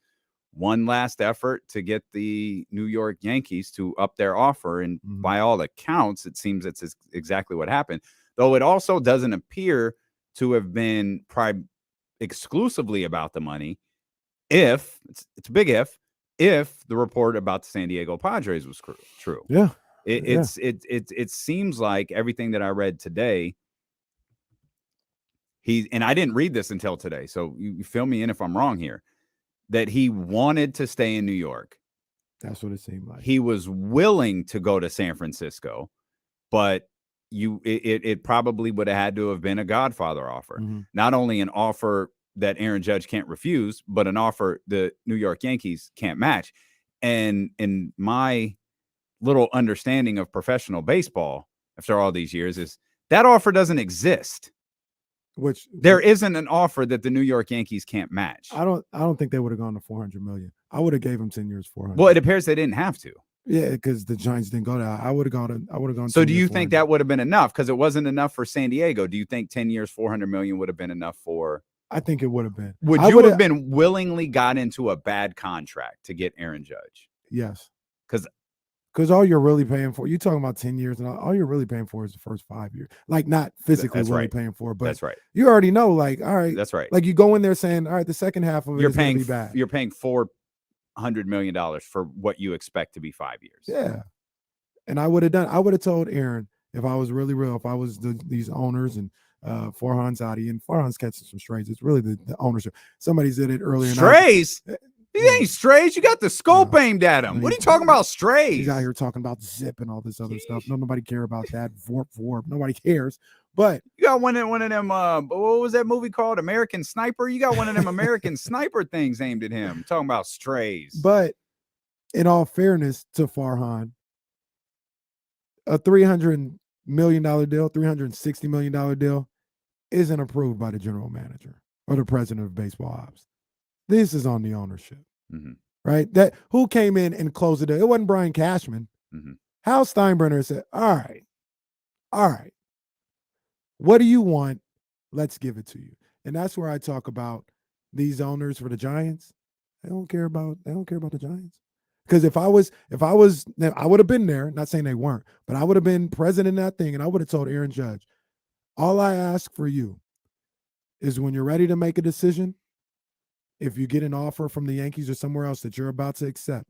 one last effort to get the New York Yankees to up their offer. And by all accounts, it seems it's exactly what happened. Though it also doesn't appear to have been exclusively about the money. If it's a big if the report about the San Diego Padres was true. Yeah. It seems like everything that I read today, and I didn't read this until today, so you fill me in if I'm wrong here, that he wanted to stay in New York. That's what it seemed like. He was willing to go to San Francisco, but it probably would have had to have been a Godfather offer. Not only an offer that Aaron Judge can't refuse, but an offer the New York Yankees can't match. And in my little understanding of professional baseball after all these years is that offer doesn't exist. Which there isn't an offer that the New York Yankees can't match. I don't think they would have gone to $400 million. I would have gave him 10 years, 400. Well, it appears they didn't have to. Yeah, because the Giants didn't go there. I would have gone. So do you think that would have been enough? Because it wasn't enough for San Diego. Do you think 10 years, $400 million would have been enough for? I think it would have been. Would you have been willingly got into a bad contract to get Aaron Judge? Yes. Because all you're really paying for, you're talking about 10 years, and all you're really paying for is the first 5 years. Like, not physically paying for, but that's right. You already know, like, all right. That's right. Like, you go in there saying, all right, the second half of it you're is paying going to be bad. You're paying $400 million for what you expect to be 5 years. Yeah. And I would have told Aaron, if I was really real, if I was these owners and Farhan Zadi, and Farhan's catching some strays. It's really the ownership. Somebody said it earlier. Strays? These ain't strays. You got the scope aimed at him. What are you talking about, strays? He's out here talking about zip and all this other stuff. Nobody care about that. Vorp. Nobody cares. But you got one of them. What was that movie called? American Sniper. You got one of them American Sniper things aimed at him. Talking about strays. But in all fairness to Farhan, a $300 million deal, $360 million deal isn't approved by the general manager or the president of baseball ops. This is on the ownership, right? That who came in and closed it. It wasn't Brian Cashman. Hal Steinbrenner said, all right. What do you want? Let's give it to you. And that's where I talk about these owners for the Giants. They don't care about the Giants. Because if I was, I would have been there, not saying they weren't, but I would have been present in that thing, and I would have told Aaron Judge, all I ask for you is when you're ready to make a decision, if you get an offer from the Yankees or somewhere else that you're about to accept,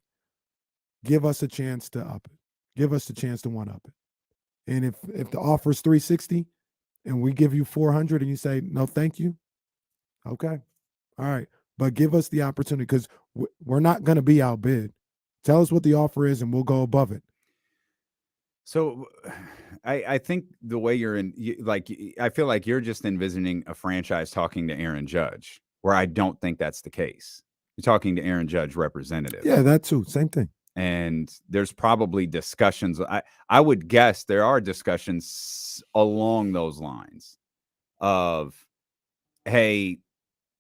give us a chance to up it. Give us the chance to one up it. And if the offer is $360 and we give you $400 and you say, no, thank you. Okay. All right. But give us the opportunity, because we're not going to be outbid. Tell us what the offer is and we'll go above it. So I think the way I feel like you're just envisioning a franchise talking to Aaron Judge, where I don't think that's the case. You're talking to Aaron Judge representative. Yeah, that too. Same thing. And there's probably discussions. I would guess there are discussions along those lines of, hey,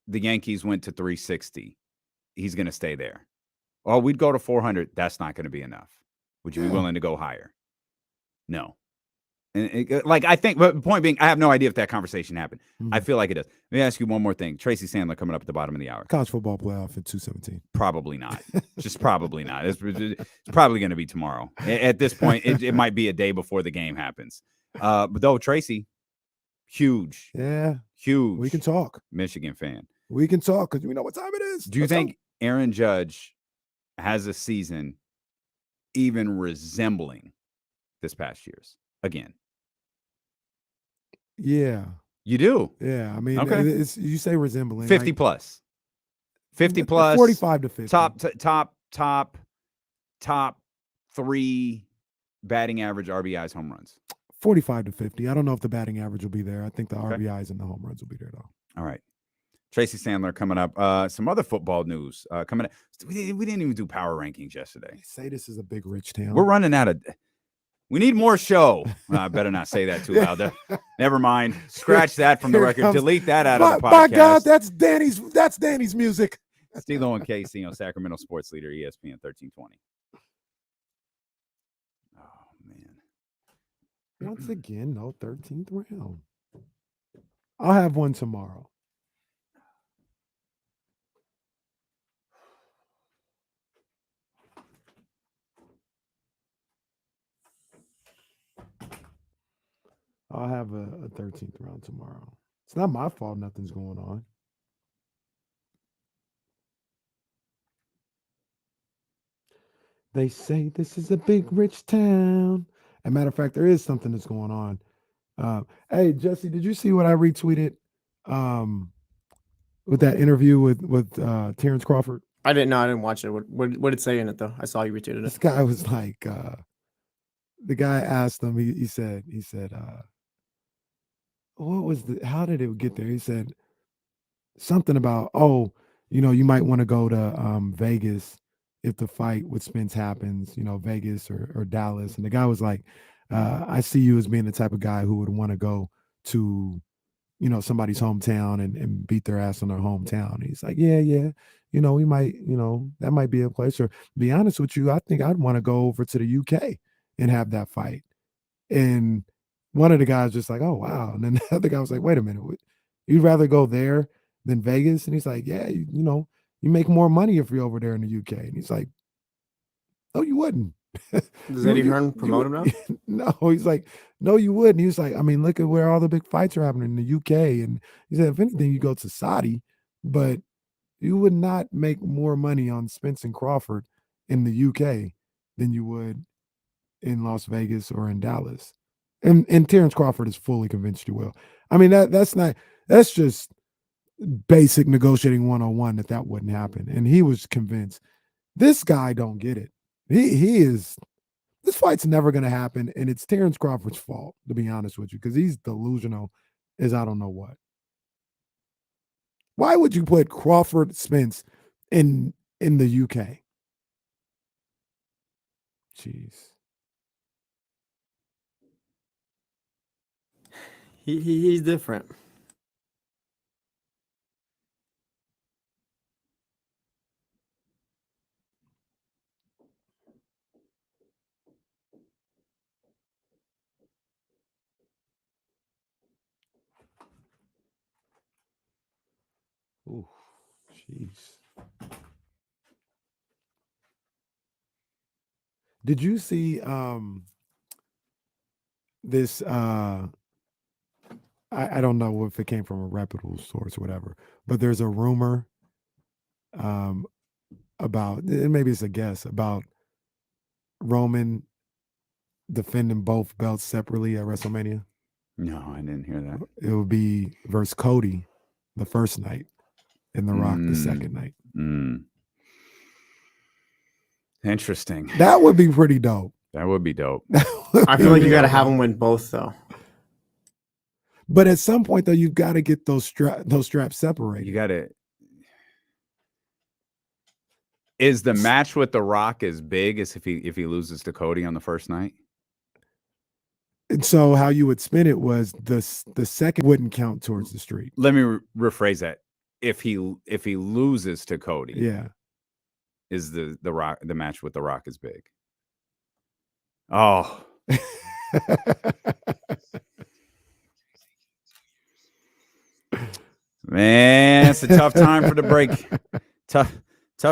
the Yankees went to 360. He's going to stay there. Oh, we'd go to 400. That's not going to be enough. Would you be willing to go higher? No. And I think, but the point being, I have no idea if that conversation happened. I feel like it does. Let me ask you one more thing. Tracy Sandler coming up at the bottom of the hour. College football playoff in 217. Probably not. Just probably not. It's probably going to be tomorrow. At this point, it might be a day before the game happens. But though, Tracy, huge. Yeah. Huge. We can talk. Michigan fan. We can talk because we know what time it is. Do you think Aaron Judge has a season even resembling this past year's again? Yeah. You do? Yeah. I mean, okay. You say resembling. 50 plus. 50 plus. 45 to 50. Top 3 batting average RBIs, home runs. 45 to 50. I don't know if the batting average will be there. I think the RBIs and the home runs will be there, though. All right. Tracy Sandler coming up. Some other football news coming up. We didn't even do power rankings yesterday. They say this is a big rich town. We're running out of. We need more show. I better not say that too loud. Never mind. Scratch that from the record. Delete that out of the podcast. My God, that's Danny's music. Stilo and Casey on Sacramento Sports Leader, ESPN 1320. Oh man. Once again, no 13th round. I'll have one tomorrow. I'll have a 13th round tomorrow. It's not my fault nothing's going on. They say this is a big rich town. As a matter of fact, there is something that's going on. Hey, Jesse, did you see what I retweeted with that interview with Terrence Crawford? I didn't know. I didn't watch it. What did it say in it though? I saw you retweeted This it. guy was like, the guy asked him. He said, what was how did it get there? He said something about, oh, you might want to go to Vegas if the fight with Spence happens, Vegas or Dallas. And the guy was like, I see you as being the type of guy who would want to go to, somebody's hometown and beat their ass on their hometown. And he's like, yeah. We might, that might be a place. Or to be honest with you, I think I'd want to go over to the UK and have that fight. And one of the guys just like, oh, wow. And then the other guy was like, wait a minute, you'd rather go there than Vegas? And he's like, yeah, you make more money if you're over there in the UK. And he's like, no, you wouldn't. Does Eddie Hearn promote him now? No, he's like, no, you wouldn't. He was like, I mean, look at where all the big fights are happening in the UK. And he said, if anything, you go to Saudi, but you would not make more money on Spence and Crawford in the UK than you would in Las Vegas or in Dallas. And Terrence Crawford is fully convinced you will. I mean, that's just basic negotiating 101 that wouldn't happen. And he was convinced. This guy don't get it. This fight's never going to happen, and it's Terrence Crawford's fault, to be honest with you, because he's delusional as I don't know what. Why would you put Crawford Spence in the UK? Jeez. He's different. Ooh, jeez. Did you see this? I don't know if it came from a reputable source or whatever, but there's a rumor about, maybe it's a guess, about Roman defending both belts separately at WrestleMania. No, I didn't hear that. It would be versus Cody the first night and The Rock the second night. Interesting. That would be pretty dope. That would be dope. I feel like you got to have him win both though. But at some point, though, you've got to get those straps separated. You got to. Is the match with The Rock as big as if he loses to Cody on the first night? And so how you would spin it was the second wouldn't count towards the streak. Let me rephrase that. If he loses to Cody, yeah, is the match with The Rock as big? Oh. Man, it's a tough time for the break. Tough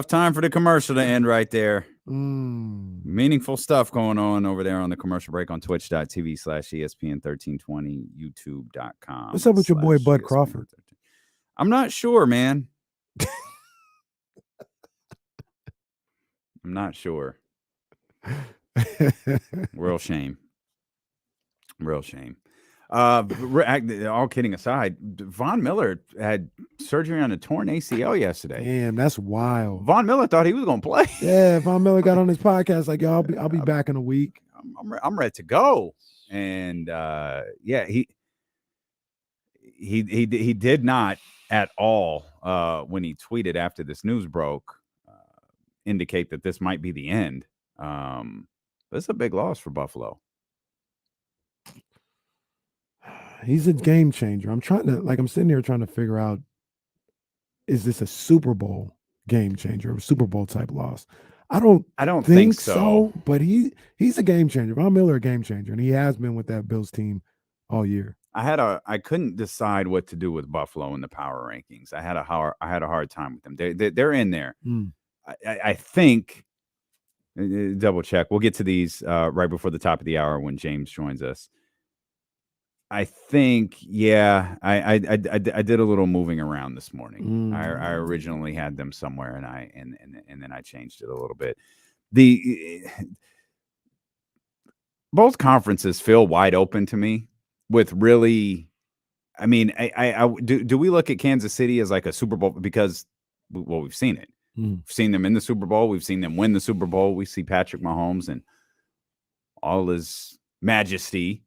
time for the commercial to end right there. Meaningful stuff going on over there on the commercial break on twitch.tv/ESPN1320, youtube.com. What's up with your boy Bud Crawford? I'm not sure, man. I'm not sure. Real shame. All kidding aside, Von Miller had surgery on a torn ACL yesterday. Damn, that's wild. Von Miller thought he was going to play. Yeah, Von Miller got on his podcast like, "Yo, I'll be back in a week. I'm ready to go." And yeah, he did not at all when he tweeted after this news broke indicate that this might be the end. That's a big loss for Buffalo. He's a game changer. I'm sitting here trying to figure out, is this a Super Bowl game changer, a Super Bowl type loss? I don't think so. But he's a game changer. Von Miller a game changer, and he has been with that Bills team all year. I couldn't decide what to do with Buffalo in the power rankings. I had a hard time with them. They're in there. I think. Double check. We'll get to these right before the top of the hour when James joins us. I think, yeah, I did a little moving around this morning. I originally had them somewhere, and then I changed it a little bit. Both conferences feel wide open to me with really. I mean, do we look at Kansas City as like a Super Bowl because we've seen it. We've seen them in the Super Bowl. We've seen them win the Super Bowl. We see Patrick Mahomes and all his majesty.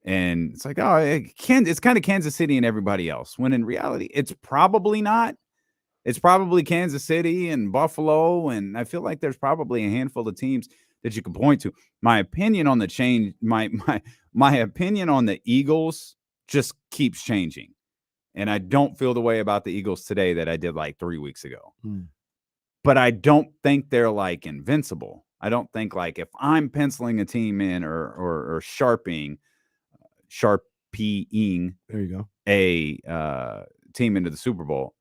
And it's like, oh, it's kind of Kansas City and everybody else. When in reality, it's probably not. It's probably Kansas City and Buffalo. And I feel like there's probably a handful of teams that you can point to. My opinion on the change, my opinion on the Eagles just keeps changing. And I don't feel the way about the Eagles today that I did like 3 weeks ago. But I don't think they're like invincible. I don't think like if I'm penciling a team in or sharpieing there you go, a team into the Super Bowl,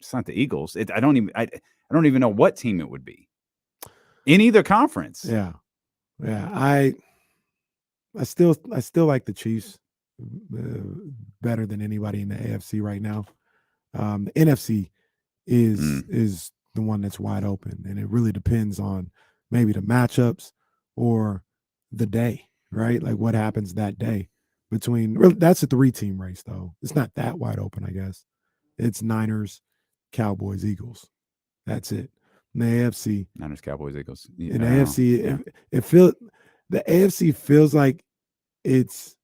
it's not the Eagles. I don't even know what team it would be in either conference. Yeah. I still like the Chiefs better than anybody in the AFC right now. The NFC is the one that's wide open, and it really depends on maybe the matchups or the day, right? Like what happens that day between. That's a 3-team race, though. It's not that wide open, I guess. It's Niners, Cowboys, Eagles. That's it. In the AFC, Niners, Cowboys, Eagles. In the AFC, the AFC feels like it's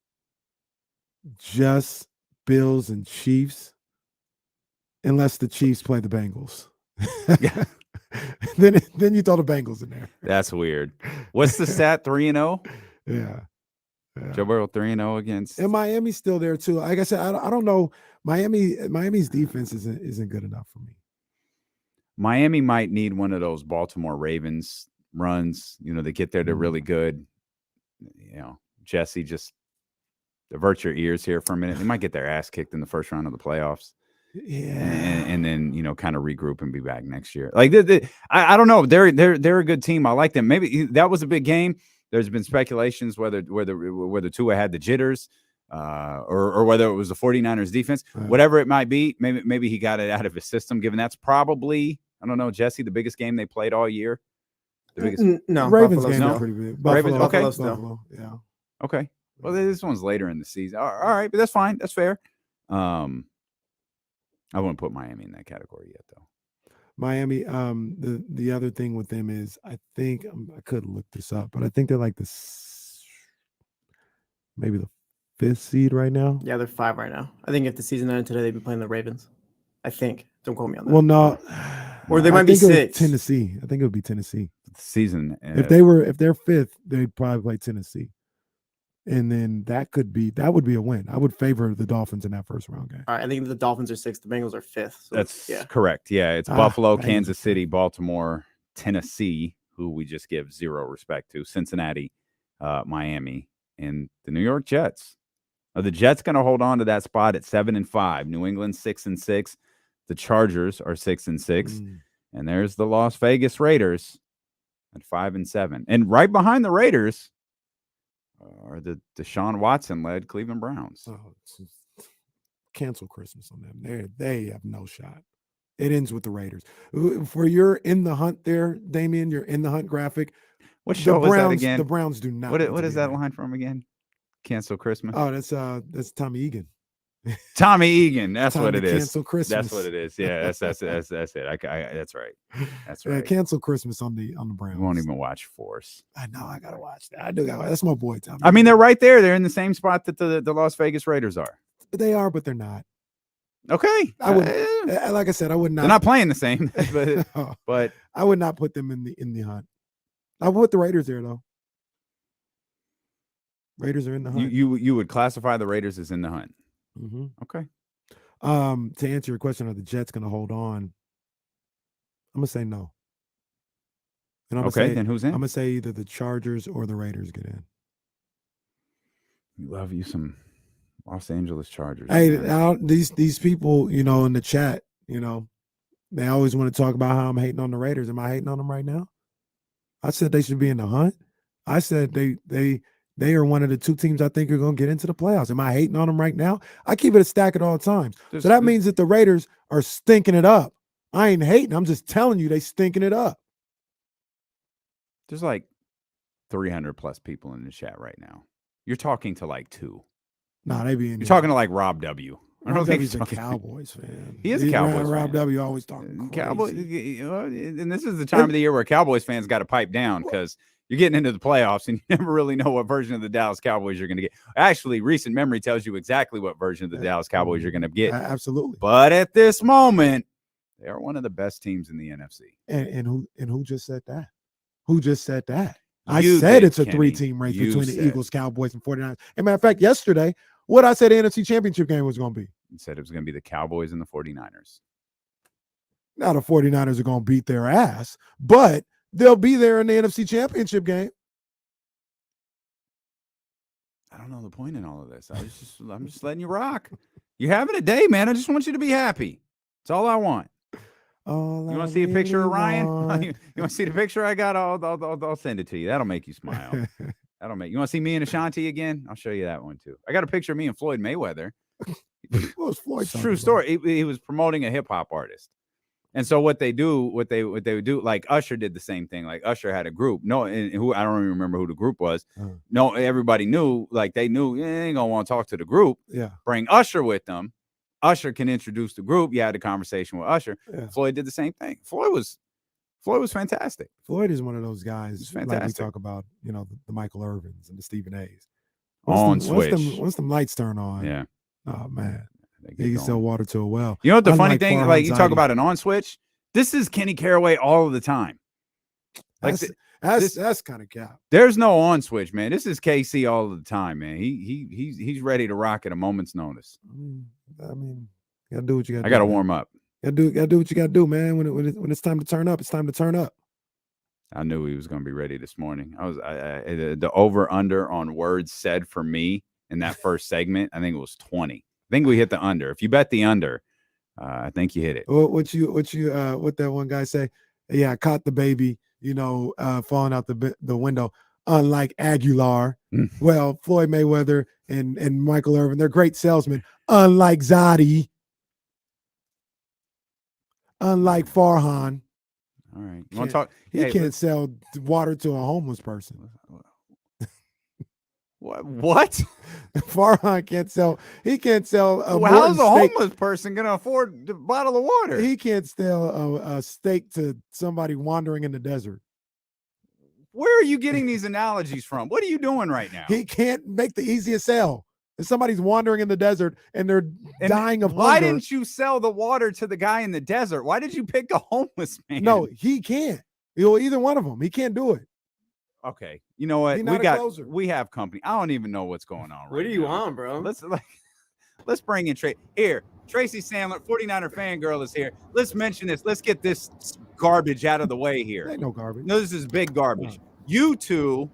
just Bills and Chiefs, unless the Chiefs play the Bengals. Yeah. then you throw the Bengals in there. That's weird. What's the stat? 3-0. Yeah. Joe Burrow 3-0 against. And Miami's still there too. Like I said, I don't know. Miami's defense isn't good enough for me. Miami might need one of those Baltimore Ravens runs. They get there, they're really good. Jesse, just divert your ears here for a minute. They might get their ass kicked in the first round of the playoffs. Yeah, and then kind of regroup and be back next year. Like I don't know. They're a good team. I like them. Maybe that was a big game. There's been speculations whether Tua had the jitters, or whether it was the 49ers defense. Right. Whatever it might be, maybe he got it out of his system. Given that's probably, I don't know, Jesse, the biggest game they played all year. The biggest. No, Ravens Buffalo's game no. is pretty big. Ravens, Buffalo, okay. Buffalo, yeah. Okay. Well, this one's later in the season. All right, but that's fine. That's fair. I wouldn't put Miami in that category yet, though. Miami. The other thing with them is, I think I could look this up, but I think they're like maybe the 5th seed right now. Yeah, they're 5 right now. I think if the season ended today, they'd be playing the Ravens. I think. Don't quote me on that. Well, no. Or they might be 6. Tennessee. I think it would be Tennessee. The season. If they're 5th, they'd probably play Tennessee. And then that would be a win. I would favor the Dolphins in that first round game. All right, I think the Dolphins are 6th. The Bengals are 5th. So That's correct. Yeah, it's Buffalo, Bengals. Kansas City, Baltimore, Tennessee, who we just give zero respect to, Cincinnati, Miami, and the New York Jets. Are the Jets going to hold on to that spot at 7-5? New England 6-6. The Chargers are 6-6, and there's the Las Vegas Raiders at 5-7, and right behind the Raiders are the Deshaun Watson-led Cleveland Browns. Oh, cancel Christmas on them. They have no shot. It ends with the Raiders. For you're in the hunt there, Damien, you're in the hunt graphic. What show was that again? The Browns do not. What is that line from again? Cancel Christmas. Oh, that's Tommy Egan. Tommy Egan. That's Time what to it is. Cancel Christmas. That's what it is. Yeah, that's it. That's right. That's right. Cancel Christmas on the Browns. You won't even watch Force. I know. I gotta watch that. I do. That's my boy, Tommy. I mean, they're right there. They're in the same spot that the Las Vegas Raiders are. They are, but they're not. Okay. I would, like I said, I would not. They're not playing the same, but I would not put them in the hunt. I would put the Raiders there though. Raiders are in the hunt. You would classify the Raiders as in the hunt. Mm-hmm. Okay. To answer your question, are the Jets going to hold on? I'm gonna say no. And then who's in? I'm gonna say either the Chargers or the Raiders get in. You love you some Los Angeles Chargers. Hey, these people, in the chat, they always want to talk about how I'm hating on the Raiders. Am I hating on them right now? I said they should be in the hunt. I said they They are one of the two teams I think are going to get into the playoffs. Am I hating on them right now? I keep it a stack at all times. So that means that the Raiders are stinking it up. I ain't hating. I'm just telling you they stinking it up. There's like 300 plus people in the chat right now. You're talking to like 2. Nah, they be in. You're talking to like Rob W. I don't think he's a Cowboys fan. He is a Cowboys Rob fan. W. always talking Cowboys, and this is the time of the year where Cowboys fans got to pipe down because you're getting into the playoffs and you never really know what version of the Dallas Cowboys you're going to get. Actually, recent memory tells you exactly what version of the Dallas Cowboys you're going to get. Absolutely. But at this moment, they are one of the best teams in the NFC. And who just said that? Who just said that? You I said did, it's a Kenny. 3-team race You between said. the Eagles, Cowboys, and 49ers. As a matter of fact, yesterday, what I said the NFC Championship game was going to be. You said it was going to be the Cowboys and the 49ers. Now the 49ers are going to beat their ass, but they'll be there in the NFC Championship game. I don't know the point in all of this. I'm just letting you rock. You're having a day, man. I just want you to be happy. That's all I want. You want to see a picture of Ryan? You want to see the picture I got? I'll send it to you. That'll make you smile. That'll make you want to see me and Ashanti again? I'll show you that one too. I got a picture of me and Floyd Mayweather. What was Floyd? It's a true story. He was promoting a hip hop artist. And so what they would do, like Usher did the same thing. Like Usher had a group. No, and who I don't even remember who the group was. No, everybody knew, like they knew they ain't gonna want to talk to the group. Yeah. Bring Usher with them. Usher can introduce the group. You had a conversation with Usher. Yeah. Floyd did the same thing. Floyd was fantastic. Floyd is one of those guys. He's Like fantastic. we talk about, the Michael Irvins and the Stephen A's. Switch. Once them lights turn on. Yeah. Oh man. They get He can going. sell water to a well. You know what the funny Unlike thing? Farhan Like you talk Zaidi. about an on switch. This is Kenny Caraway all of the time. Like That's kind of cap. there's no on switch, man. This is KC all of the time, man. He's ready to rock at a moment's notice. I mean, you gotta do what you gotta do. I gotta man. warm up. Gotta do what you gotta do, man. When it's time to turn up, it's time to turn up. I knew he was gonna be ready this morning. The over under on words said for me in that first segment, I think it was 20. I think we hit the under. If you bet the under, I think you hit it. What that one guy say? Yeah, I caught the baby, falling out the window. Unlike Aguilar, well, Floyd Mayweather and Michael Irvin, they're great salesmen. Unlike Zadi, unlike Farhan, All right. You want to talk? he can't sell water to a homeless person. What? Farhan can't sell. He can't sell a Well, how's a Morton steak. homeless person gonna afford a bottle of water? He can't sell a steak to somebody wandering in the desert. Where are you getting these analogies from? What are you doing right now? He can't make the easiest sell. If somebody's wandering in the desert and they're dying of Why hunger, didn't you sell the water to the guy in the desert? Why did you pick a homeless man? no, he can't. Either one of them, he can't do it. Okay. You know what? He's not a closer. We have company. I don't even know what's going on. What right are you now. on, bro? Let's bring in Tracy Sandler, 49er fangirl is here. Let's mention this. Let's get this garbage out of the way here. Ain't no garbage. No, this is big garbage. You two,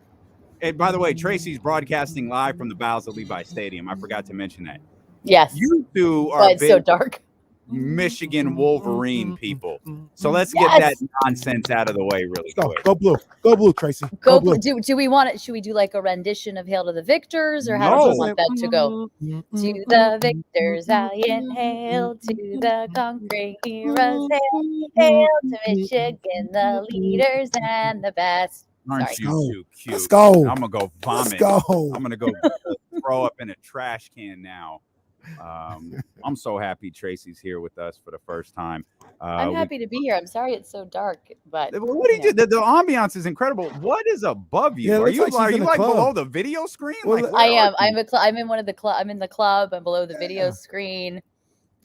and by the way, Tracy's broadcasting live from the bowels of Levi Stadium. I forgot to mention that. Yes. You two are But it's so big dark. Michigan Wolverine people. So let's get that nonsense out of the way really quick. Go blue. Go blue, Tracy. Go blue. Do we want it? Should we do like a rendition of Hail to the Victors, or how do you want that to go? To the victors, valiant hail, to the conquering heroes, hail, hail to Michigan, the leaders and the best. Aren't Sorry. you too cute? Let's go. I'm gonna go vomit. Let's go. I'm gonna go throw up in a trash can now. I'm so happy Tracy's here with us for the first time. I'm happy to be here. I'm sorry it's so dark, but What did you do? The ambiance is incredible. What is above you? Yeah, it are looks you like she's are in you a like club. below the video screen? Well, Like, I where am. are you? I'm in one of the club. I'm in the club. I'm below the video screen.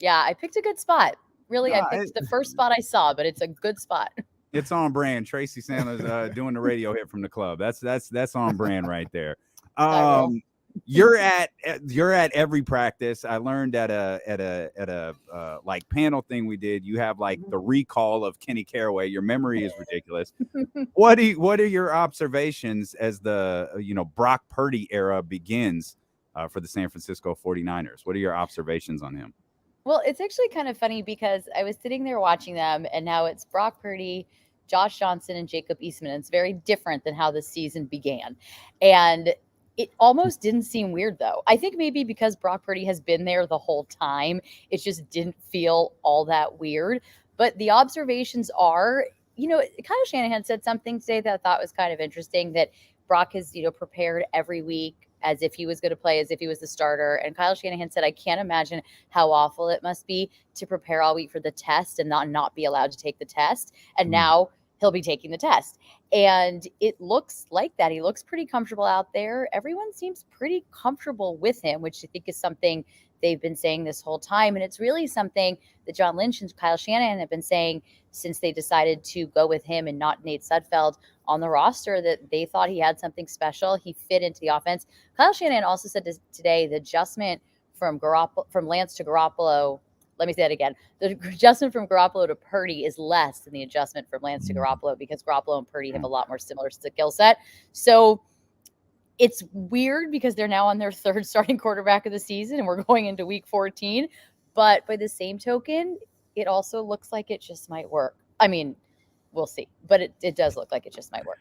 Yeah, I picked a good spot. Really, I picked the first spot I saw, but it's a good spot. It's on brand. Tracy Sandler's doing the radio hit from the club. That's on brand right there. You're at every practice. I learned at a like panel thing we did. You have like the recall of Kenny Caraway. Your memory is ridiculous. What are your observations as the Brock Purdy era begins for the San Francisco 49ers? What are your observations on him? Well, it's actually kind of funny because I was sitting there watching them, and now it's Brock Purdy, Josh Johnson, and Jacob Eastman. It's very different than how the season began. And It almost didn't seem weird, though. I think maybe because Brock Purdy has been there the whole time, it just didn't feel all that weird. But the observations are, Kyle Shanahan said something today that I thought was kind of interesting, that Brock has, prepared every week as if he was going to play, as if he was the starter. And Kyle Shanahan said, I can't imagine how awful it must be to prepare all week for the test and not be allowed to take the test. And now he'll be taking the test. And it looks like that. He looks pretty comfortable out there. Everyone seems pretty comfortable with him, which I think is something they've been saying this whole time. And it's really something that John Lynch and Kyle Shanahan have been saying since they decided to go with him and not Nate Sudfeld on the roster, that they thought he had something special. He fit into the offense. Kyle Shanahan also said today the adjustment from Lance to Garoppolo. Let me say that again. The adjustment from Garoppolo to Purdy is less than the adjustment from Lance to Garoppolo, because Garoppolo and Purdy have a lot more similar skill set. So it's weird because they're now on their third starting quarterback of the season and we're going into week 14. But by the same token, it also looks like it just might work. I mean, we'll see. But it does look like it just might work.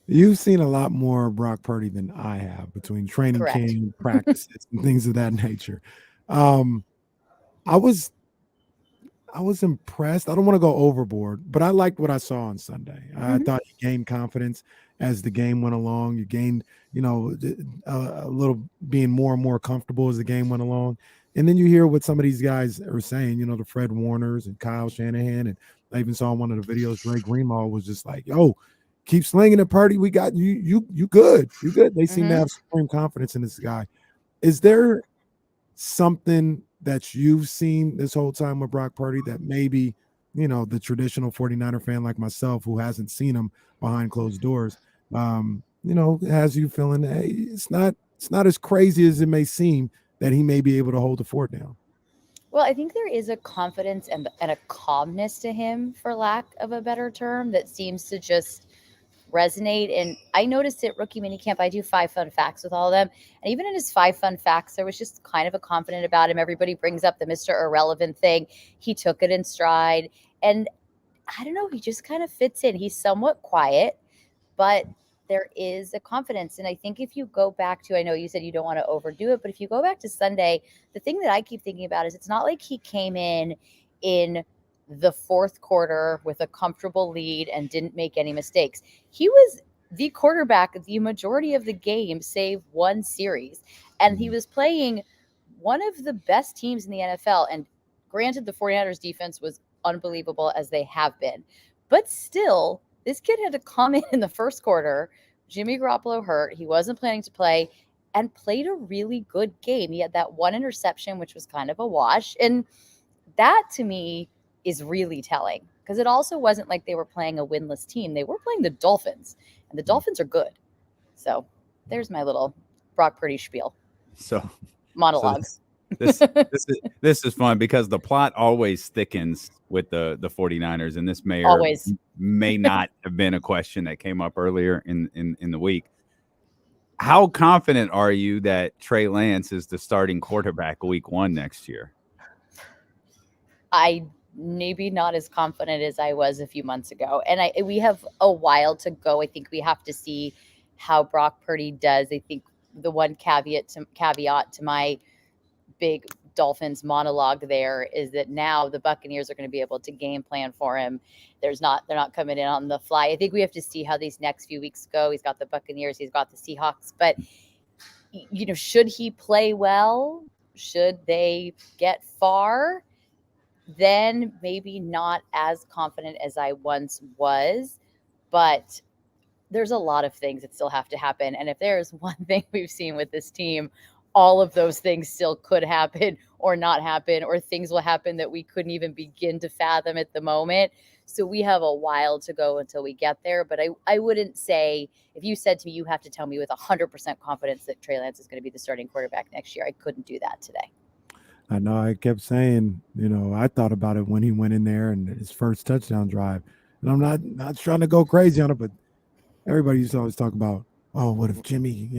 You've seen a lot more Brock Purdy than I have between training camp, practices, and things of that nature. I was impressed. I don't want to go overboard, but I liked what I saw on Sunday. I thought he gained confidence as the game went along. You gained, a little being more and more comfortable as the game went along. And then you hear what some of these guys are saying, the Fred Warners and Kyle Shanahan. And I even saw in one of the videos, Ray Greenlaw was just like, yo, keep slinging it, Purdy. We got you. You good. You good. They seem to have supreme confidence in this guy. Is there something that you've seen this whole time with Brock Purdy that maybe, the traditional 49er fan like myself who hasn't seen him behind closed doors, has you feeling, hey, it's not as crazy as it may seem that he may be able to hold the fort down? Well, I think there is a confidence and a calmness to him, for lack of a better term, that seems to just resonate. And I noticed at rookie minicamp, I do 5 fun facts with all of them. And even in his 5 fun facts, there was just kind of a confident about him. Everybody brings up the Mr. Irrelevant thing. He took it in stride. And I don't know, he just kind of fits in. He's somewhat quiet, but there is a confidence. And I think if you go back to, I know you said you don't want to overdo it, but if you go back to Sunday, the thing that I keep thinking about is it's not like he came in the fourth quarter with a comfortable lead and didn't make any mistakes. He was the quarterback the majority of the game, save one series. And he was playing one of the best teams in the NFL. And granted, the 49ers defense was unbelievable, as they have been. But still, this kid had to come in the first quarter. Jimmy Garoppolo hurt. He wasn't planning to play and played a really good game. He had that one interception, which was kind of a wash. And that, to me, is really telling, because it also wasn't like they were playing a winless team. They were playing the Dolphins, and the Dolphins are good. So there's my little Brock Purdy spiel. So monologues. So this is fun because the plot always thickens with the 49ers, and this may not have been a question that came up earlier in the week. How confident are you that Trey Lance is the starting quarterback week 1 next year? I maybe not as confident as I was a few months ago. And we have a while to go. I think we have to see how Brock Purdy does. I think the one caveat to my big Dolphins monologue there is that now the Buccaneers are going to be able to game plan for him. They're not coming in on the fly. I think we have to see how these next few weeks go. He's got the Buccaneers, he's got the Seahawks, but should he play well? Should they get far? Then maybe not as confident as I once was, but there's a lot of things that still have to happen. And if there's one thing we've seen with this team, all of those things still could happen or not happen, or things will happen that we couldn't even begin to fathom at the moment. So we have a while to go until we get there. But I wouldn't say, if you said to me, you have to tell me with 100% confidence that Trey Lance is going to be the starting quarterback next year, I couldn't do that today. I know I kept saying, I thought about it when he went in there and his first touchdown drive. And I'm not trying to go crazy on it, but everybody used to always talk about, oh, what if Jimmy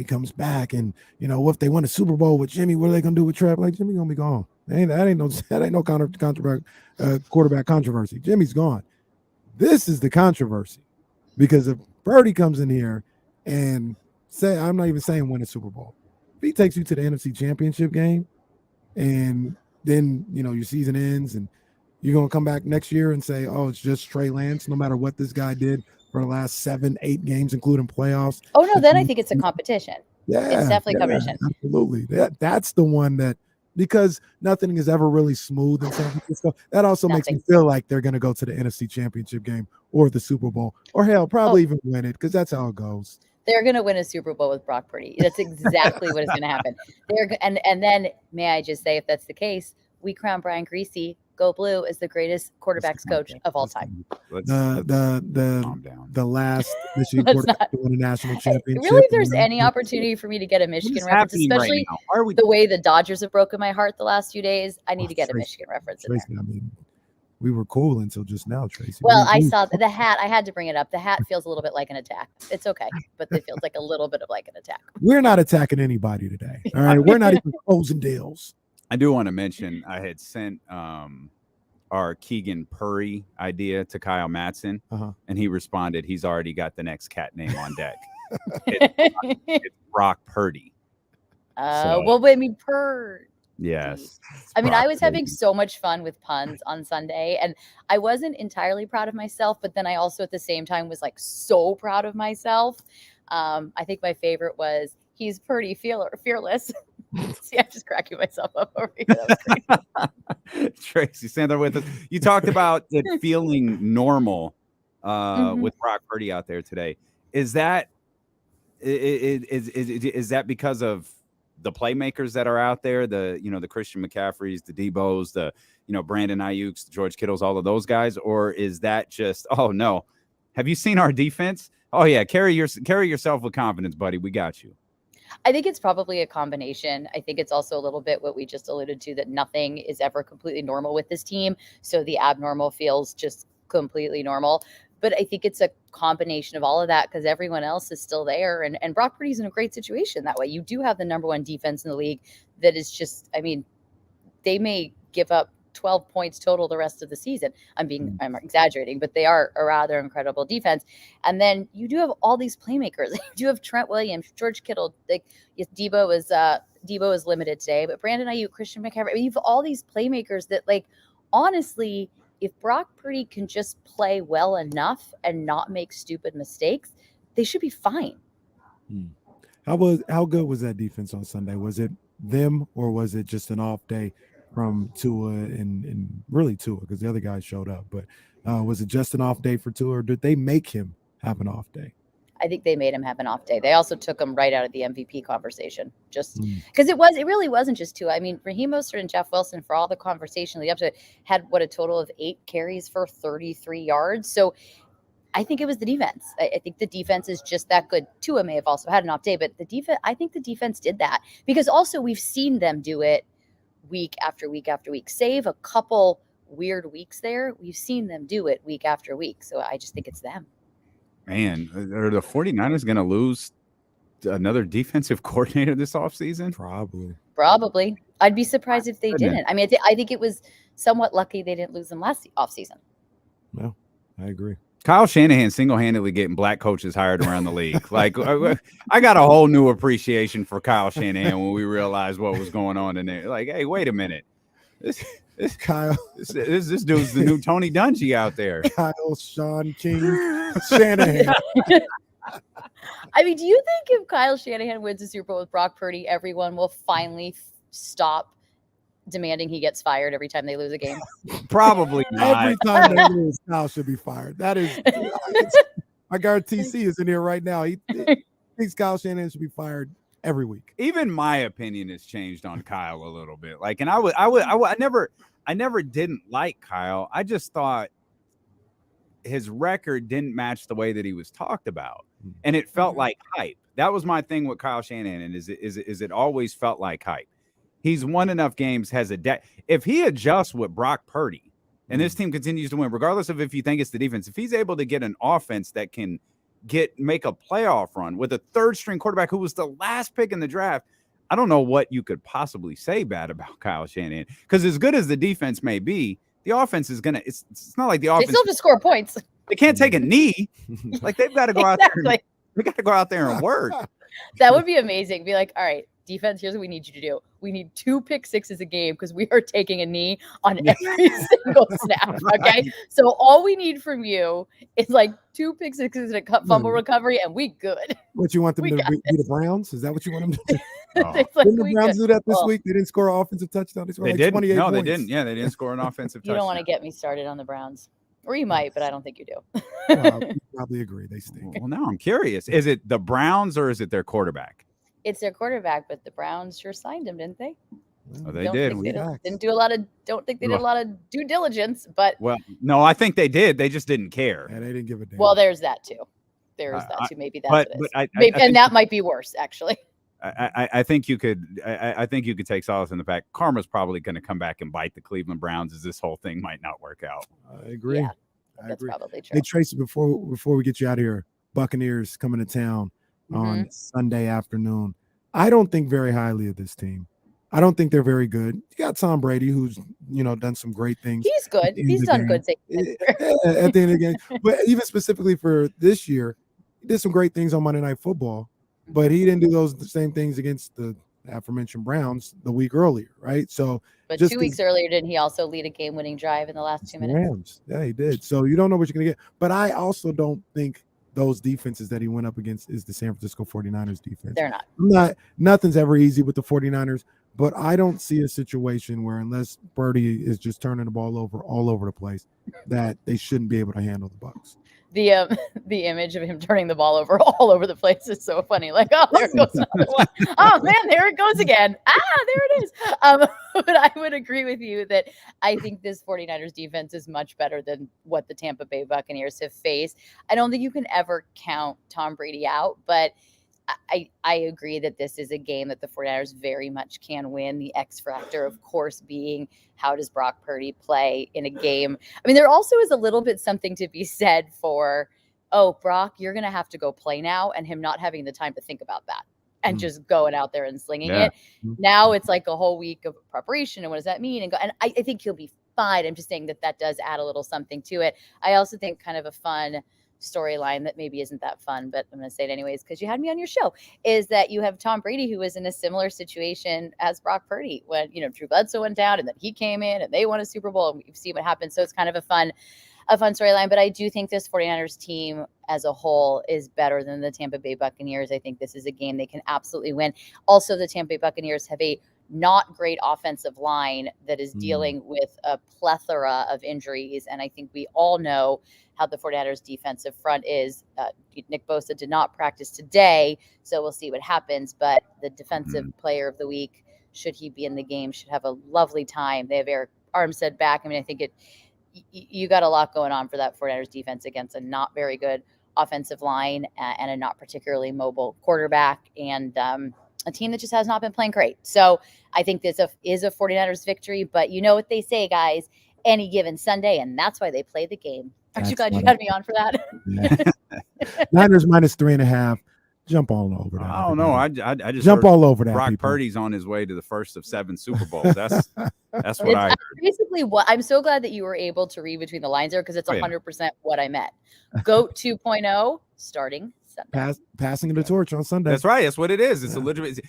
comes back and, what if they win a Super Bowl with Jimmy? What are they going to do with Trev? Like, Jimmy going to be gone. That ain't no quarterback controversy. Jimmy's gone. This is the controversy, because if Purdy comes in here and I'm not even saying win a Super Bowl. If he takes you to the NFC Championship game, and then your season ends, and you're gonna come back next year and say, "Oh, it's just Trey Lance," no matter what this guy did for the last 7-8 games, including playoffs. Oh no, then I think it's a competition. Yeah, it's definitely competition. Absolutely. That's the one that, because nothing is ever really smooth in San Francisco. That also makes me feel like they're going to go to the NFC Championship game or the Super Bowl, or hell, probably even win it, because that's how it goes. They're going to win a Super Bowl with Brock Purdy. That's exactly what is going to happen. And then, may I just say, if that's the case, we crown Brian Griese, go blue, as the greatest quarterbacks coach of all time. The last Michigan quarterback to win a national championship. Really, if there's any opportunity for me to get a Michigan reference, especially the way the Dodgers have broken my heart the last few days, I need to get a Michigan reference in there. I mean, we were cool until just now, Tracy. Well, I saw the hat. I had to bring it up. The hat feels a little bit like an attack. It's okay, but it feels like a little bit of like an attack. We're not attacking anybody today. All right, we're not even closing deals. I do want to mention I had sent our Keegan Purry idea to Kyle Madsen, and he responded, he's already got the next cat name on deck. It's Brock Purdy. Well, I mean, Purd. Yes. I mean, I was having so much fun with puns on Sunday, and I wasn't entirely proud of myself, but then I also at the same time was like so proud of myself. I think my favorite was, he's pretty fearless. See, I'm just cracking myself up over here. Tracy Sandler with us. You talked about it feeling normal with Brock Purdy out there today. Is that is that because of the playmakers that are out there, the Christian McCaffreys, the Debos, the Brandon Ayuk's, the George Kittles, all of those guys, or is that just, oh no, have you seen our defense? Oh yeah, carry yourself with confidence, buddy. We got you. I think it's probably a combination. I think it's also a little bit what we just alluded to, that nothing is ever completely normal with this team. So the abnormal feels just completely normal. But I think it's a combination of all of that, because everyone else is still there. And Brock Purdy's in a great situation that way. You do have the number one defense in the league that is just, I mean, they may give up 12 points total the rest of the season. I'm exaggerating, but they are a rather incredible defense. And then you do have all these playmakers. You do have Trent Williams, George Kittle. Like, yes, Debo is limited today, but Brandon Ayuk, Christian McCaffrey. I mean, you have all these playmakers that, like, honestly, if Brock Purdy can just play well enough and not make stupid mistakes, they should be fine. How good was that defense on Sunday? Was it them, or was it just an off day from Tua and really Tua, because the other guys showed up? But was it just an off day for Tua, or did they make him have an off day? I think they made him have an off day. They also took him right out of the MVP conversation, just because it really wasn't just Tua. I mean, Raheem Mostert and Jeff Wilson, for all the conversation leading up to it, had a total of 8 carries for 33 yards. So I think it was the defense. I think the defense is just that good. Tua may have also had an off day, but I think the defense did that, because also we've seen them do it week after week after week. Save a couple weird weeks there, we've seen them do it week after week. So I just think it's them. Man, are the 49ers going to lose another defensive coordinator this offseason? Probably. I'd be surprised if they didn't. I mean, I think it was somewhat lucky they didn't lose them last offseason. No, I agree. Kyle Shanahan single-handedly getting black coaches hired around the league. Like, I got a whole new appreciation for Kyle Shanahan when we realized what was going on in there. Like, hey, wait a minute. This dude's the new Tony Dungy out there. Kyle Sean King Shanahan. I mean, do you think if Kyle Shanahan wins the Super Bowl with Brock Purdy, everyone will finally stop demanding he gets fired every time they lose a game? Probably not. Every time they lose, Kyle should be fired. That is, my guard TC is in here right now. He thinks Kyle Shanahan should be fired every week. Even my opinion has changed on Kyle a little bit. Like, and I never didn't like Kyle. I just thought his record didn't match the way that he was talked about, and it felt like hype. That was my thing with Kyle Shanahan, and is it always felt like hype. He's won enough games, if he adjusts with Brock Purdy, and this team continues to win, regardless of if you think it's the defense, if he's able to get an offense that can make a playoff run with a third-string quarterback who was the last pick in the draft, I don't know what you could possibly say bad about Kyle Shanahan. Because as good as the defense may be, the offense is gonna. It's not like the offense. They still have to score points. They can't take a knee. Like, they've got to go out there. They got to go out there and work. That would be amazing. Be like, all right, defense, here's what we need you to do. We need 2 pick sixes a game because we are taking a knee on every single snap. Okay. So all we need from you is like 2 pick sixes and a fumble recovery, and we good. What you want them We to got be the Browns? Is that what you want them to do? It's like, Didn't the we Browns good. do that this Well, week? They didn't score an offensive touchdown. They scored They like didn't. 28 No, points. they didn't. Yeah, they didn't score an offensive You don't want to touchdown. get me started on the Browns. Or you might, but I don't think you do. You probably agree. They stink. Well, now I'm curious. Is it the Browns or is it their quarterback? It's their quarterback, but the Browns sure signed him, didn't they? Oh, they Don't did. think they didn't do a lot of. Don't think they did a lot of due diligence, but Well, no, I think they did. They just didn't care. Yeah, they didn't give a damn. well, there's that too. There's that too. Maybe that's but what it is. I Maybe, think and that might be worse, actually. I think you could. I think you could take solace in the fact karma's probably going to come back and bite the Cleveland Browns, as this whole thing might not work out. I agree. Yeah, I that's agree. probably true. Hey, Tracy, before we get you out of here, Buccaneers coming to town on Sunday afternoon. I don't think very highly of this team. I don't think they're very good. You got Tom Brady, who's done some great things. He's good. He's done good things at the end of the game. But even specifically for this year, he did some great things on Monday Night Football. But he didn't do the same things against the aforementioned Browns the week earlier, right? So, But 2 weeks earlier, didn't he also lead a game-winning drive in the last 2 minutes? Rams. Yeah, he did. So you don't know what you're going to get. But I also don't think those defenses that he went up against is the San Francisco 49ers defense. They're not. Nothing's ever easy with the 49ers, but I don't see a situation where unless Birdie is just turning the ball over all over the place, that they shouldn't be able to handle the Bucs. The image of him turning the ball over all over the place is so funny. Like, oh, there goes another one. Oh man, there it goes again. There it is. But I would agree with you that I think this 49ers defense is much better than what the Tampa Bay Buccaneers have faced. I don't think you can ever count Tom Brady out, but I agree that this is a game that the 49ers very much can win. The X factor, of course, being how does Brock Purdy play in a game? I mean, there also is a little bit something to be said for, oh, Brock, you're going to have to go play now, and him not having the time to think about that and just going out there and slinging it. Now it's like a whole week of preparation. And what does that mean? And I think he'll be fine. I'm just saying that does add a little something to it. I also think kind of a fun storyline that maybe isn't that fun, but I'm going to say it anyways because you had me on your show, is that you have Tom Brady, who was in a similar situation as Brock Purdy when, Drew Bledsoe went down and then he came in and they won a Super Bowl and we've seen what happened. So it's kind of a fun storyline, but I do think this 49ers team as a whole is better than the Tampa Bay Buccaneers. I think this is a game they can absolutely win. Also, the Tampa Bay Buccaneers have a not great offensive line that is dealing with a plethora of injuries. And I think we all know how the 49ers defensive front is. Nick Bosa did not practice today, so we'll see what happens. But the defensive player of the week, should he be in the game, should have a lovely time. They have Eric Armstead back. I mean, I think you got a lot going on for that 49ers defense against a not very good offensive line and a not particularly mobile quarterback and a team that just has not been playing great. So I think this is a 49ers victory, but you know what they say, guys, any given Sunday, and that's why they play the game. Aren't you glad you had me on for that? Yeah. Niners minus 3.5. Jump all over that. I don't know. I just jump all over that. Brock people. Purdy's on his way to the first of 7 Super Bowls. That's what I heard. Basically, what I'm so glad that you were able to read between the lines there because it's 100% what I meant. GOAT 2.0 starting Sunday. Passing the torch on Sunday. That's right. That's what it is. It's a legitimate.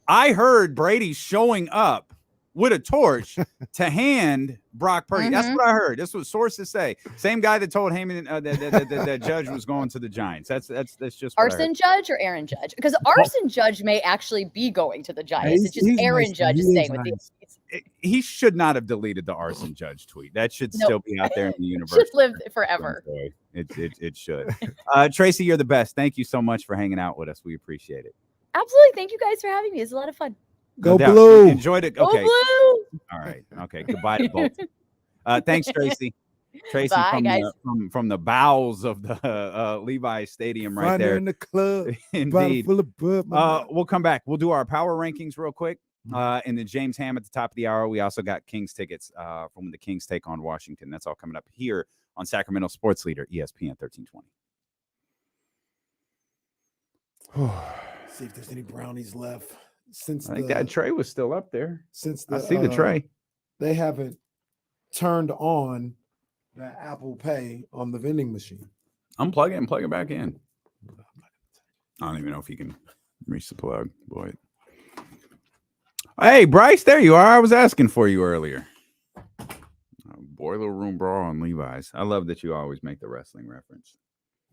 I heard Brady showing up with a torch to hand Brock Purdy. That's what I heard. That's what sources say. Same guy that told Heyman that Judge was going to the Giants. That's just what Arson Judge or Aaron Judge? Because Arson Judge may actually be going to the Giants. It's just Aaron Judge is staying with the. He should not have deleted the Arson Judge tweet. That should still be out there in the universe. Should live forever. It should. Tracy, you're the best. Thank you so much for hanging out with us. We appreciate it. Absolutely. Thank you guys for having me. It's a lot of fun. Go Blue. Enjoyed it. Okay. Go Blue. All right. Okay. Goodbye to both. Thanks, Tracy. Tracy Bye, from the bowels of the Levi Stadium right there in the club. Indeed. Full of bud, we'll come back. We'll do our power rankings real quick. And then James Ham at the top of the hour. We also got Kings tickets from when the Kings take on Washington. That's all coming up here on Sacramento Sports Leader, ESPN 1320. See if there's any brownies left. Since I think that tray was still up there. I see the tray. They haven't turned on the Apple Pay on the vending machine. Unplug it and plug it back in. I don't even know if you can Reach the plug, boy. Hey, Bryce, there you are. I was asking for you earlier. Boiler Room Brawl on Levi's. I love that you always make the wrestling reference.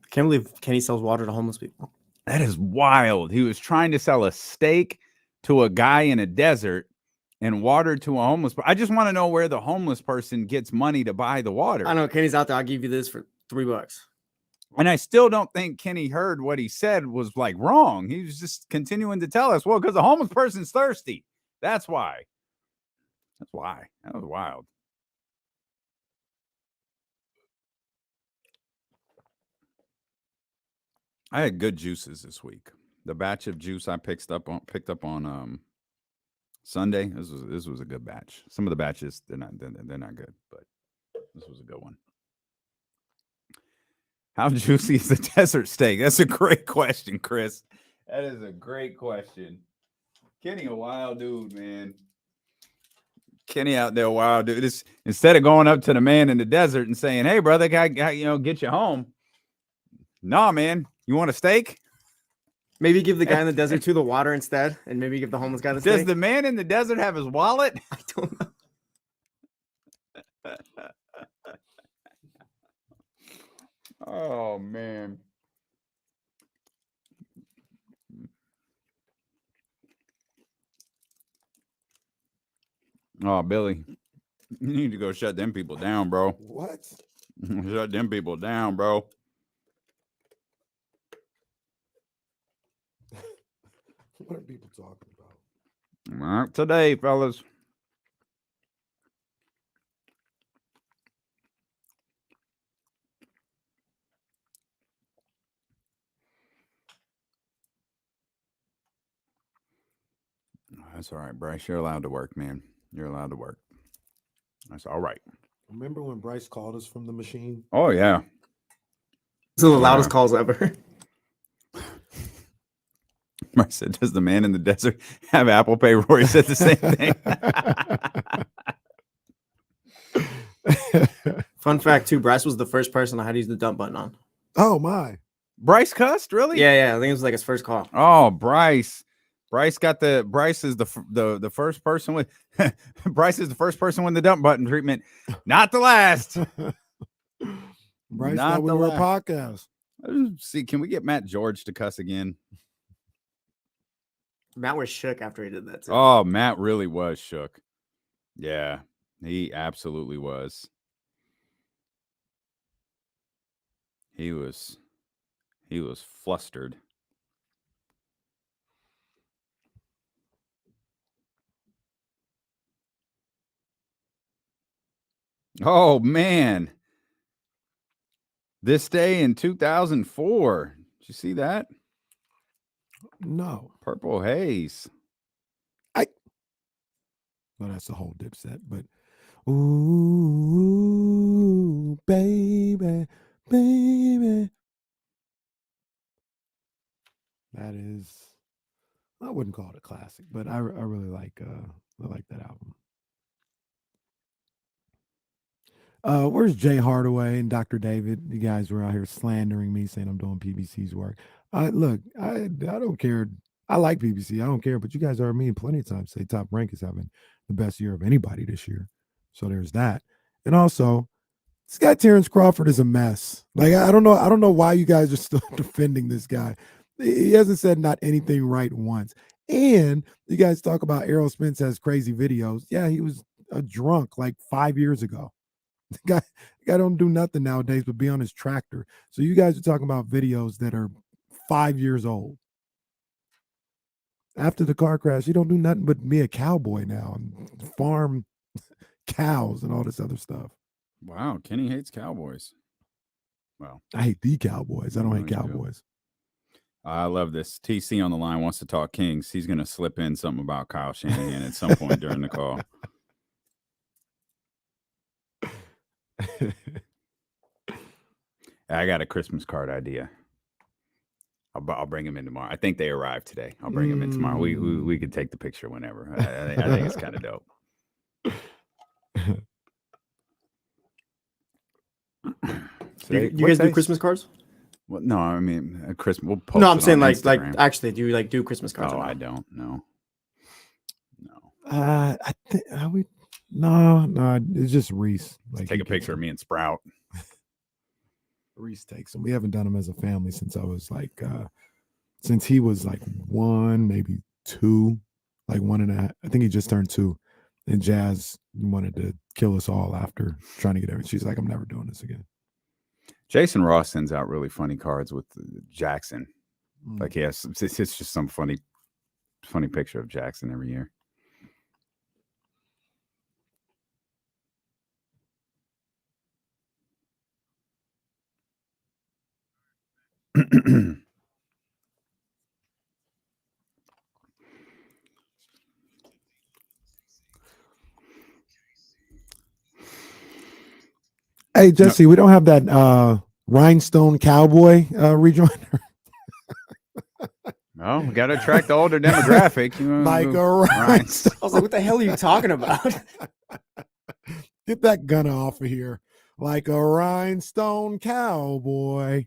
I can't believe Kenny sells water to homeless people. That is wild. He was trying to sell a steak to a guy in a desert and water to a homeless person. I just want to know where the homeless person gets money to buy the water. I know Kenny's out there. I'll give you this for $3. And I still don't think Kenny heard what he said was like wrong. He was just continuing to tell us, well, because the homeless person's thirsty. That's why. That's why. That was wild. I had good juices this week. The batch of juice I picked up on Sunday. This was a good batch. Some of the batches they're not good, but this was a good one. How juicy is the desert steak? That's a great question, Chris. That is a great question. Kenny, a wild dude, man. Kenny out there, wild dude. Instead of going up to the man in the desert and saying, "Hey, brother, can I get you home?" Nah, man. You want a steak? Maybe give the guy in the desert the water instead, and maybe give the homeless guy the steak. Does the man in the desert have his wallet? I don't know. Oh, man. Oh, Billy, you need to go shut them people down, bro. What? Shut them people down, bro. What are people talking about? Not today, fellas. That's all right, Bryce. You're allowed to work, man. You're allowed to work. That's all right. Remember when Bryce called us from the machine? Oh, yeah. These are the loudest calls ever. Bryce said, does the man in the desert have Apple Pay? Rory said the same thing. Fun fact, too. Bryce was the first person I had to use the dump button on. Oh, my. Bryce cussed? Really? Yeah. I think it was like his first call. Oh, Bryce is the first person with Bryce is the first person with the dump button treatment, not the last. Bryce Not thought we the were a last. podcast. See, can we get Matt George to cuss again? Matt was shook after he did that, too. Oh, Matt really was shook. Yeah, he absolutely was. He was flustered. Oh, man. This day in 2004. Did you see that? No. Purple Haze. Well, that's the whole Dipset, but ooh, baby. That is, I wouldn't call it a classic, but I really like that album. Where's Jay Hardaway and Dr. David? You guys were out here slandering me, saying I'm doing PBC's work. Look, I don't care. I like PBC. I don't care, but you guys are me plenty of times say Top Rank is having the best year of anybody this year. So there's that. And also, this guy Terrence Crawford is a mess. Like, I don't know why you guys are still defending this guy. He hasn't said not anything right once. And you guys talk about Errol Spence has crazy videos. Yeah, he was a drunk like 5 years ago. The guy don't do nothing nowadays but be on his tractor. So you guys are talking about videos that are 5 years old. After the car crash, you don't do nothing but be a cowboy now and farm cows and all this other stuff. Wow, Kenny hates Cowboys. Well, I hate the Cowboys. I don't hate Cowboys. I love this. TC on the line wants to talk Kings. He's going to slip in something about Kyle Shanahan at some point during the call. I got a Christmas card idea. I'll bring him in tomorrow. I think they arrived today. I'll bring him in tomorrow. We could take the picture whenever. I think it's kind of dope. You guys do Christmas cards? Well, no, I mean Christmas. We'll post No, I'm it saying on like Instagram. actually, do you like do Christmas cards? Oh, or not? I don't. No. I think no. It's just Reese. Like, take a picture of me and Sprout. Reese takes them. We haven't done them as a family since I was like, since he was like 1, maybe 2, like 1.5. I think he just turned 2. And Jazz wanted to kill us all after trying to get everything. She's like, I'm never doing this again. Jason Ross sends out really funny cards with Jackson. Like, yes, it's just some funny picture of Jackson every year. Hey, Jesse, we don't have that rhinestone cowboy rejoiner. No, we got to attract the older demographic. Like a rhinestone. I was like, what the hell are you talking about? Get that gun off of here. Like a rhinestone cowboy.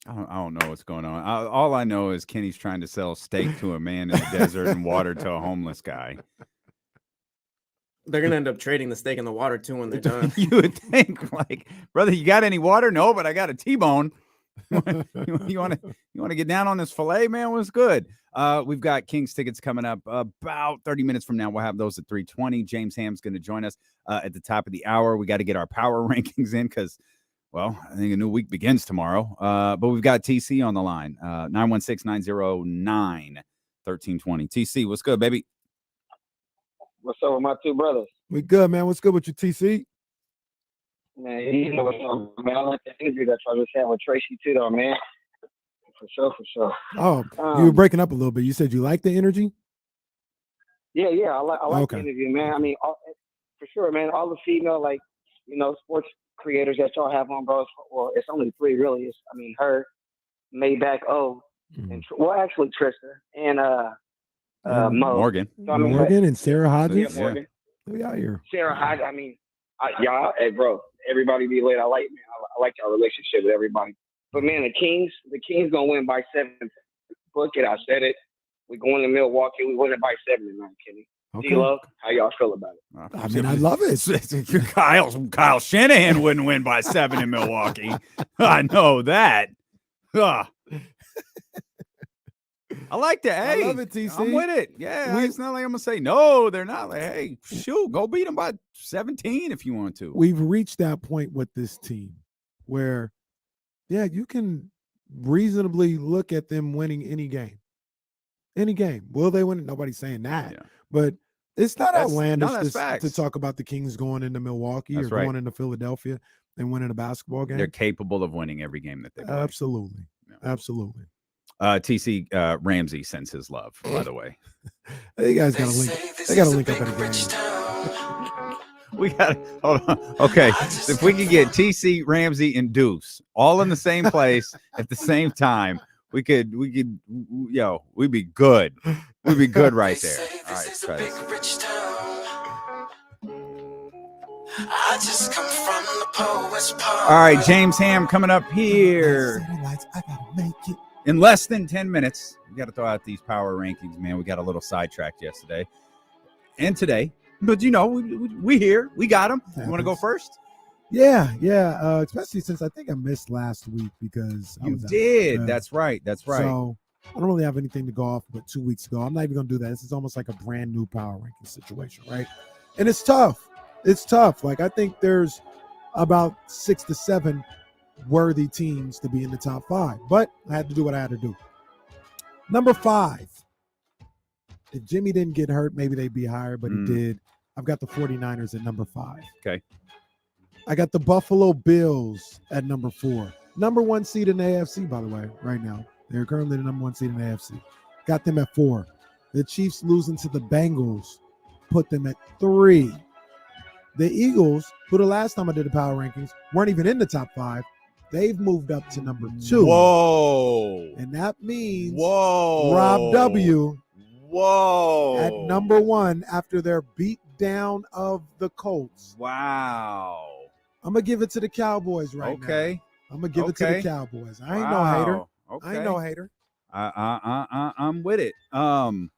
I don't know what's going on. All I know is Kenny's trying to sell steak to a man in the desert and water to a homeless guy. They're gonna end up trading the steak and the water too when they're done. You would think, like, brother, you got any water? No, but I got a T-bone. You want to get down on this filet, man? What's good? We've got Kings tickets coming up about 30 minutes from now. We'll have those at 3:20. James Ham's going to join us at the top of the hour. We got to get our power rankings in because, well, I think a new week begins tomorrow. But we've got TC on the line, 916-909-1320. TC, what's good, baby? What's up with my two brothers? We good, man. What's good with you, TC? Man, you know what's up, man. I like the interview that I was having with Tracy too, though, man. For sure. Oh, you were breaking up a little bit. You said you like the energy? Yeah. I like Okay. the interview, man. I mean, for sure, man. All the female, like, sports creators that y'all have on, bro. Well, it's only 3, really. It's, her, Maybach, and actually Trista and Mo. Morgan. So, Morgan and Sarah Hodges. Yeah, Morgan. We out here. Sarah Hodges. Y'all, hey, bro. Everybody be late. I like our relationship with everybody. But man, the Kings gonna win by 7. Book it. I said it. We're going to Milwaukee. We win it by 7 tonight, Kenny. Okay. D-Lo, how y'all feel about it? I mean, I love it. Kyle Shanahan wouldn't win by 7 in Milwaukee. I know that. I like that. Hey, I love it, TC. I'm with it. Yeah, it's not like I'm gonna say no. They're not like, hey, shoot, go beat them by 17 if you want to. We've reached that point with this team where, yeah, you can reasonably look at them winning any game. Any game. Will they win it? Nobody's saying that. Yeah. But it's not That's outlandish facts. to talk about the Kings going into Milwaukee That's or right. going into Philadelphia and winning a basketball game. They're capable of winning every game that they play. Absolutely. Yeah. Absolutely. TC Ramsey sends his love, by the way. You guys got to link. They got to link up at a game. We got hold on. Okay, if we could get TC Ramsey and Deuce all in the same place at the same time, we could. Yo, we'd be good. We'd be good right there. All right, let's try this. All right, James Ham coming up here in less than 10 minutes. We got to throw out these power rankings, man. We got a little sidetracked yesterday and today, but we here. We got them. You want to go first? Yeah. Especially since I think I missed last week because I You was out. did. Yeah. That's right. So I don't really have anything to go off but 2 weeks ago. I'm not even going to do that. This is almost like a brand new power ranking situation, right? And it's tough. Like, I think there's about 6 to 7 worthy teams to be in the top 5, but I had to do what I had to do. Number 5. If Jimmy didn't get hurt, maybe they'd be higher, but he did. I've got the 49ers at number 5. Okay. I got the Buffalo Bills at number 4. Number 1 seed in the AFC, by the way, right now. They're currently the number 1 seed in the AFC. Got them at 4. The Chiefs losing to the Bengals put them at 3. The Eagles, who the last time I did the power rankings, weren't even in the top 5. They've moved up to number 2. Whoa. And that means Whoa. Rob W. Whoa. at number 1 after their beat down of the Colts. Wow. I'm gonna give it to the Cowboys right now. Okay. I'm gonna give it to the Cowboys. I ain't no hater. Okay. I ain't no hater. I'm with it. The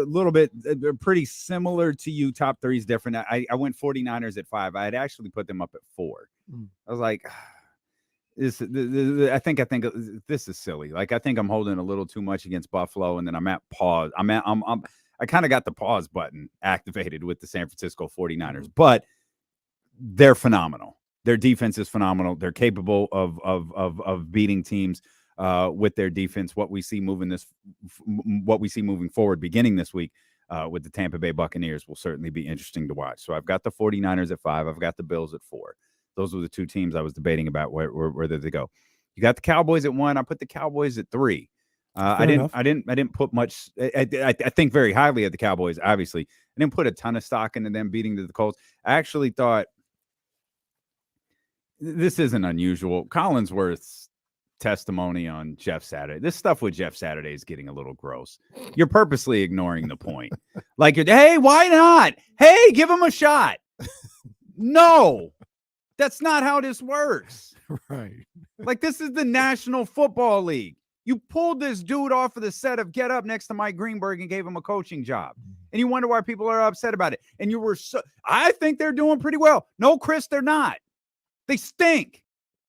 little bit pretty similar to you. Top three is different. I went 49ers at 5. I had actually put them up at 4. I was like, I think this is silly. Like, I think I'm holding a little too much against Buffalo, and then I'm at pause. I kind of got the pause button activated with the San Francisco 49ers, but they're phenomenal. Their defense is phenomenal. They're capable of beating teams with their defense. What we see moving forward, beginning this week with the Tampa Bay Buccaneers, will certainly be interesting to watch. So I've got the 49ers at 5. I've got the Bills at 4. Those were the two teams I was debating about where they go. You got the Cowboys at 1. I put the Cowboys at 3. I didn't put much. I think very highly of the Cowboys. Obviously, I didn't put a ton of stock into them beating the Colts. I actually thought this isn't unusual. Collinsworth's testimony on Jeff Saturday. This stuff with Jeff Saturday is getting a little gross. You're purposely ignoring the point. Like, hey, why not? Hey, give him a shot. No, that's not how this works. Right. Like, this is the National Football League. You pulled this dude off of the set of Get Up next to Mike Greenberg and gave him a coaching job. And you wonder why people are upset about it. And you were I think they're doing pretty well. No, Chris, they're not. They stink.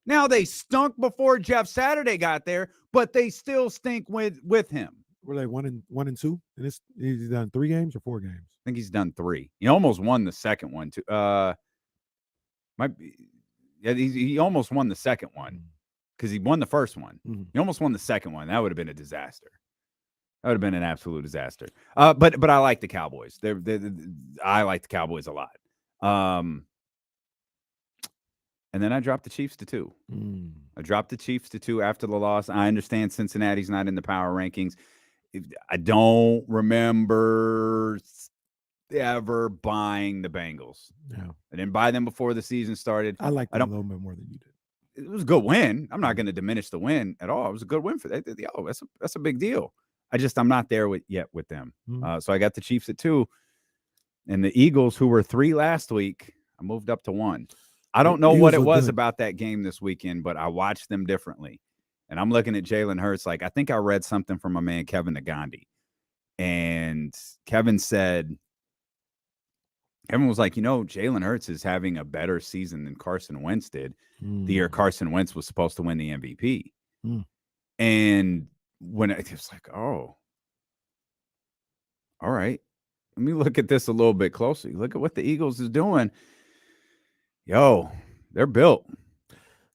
Now, they stunk before Jeff Saturday got there, but they still stink with him. Were they 1 and 2? And he's done 3 games or 4 games? I think he's done 3. He almost won the second one too. He almost won the second one because he won the first one. He almost won the second one. That would have been a disaster. That would have been an absolute disaster. But I like the Cowboys. I like the Cowboys a lot. And then I dropped the Chiefs to 2. I dropped the Chiefs to 2 after the loss. I understand Cincinnati's not in the power rankings. I don't remember ever buying the Bengals. Yeah. I didn't buy them before the season started. I like them a little bit more than you did. It was a good win. I'm not going to diminish the win at all. It was a good win for that. That's a big deal. I'm not there yet with them. So I got the Chiefs at 2, and the Eagles, who were 3 last week, I moved up to 1. I don't know what it was about that game this weekend, but I watched them differently. And I'm looking at Jalen Hurts. Like, I think I read something from my man, Kevin Nagandi. And Kevin was like, Jalen Hurts is having a better season than Carson Wentz did the year Carson Wentz was supposed to win the MVP. And when it was like, oh, all right, let me look at this a little bit closely. Look at what the Eagles is doing. Yo, they're built.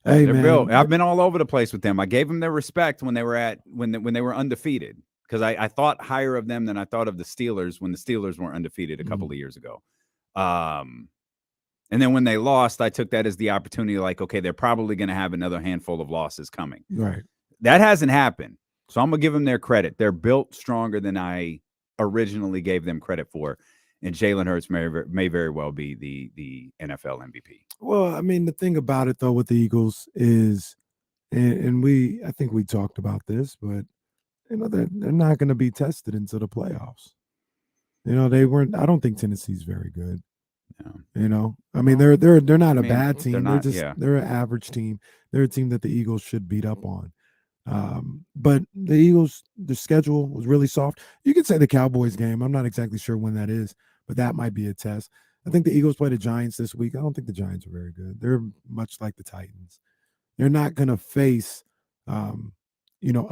Hey, they're man. built. I've been all over the place with them. I gave them their respect when they were when they were undefeated, because I thought higher of them than I thought of the Steelers when the Steelers were undefeated a couple of years ago. And then when they lost, I took that as the opportunity. Like, okay, they're probably going to have another handful of losses coming. Right. That hasn't happened. So I'm gonna give them their credit. They're built stronger than I originally gave them credit for. And Jalen Hurts may very well be the NFL MVP. Well, I mean, the thing about it, though, with the Eagles is, and I think we talked about this, but, they're not going to be tested into the playoffs. They weren't. I don't think Tennessee's very good. No. I mean, they're not a bad team. They're they're an average team. They're a team that the Eagles should beat up on. But the Eagles, the schedule was really soft. You could say the Cowboys game. I'm not exactly sure when that is, but that might be a test. I think the Eagles play the Giants this week. I don't think the Giants are very good. They're much like the Titans. They're not going to face, a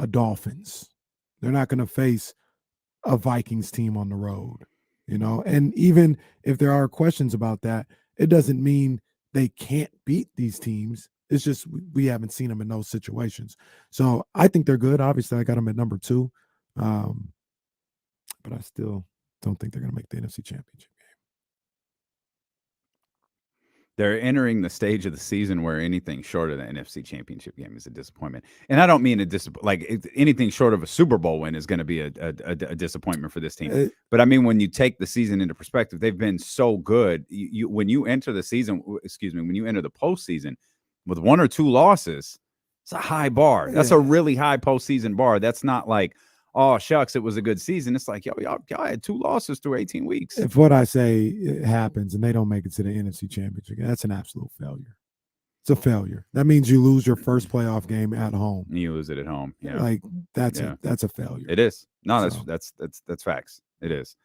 Dolphins. They're not going to face a Vikings team on the road, And even if there are questions about that, it doesn't mean they can't beat these teams. It's just we haven't seen them in those situations. So I think they're good. Obviously, I got them at number 2. But I still don't think they're going to make the NFC Championship game. They're entering the stage of the season where anything short of the NFC Championship game is a disappointment. And I don't mean anything short of a Super Bowl win is going to be a disappointment for this team. But I mean, when you take the season into perspective, they've been so good. When you enter the postseason with 1 or 2 losses, it's a high bar. That's a really high postseason bar. That's not like, oh shucks, it was a good season. It's like, y'all had 2 losses through 18 weeks. If what I say it happens and they don't make it to the NFC Championship, that's an absolute failure. It's a failure. That means you lose your first playoff game at home. You lose it at home. Yeah. Like that's a failure. It is. No, So. that's facts. It is.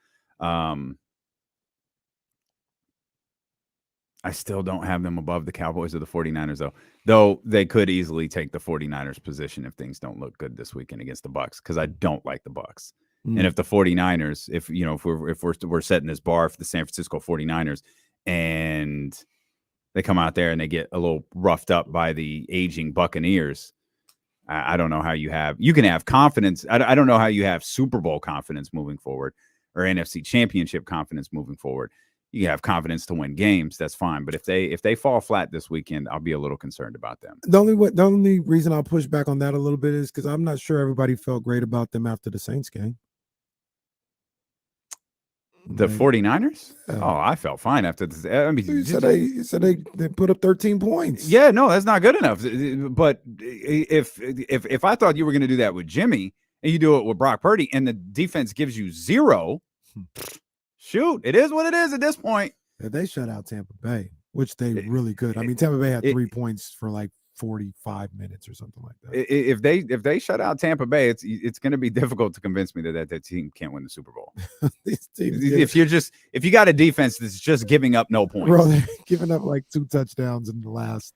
I still don't have them above the Cowboys or the 49ers, though they could easily take the 49ers position if things don't look good this weekend against the Bucs, because I don't like the Bucs. And if the 49ers, if we're setting this bar for the San Francisco 49ers and they come out there and they get a little roughed up by the aging Buccaneers, I don't know how you can have confidence. I don't know how you have Super Bowl confidence moving forward or NFC Championship confidence moving forward. You have confidence to win games. That's fine. But if they fall flat this weekend, I'll be a little concerned about them. The only reason I'll push back on that a little bit is because I'm not sure everybody felt great about them after the Saints game. The 49ers? Oh, I felt fine after this. I mean, you said they put up 13 points. Yeah, no, that's not good enough. But if I thought you were going to do that with Jimmy and you do it with Brock Purdy and the defense gives you 0, shoot, it is what it is at this point. Yeah, they shut out Tampa Bay, which they really could. I mean, Tampa Bay had 3 points for like 45 minutes or something like that. If they shut out Tampa Bay, it's going to be difficult to convince me that team can't win the Super Bowl. If you got a defense that's just giving up no points, bro, they're giving up like 2 touchdowns in the last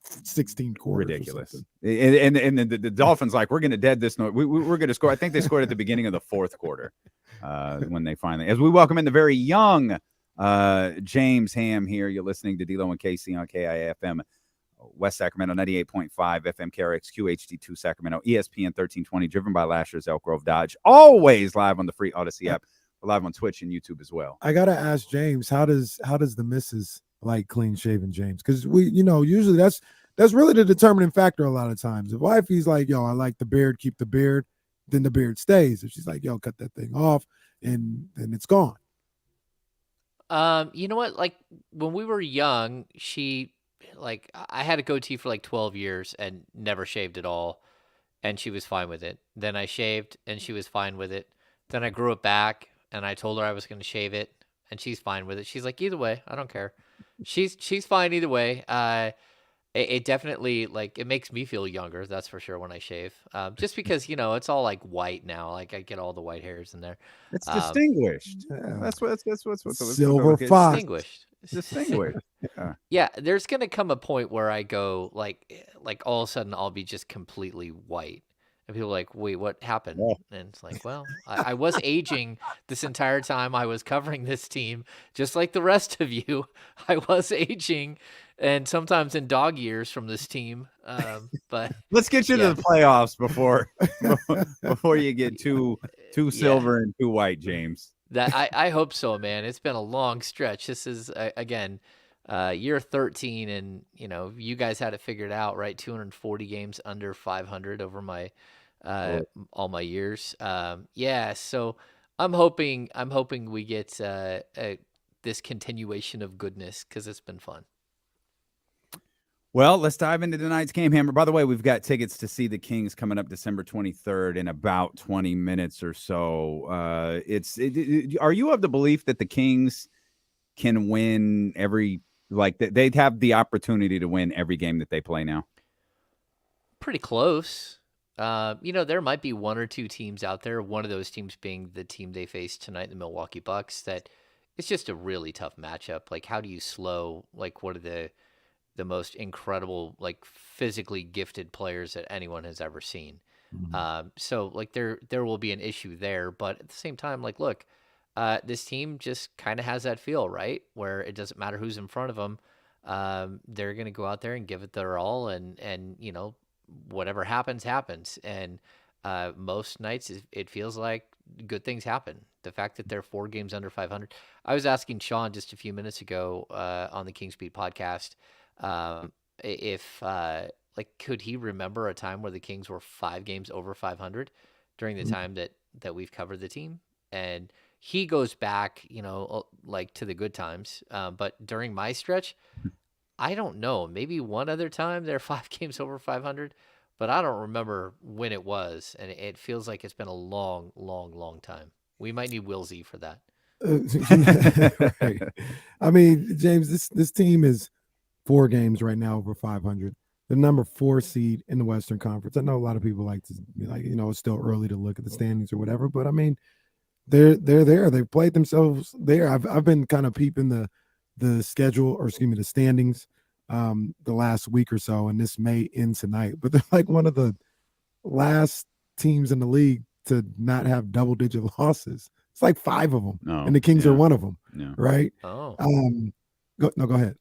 16 quarters. Ridiculous. And the Dolphins, like, we're going to dead this. We're going to score. I think they scored at the beginning of the 4th quarter when they finally, as we welcome in the very young James Ham here. You're listening to D-Lo and KC on KIFM. West Sacramento, 98.5 FM, KRXQ, HD2 Sacramento, ESPN 1320, driven by Lasher's Elk Grove Dodge. Always live on the free Odyssey app. We're live on Twitch and YouTube as well. I gotta ask James, how does the missus like clean shaven James? Because usually that's really the determining factor a lot of times. If wifey's like, yo, I like the beard, keep the beard, then the beard stays. If she's like, yo, cut that thing off, and it's gone. You know what? Like when we were young, I had a goatee for like 12 years and never shaved at all. And she was fine with it. Then I shaved and she was fine with it. Then I grew it back and I told her I was going to shave it and she's fine with it. She's like, either way, I don't care. She's fine either way. It definitely, like, it makes me feel younger. That's for sure when I shave. Just because, it's all like white now. Like I get all the white hairs in there. It's distinguished. That's what's Silver fox. Distinguished. Yeah, there's gonna come a point where I go like all of a sudden I'll be just completely white, and people are like, wait, what happened? And it's like, well, I was aging this entire time I was covering this team, just like the rest of you. I was aging, and sometimes in dog years from this team. But let's get you to the playoffs before you get too silver and too white, James. That I hope so, man. It's been a long stretch. This is again, year 13, and you guys had it figured out, right? 240 games under 500 over my all my years. So I'm hoping we get this continuation of goodness because it's been fun. Well, let's dive into tonight's game, Hammer. By the way, we've got tickets to see the Kings coming up December 23rd in about 20 minutes or so. Are you of the belief that the Kings can win they'd have the opportunity to win every game that they play now? Pretty close. There might be 1 or 2 teams out there, one of those teams being the team they faced tonight, the Milwaukee Bucks, that it's just a really tough matchup. Like, how do you slow, like, what are the most incredible, like, physically gifted players that anyone has ever seen? Mm-hmm. So, like, there will be an issue there. But at the same time, like, look, this team just kind of has that feel, right? Where it doesn't matter who's in front of them. They're going to go out there and give it their all. And whatever happens. And most nights it feels like good things happen. The fact that they're 4 games under 500. I was asking Sean just a few minutes ago on the Kings Beat podcast, if could he remember a time where the Kings were 5 games over 500 during the time that we've covered the team? And he goes back, like to the good times. But during my stretch, I don't know, maybe one other time they're 5 games over 500, but I don't remember when it was, and it feels like it's been a long, long, long time. We might need Will Z for that. Right. I mean, James, this team is 4 games right now over 500. The number 4 seed in the Western Conference. I know a lot of people like to be like, it's still early to look at the standings or whatever, but I mean, they're there. They've played themselves there. I've been kind of peeping the schedule, or excuse me, the standings the last week or so, and this may end tonight. But they're like one of the last teams in the league to not have double-digit losses. It's like 5 of them, and the Kings are one of them, right? Oh. Go ahead.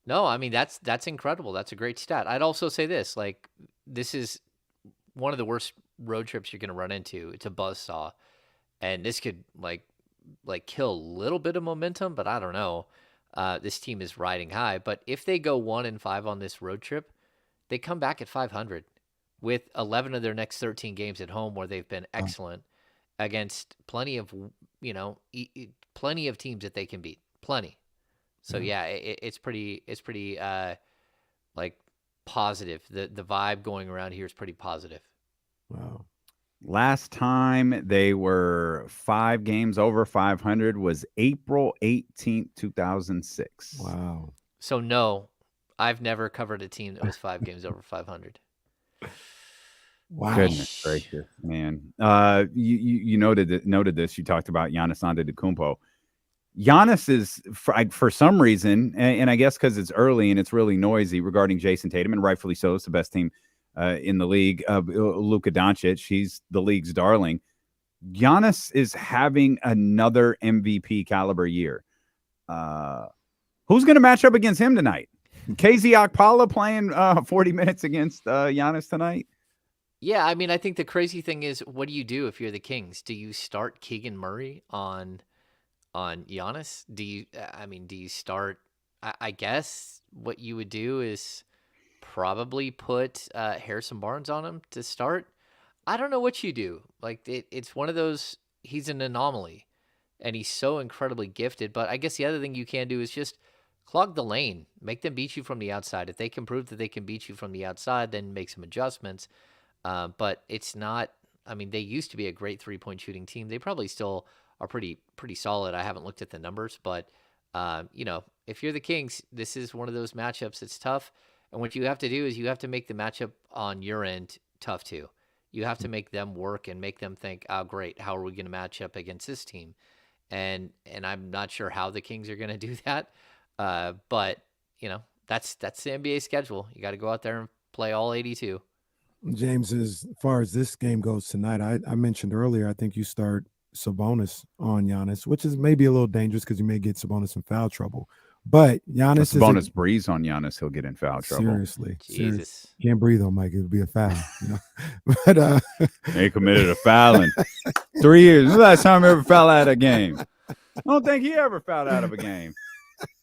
No, I mean, that's incredible. That's a great stat. I'd also say this, like, this is one of the worst road trips you're going to run into. It's a buzzsaw, and this could like kill a little bit of momentum, but I don't know. This team is riding high, but if they go 1-5 on this road trip, they come back at 500 with 11 of their next 13 games at home, where they've been excellent against plenty of plenty of teams that they can beat. Plenty. So yeah, it's pretty like positive. The vibe going around here is pretty positive. Wow. Last time they were 5 games over 500 was April 18th, 2006. Wow. So no, I've never covered a team that was 5 games over 500. Wow. Goodness gracious, man. You noted this. You talked about Giannis Antetokounmpo. Giannis is, for some reason, and I guess because it's early and it's really noisy regarding Jason Tatum, and rightfully so. It's the best team in the league. Luka Doncic, he's the league's darling. Giannis is having another MVP caliber year. Who's going to match up against him tonight? KZ Okpala playing 40 minutes against Giannis tonight? Yeah, I mean, I think the crazy thing is, what do you do if you're the Kings? Do you start Keegan Murray on Giannis? Do you start? I guess what you would do is probably put Harrison Barnes on him to start. I don't know what you do. Like, it's one of those. He's an anomaly, and he's so incredibly gifted. But I guess the other thing you can do is just clog the lane, make them beat you from the outside. If they can prove that they can beat you from the outside, then make some adjustments. But it's not. I mean, they used to be a great 3-point shooting team. They probably still are pretty solid. I haven't looked at the numbers, but if you're the Kings, this is one of those matchups that's tough. And what you have to do is you have to make the matchup on your end tough too. You have to make them work and make them think, "Oh, great, how are we going to match up against this team?" And I'm not sure how the Kings are going to do that. But that's the NBA schedule. You got to go out there and play all 82. James, as far as this game goes tonight, I mentioned earlier, I think you start Sabonis on Giannis, which is maybe a little dangerous because you may get Sabonis in foul trouble. But Giannis is Sabonis breathes on Giannis, he'll get in foul trouble. Seriously, Jesus, can't breathe on Mike. It would be a foul, But they committed a foul in 3 years. This is the last time I ever fouled out of a game. I don't think he ever fouled out of a game.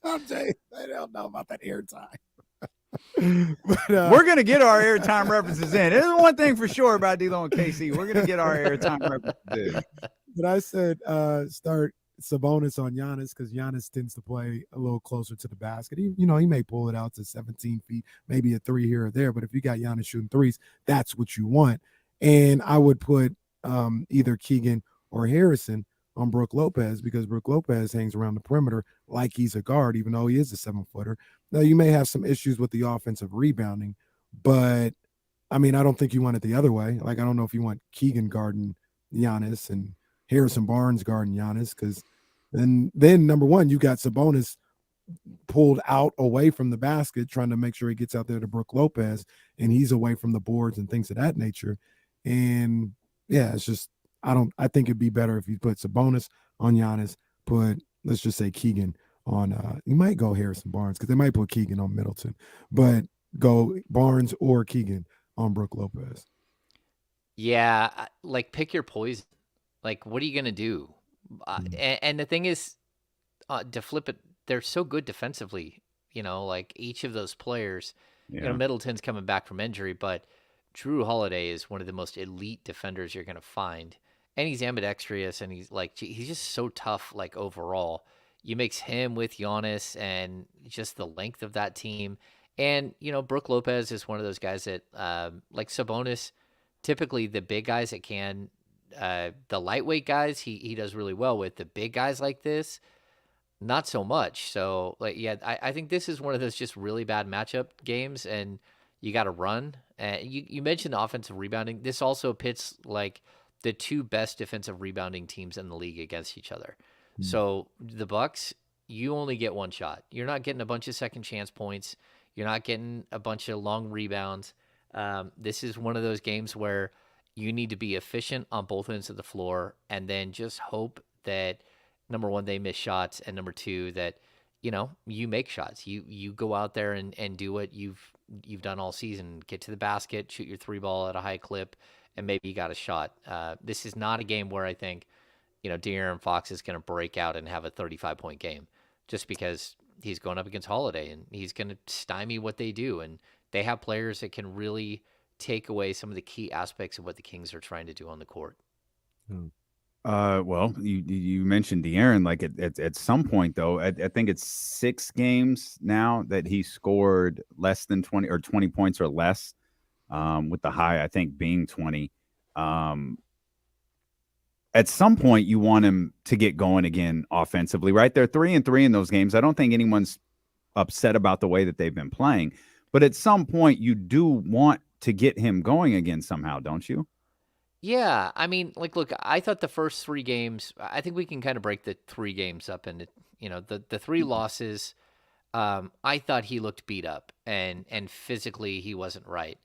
I don't know about that airtime. But, we're gonna get our airtime references in. There's one thing for sure about D-Lo and KC. We're gonna get our airtime references in. But I said start Sabonis on Giannis because Giannis tends to play a little closer to the basket. He may pull it out to 17 feet, maybe a 3 here or there. But if you got Giannis shooting threes, that's what you want. And I would put either Keegan or Harrison on Brook Lopez because Brook Lopez hangs around the perimeter like he's a guard, even though he is a 7-footer. Now, you may have some issues with the offensive rebounding, but I mean, I don't think you want it the other way. Like, I don't know if you want Keegan guarding Giannis and Harrison Barnes guarding Giannis because then number one, you got Sabonis pulled out away from the basket trying to make sure he gets out there to Brook Lopez and he's away from the boards and things of that nature. And yeah, it's just I think it'd be better if you put Sabonis on Giannis, let's just say Keegan on you might go Harrison Barnes because they might put Keegan on Middleton, but go Barnes or Keegan on Brook Lopez. Yeah, like pick your poison. Like, what are you gonna do? And the thing is, to flip it, they're so good defensively. Like each of those players. Yeah. Middleton's coming back from injury, but Drew Holiday is one of the most elite defenders you're gonna find, and he's ambidextrous, and he's just so tough. Like overall, you mix him with Giannis and just the length of that team, And, Brooke Lopez is one of those guys that, like Sabonis, typically the big guys that can, the lightweight guys, he does really well with. The big guys like this, not so much. So, yeah, I think this is one of those just really bad matchup games, and you got to run. You mentioned the offensive rebounding. This also pits like the two best defensive rebounding teams in the league against each other. So the Bucks, you only get one shot. You're not getting a bunch of second chance points. You're not getting a bunch of long rebounds. This is one of those games where you need to be efficient on both ends of the floor, and then just hope that, number one, they miss shots, and number two, that you make shots. You go out there and do what you've done all season. Get to the basket, shoot your three ball at a high clip, and maybe you got a shot. This is not a game where I think De'Aaron Fox is going to break out and have a 35-point game, just because he's going up against Holiday and he's going to stymie what they do. And they have players that can really take away some of the key aspects of what the Kings are trying to do on the court. Well, you mentioned De'Aaron. Like at some point, though, I think it's 6 games now that he scored less than 20 or 20 points or less, with the high, I think, being 20. At some point, you want him to get going again offensively, right? They're 3-3 in those games. I don't think anyone's upset about the way that they've been playing. But at some point, you do want to get him going again somehow, don't you? Yeah, I mean, look, I thought the first 3 games, I think we can kind of break the 3 games up into, the 3 losses. I thought he looked beat up and physically he wasn't right.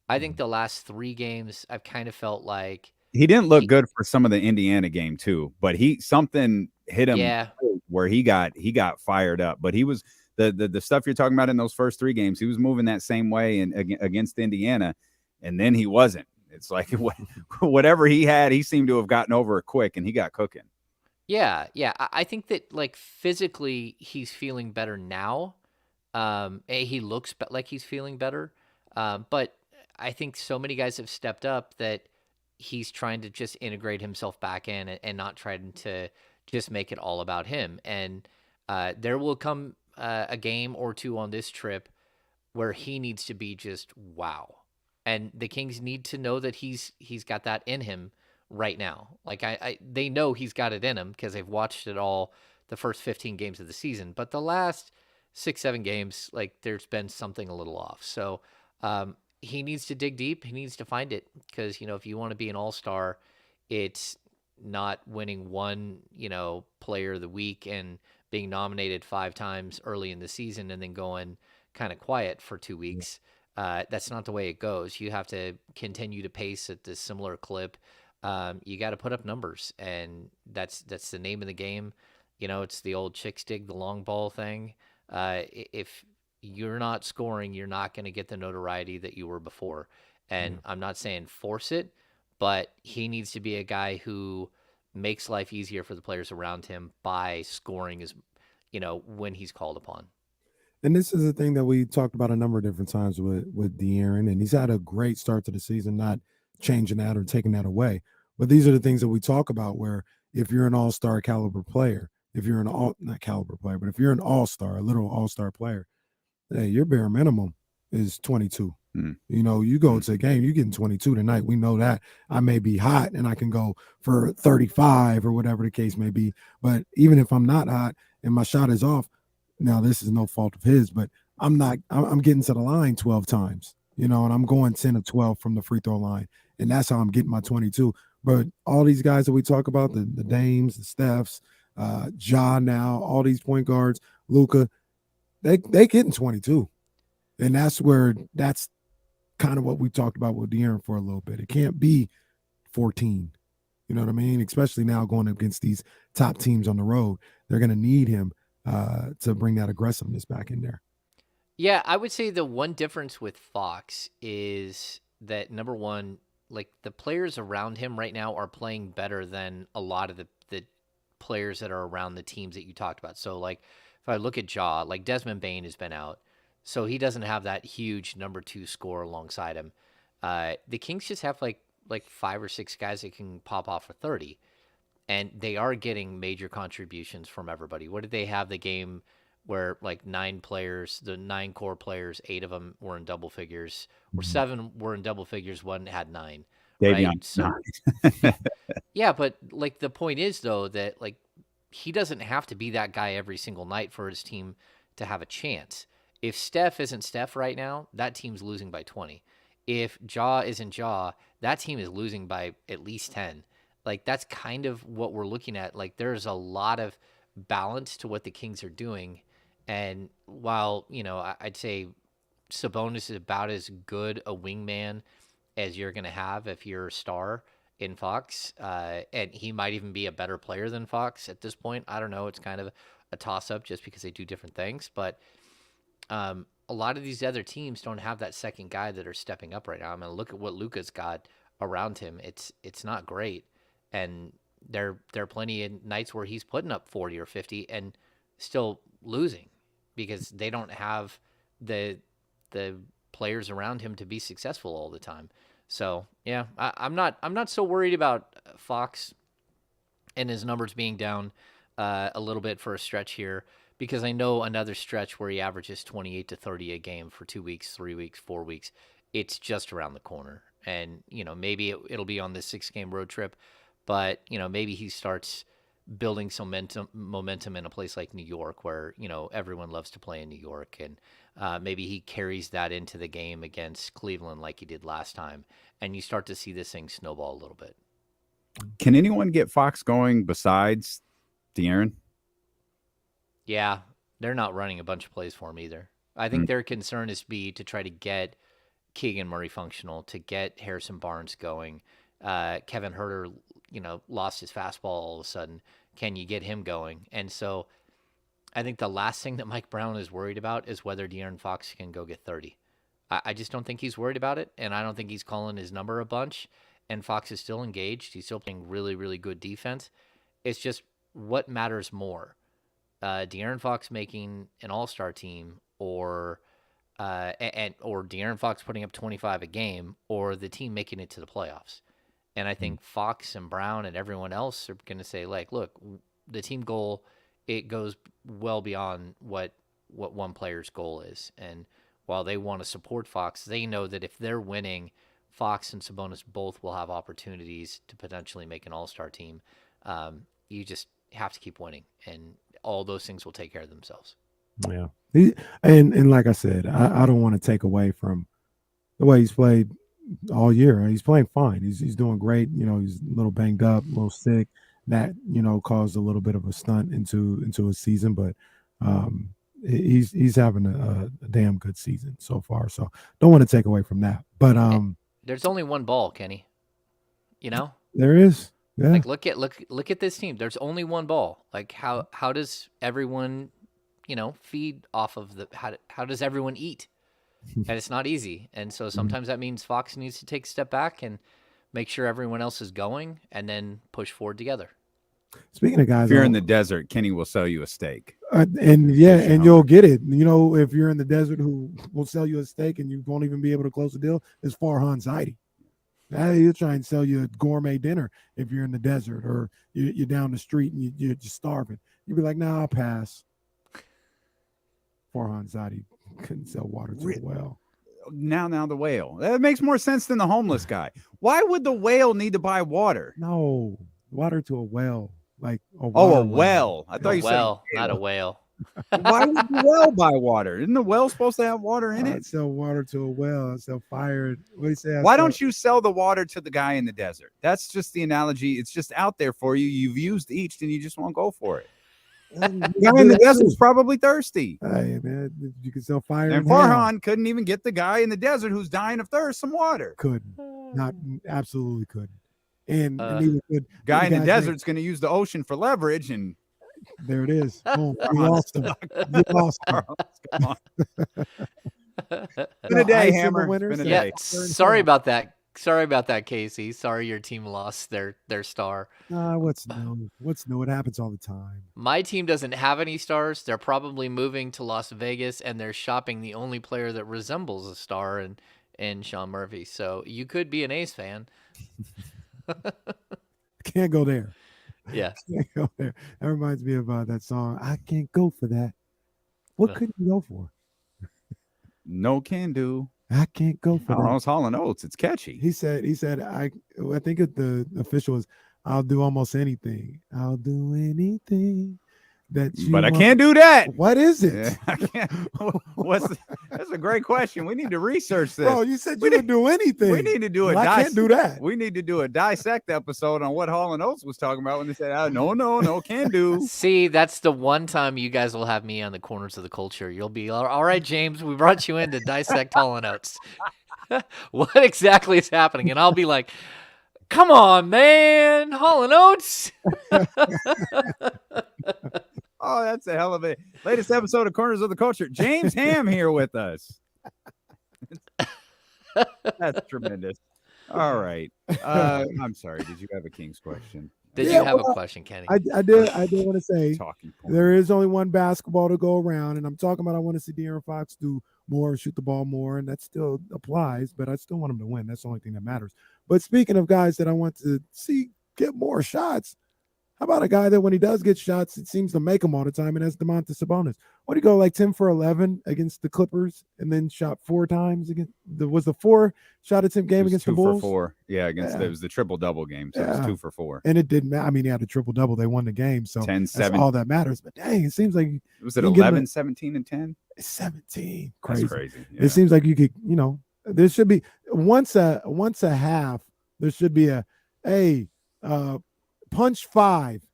I think the last 3 games, I've kind of felt like he didn't look good for some of the Indiana game too, but something hit him where he got fired up. But he was the stuff you're talking about in those first 3 games, he was moving that same way and against Indiana, and then he wasn't. It's like whatever he had, he seemed to have gotten over it quick, and he got cooking. Yeah. I think that physically he's feeling better now. He looks like he's feeling better. But I think so many guys have stepped up that he's trying to just integrate himself back in and not trying to just make it all about him. And there will come a game or 2 on this trip where he needs to be just wow. And the Kings need to know that he's got that in him right now. Like they know he's got it in him because they've watched it all the first 15 games of the season. But the last 6-7 games, there's been something a little off. So he needs to dig deep. He needs to find it because, if you want to be an all-star, it's not winning one, player of the week and being nominated 5 times early in the season and then going kind of quiet for 2 weeks. That's not the way it goes. You have to continue to pace at this similar clip. You got to put up numbers, and that's the name of the game. It's the old chicks dig the long ball thing. If you're not scoring, you're not going to get the notoriety that you were before. And I'm not saying force it, but he needs to be a guy who makes life easier for the players around him by scoring when he's called upon. And this is a thing that we talked about a number of different times with De'Aaron, and he's had a great start to the season, not changing that or taking that away. But these are the things that we talk about where if you're an all-star caliber player, if you're not caliber player, but if you're an all-star, a literal all-star player, hey, your bare minimum is 22. You go to a game, you're getting 22 tonight. We know that. I may be hot and I can go for 35 or whatever the case may be. But even if I'm not hot and my shot is off, now this is no fault of his, but I'm getting to the line 12 times, and I'm going 10 or 12 from the free throw line. And that's how I'm getting my 22. But all these guys that we talk about, the Dames, the Stephs, Ja now, all these point guards, Luka, they getting 22. And that's kind of what we talked about with De'Aaron for a little bit. It can't be 14. You know what I mean? Especially now going against these top teams on the road. They're going to need him to bring that aggressiveness back in there. Yeah, I would say the one difference with Fox is that, number one, the players around him right now are playing better than a lot of the players that are around the teams that you talked about. So, if I look at Ja, Desmond Bane has been out, so he doesn't have that huge number 2 scorer alongside him. The Kings just have 5 or 6 guys that can pop off for 30. And they are getting major contributions from everybody. What did they have the game where like 9 players, the 9 core players, 8 of them were in double figures, or Mm-hmm. 7 were in double figures, 1 had 9. Davion, Right? So, yeah, but like the point is though that like he doesn't have to be that guy every single night for his team to have a chance. If Steph isn't Steph right now, that team's losing by 20. If Ja isn't Ja, that team is losing by at least 10. Like that's kind of what we're looking at. Like there's a lot of balance to what the Kings are doing. And while, I'd say Sabonis is about as good a wingman as you're going to have if you're a star in Fox, and he might even be a better player than Fox at this point. I don't know. It's kind of a toss-up just because they do different things. But a lot of these other teams don't have that second guy that are stepping up right now. I mean, look at what Luka's got around him. It's not great. And there are plenty of nights where he's putting up 40 or 50 and still losing because they don't have the players around him to be successful all the time. So yeah, I'm not so worried about Fox and his numbers being down a little bit for a stretch here, because I know another stretch where he averages 28 to 30 a game for 2 weeks, 3 weeks, 4 weeks. It's just around the corner, and maybe it'll be on this 6-game road trip, but maybe he starts building some momentum in a place like New York, where everyone loves to play in New York, and maybe he carries that into the game against Cleveland like he did last time, and you start to see this thing snowball a little bit. Can anyone get Fox going besides De'Aaron? Yeah, they're not running a bunch of plays for him either. I think their concern is to try to get Keegan Murray functional, to get Harrison Barnes going. Kevin Huerter, lost his fastball all of a sudden. Can you get him going? And so I think the last thing that Mike Brown is worried about is whether De'Aaron Fox can go get 30. I just don't think he's worried about it, and I don't think he's calling his number a bunch. And Fox is still engaged. He's still playing really, really good defense. It's just what matters more. De'Aaron Fox making an all-star team, or De'Aaron Fox putting up 25 a game, or the team making it to the playoffs. And I think Fox and Brown and everyone else are going to say, like, look, the team goal, it goes well beyond what one player's goal is. And while they want to support Fox, they know that if they're winning, Fox and Sabonis both will have opportunities to potentially make an all-star team. You just have to keep winning, and all those things will take care of themselves. Yeah. And like I said, I don't want to take away from the way he's played all year. He's playing fine. He's doing great. He's a little banged up, a little sick. That, caused a little bit of a stunt into his season, but he's having a damn good season so far. So don't want to take away from that. But there's only one ball, Kenny. There is. Yeah. Like look at this team. There's only one ball. Like how does everyone, feed off of how does everyone eat? And it's not easy. And so sometimes that means Fox needs to take a step back and make sure everyone else is going, and then push forward together. Speaking of guys, if you're in the desert, Kenny will sell you a steak. And you'll get it. If you're in the desert, who will sell you a steak and you won't even be able to close the deal is Farhan Zaidi. He'll try and sell you a gourmet dinner if you're in the desert, or you're down the street and you're just starving. You'd be like, nah, I'll pass. Farhan Zaidi couldn't sell water to a well. Now the whale. That makes more sense than the homeless guy. Why would the whale need to buy water? No, water to a well. Like a well. I thought you said well, not a whale. Why would the well buy water? Isn't the well supposed to have water in it? Sell water to a well. Sell fire. What do you say? Why don't you sell the water to the guy in the desert? That's just the analogy. It's just out there for you. You've used each, and you just won't go for it. The guy in the desert's probably thirsty. Hey, man, you can sell fire. And Farhan couldn't even get the guy in the desert who's dying of thirst some water. Couldn't. Absolutely couldn't. And guy in the desert's going to use the ocean for leverage, and there it is. Boom. You lost him. You lost him. Been a day, Hammer. Been a day. Sorry about that. Sorry about that, Casey. Sorry your team lost their star. What's new? What's new? It happens all the time. My team doesn't have any stars. They're probably moving to Las Vegas, and they're shopping the only player that resembles a star in Sean Murphy. So you could be an A's fan. Can't go there. Yeah. Can't go there. That reminds me of that song. I can't go for that. What couldn't you go for? No can do. I can't go for that. It's Hall and Oates. It's catchy. He said, I think the official is, I'll do almost anything. I'll do anything that you But I want. can't do that. What is it? I can't. That's a great question. We need to research this. Bro, you said you would do anything. We need to do I can't do that. We need to do a dissect episode on what Hall and Oates was talking about when they said, no, can do. See, that's the one time you guys will have me on the corners of the culture. You'll be all right, James. We brought you in to dissect Hall and Oates. What exactly is happening? And I'll be like, come on, man, Hall and Oates. Oh, that's a hell of a latest episode of Corners of the Culture. James Ham here with us. That's tremendous. All right. I'm sorry. Did you have a Kings question? Did you have a question, Kenny? I did want to say Talking point. there is only one basketball to go around, and I'm talking about I want to see De'Aaron Fox do more, shoot the ball more, and that still applies, but I still want him to win. That's the only thing that matters. But speaking of guys that I want to see get more shots, how about a guy that when he does get shots, it seems to make them all the time, and that's Domantas Sabonis. What do you go, like 10 for 11 against the Clippers, and then shot 4 times against was the 4 shot attempt game against the Bulls? 2 for 4. Yeah, it was the triple-double game, so it was 2 for 4. And it didn't matter. I mean, he had a triple-double. They won the game, so 10, that's all that matters. But dang, it seems like was it 11, 17, and 10? 17. Crazy. That's crazy. Yeah. It seems like you could, there should be once a half. There should be punch 5.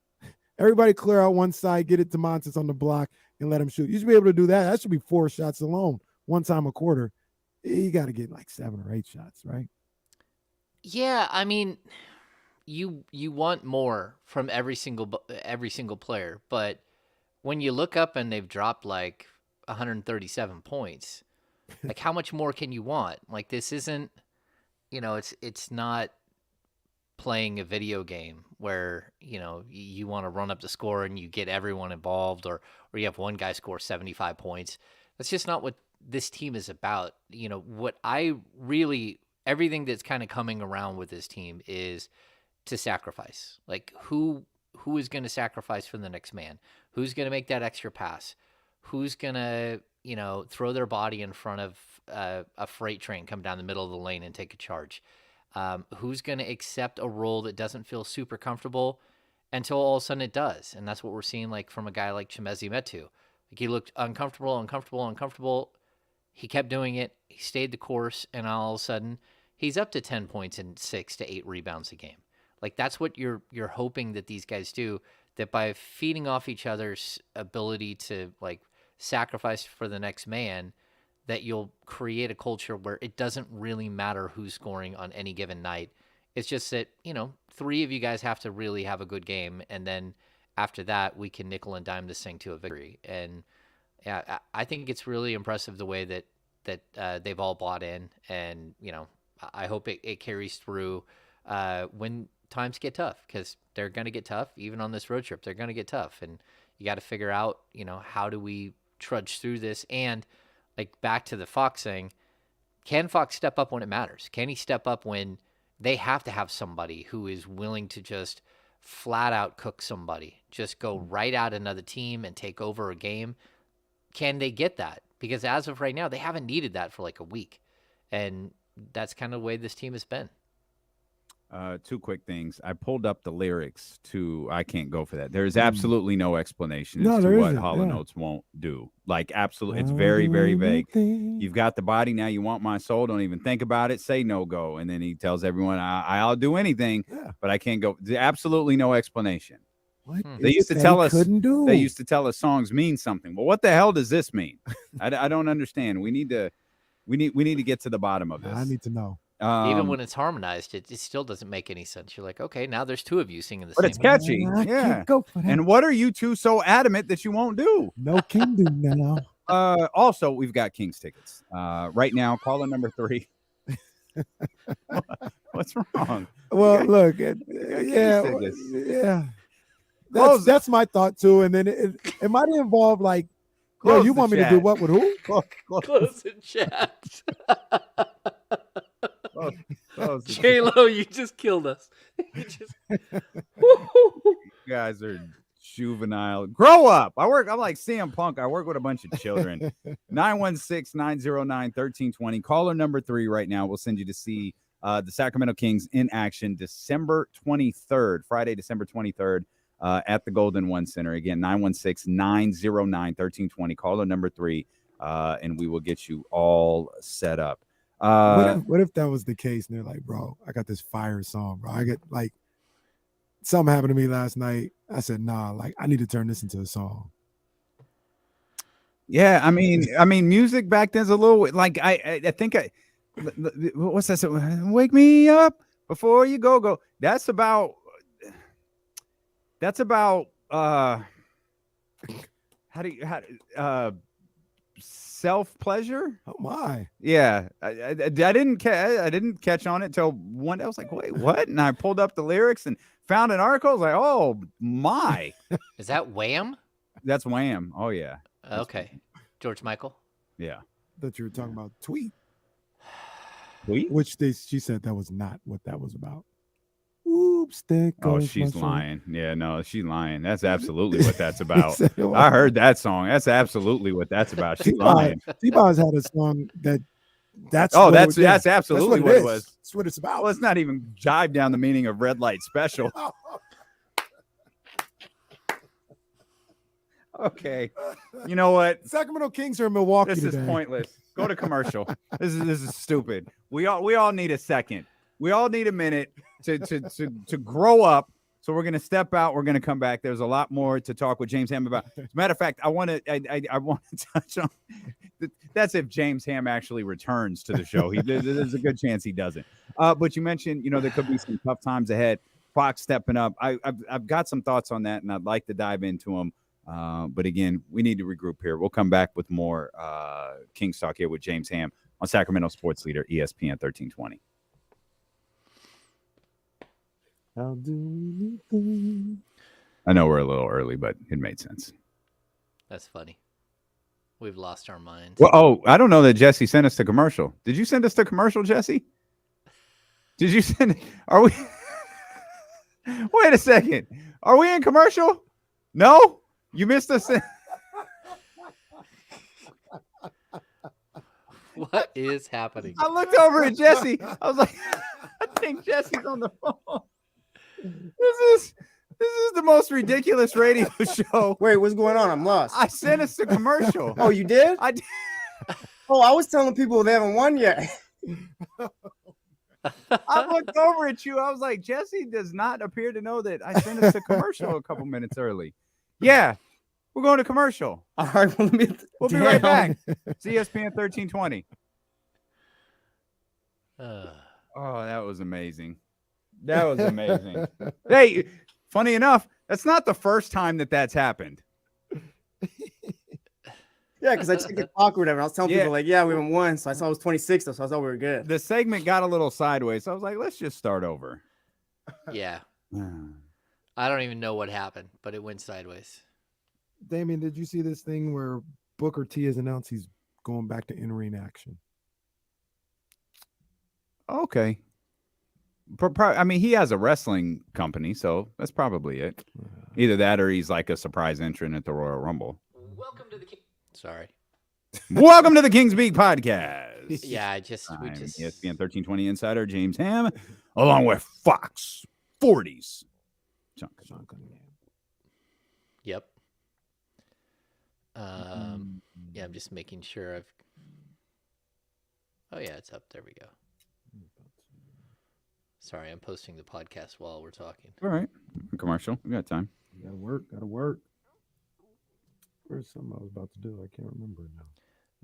Everybody clear out one side, get it to Montes on the block, and let him shoot. You should be able to do that. That should be 4 shots alone, one time a quarter. You got to get like 7 or 8 shots, right? Yeah, I mean, you want more from every single player, but when you look up and they've dropped like 137 points, like how much more can you want? Like this isn't, it's not playing a video game where you want to run up the score and you get everyone involved, or you have one guy score 75 points. That's just not what this team is about. What everything that's kind of coming around with this team is to sacrifice. Like who is going to sacrifice for the next man? Who's going to make that extra pass? Who's going to throw their body in front of a freight train, come down the middle of the lane and take a charge? Who's going to accept a role that doesn't feel super comfortable until all of a sudden it does? And that's what we're seeing like from a guy like Chimezie Metu. Like he looked uncomfortable. He kept doing it. He stayed the course. And all of a sudden he's up to 10 points and 6 to 8 rebounds a game. Like that's what you're hoping that these guys do, that by feeding off each other's ability to like sacrifice for the next man, that you'll create a culture where it doesn't really matter who's scoring on any given night. It's just that, 3 of you guys have to really have a good game. And then after that, we can nickel and dime this thing to a victory. And yeah, I think it's really impressive the way that they've all bought in. And, I hope it carries through when times get tough, because they're going to get tough. Even on this road trip, they're going to get tough. And you got to figure out, how do we trudge through this? And like back to the Fox thing, can Fox step up when it matters? Can he step up when they have to have somebody who is willing to just flat out cook somebody, just go right at another team and take over a game? Can they get that? Because as of right now, they haven't needed that for like a week. And that's kind of the way this team has been. 2 quick things. I pulled up the lyrics to I Can't Go For That. There's absolutely no explanation as to what Hall and Oates won't do. Like, absolutely. It's very, very vague. You've got the body. Now you want my soul. Don't even think about it. Say no go. And then he tells everyone, I'll do anything, but I can't go. There's absolutely no explanation. What They used to tell us couldn't do? They used to tell us songs mean something. Well, what the hell does this mean? I don't understand. We need to get to the bottom of this. I need to know. Even when it's harmonized, it still doesn't make any sense. You're like, okay, now there's 2 of you singing the but same. it's catchy. I Yeah. can't go for that. And what are you 2 so adamant that you won't do? No can do now. Also, we've got Kings tickets. Right now, caller number 3. What's wrong? Well, look, tickets. That's my thought too. And then it might involve like, you want me to do what with who? Close the chat. J-Lo, you just killed us. You guys are Juvenile. Grow up. I'm like CM Punk. I work with a bunch of children. 916-909-1320. Caller number 3 right now. We'll send you to see the Sacramento Kings in action December 23rd, Friday, December 23rd, at the Golden One Center. Again, 916-909-1320. Caller number 3, and we will get you all set up. What if that was the case and they're like, bro, I got this fire song, bro. I get like something happened to me last night. I said, nah, like I need to turn this into a song. Yeah, I mean, music back then's a little like I think what's that? Wake me up before you go. That's about self pleasure. Oh my! Yeah, I didn't catch on it till one day. I was like, wait, what? And I pulled up the lyrics and found an article. I was like, oh my! Is that Wham? That's Wham. Oh yeah. Okay, George Michael. Yeah. That you were talking about Tweet. Tweet? Which she said that was not what that was about. Oops, there Oh, goes she's my lying. Yeah, no, she's lying. That's absolutely what that's about. I heard that song. That's absolutely what that's about. She's lying. T-Boz had a song that's absolutely what it was. That's what it's about. Well, let's not even jive down the meaning of red light special. Okay. You know what? Sacramento Kings are in Milwaukee This today. is pointless. Go to commercial. This is stupid. We all need a second. We all need a minute to grow up. So we're going to step out. We're going to come back. There's a lot more to talk with James Ham about. As a matter of fact, I want to touch on that's if James Ham actually returns to the show. There's a good chance he doesn't. But you mentioned, there could be some tough times ahead. Fox stepping up. I've got some thoughts on that, and I'd like to dive into them. But again, we need to regroup here. We'll come back with more Kings talk here with James Ham on Sacramento Sports Leader, ESPN 1320. I'll do anything. I know we're a little early, but it made sense. That's funny. We've lost our minds. Well, I don't know that Jesse sent us to commercial. Did you send us to commercial, Jesse? Did you send? Are we? Wait a second. Are we in commercial? No, you missed us. What is happening? I looked over at Jesse. I was like, I think Jesse's on the phone. This is the most ridiculous radio show. Wait, what's going on? I'm lost. I sent us to commercial. Oh, you did? I did. Oh, I was telling people they haven't won yet. I looked over at you. I was like, Jesse does not appear to know that I sent us to commercial a couple minutes early. Yeah, we're going to commercial. All right, we'll be right back. It's ESPN 1320. Oh, that was amazing. That was amazing. Hey, funny enough, that's not the first time that's happened. Yeah, because I checked the clock or whatever. I was telling people, like, yeah, we haven't won. So I saw it was 26, so I thought we were good. The segment got a little sideways. So I was like, let's just start over. Yeah. I don't even know what happened, but it went sideways. Damien, did you see this thing where Booker T has announced he's going back to in-ring action? Okay. I mean, he has a wrestling company, so that's probably it. Either that or he's like a surprise entrant at the Royal Rumble. Welcome to the Sorry. Welcome to the Kings Beat podcast. Yeah, I'm ESPN 1320 insider James Ham, along with Fox 40s. Yep. Yeah, I'm just making sure I've. Oh yeah, it's up. There we go. Sorry, I'm posting the podcast while we're talking. All right. Commercial. We got time. Gotta work. Where's something I was about to do? I can't remember now.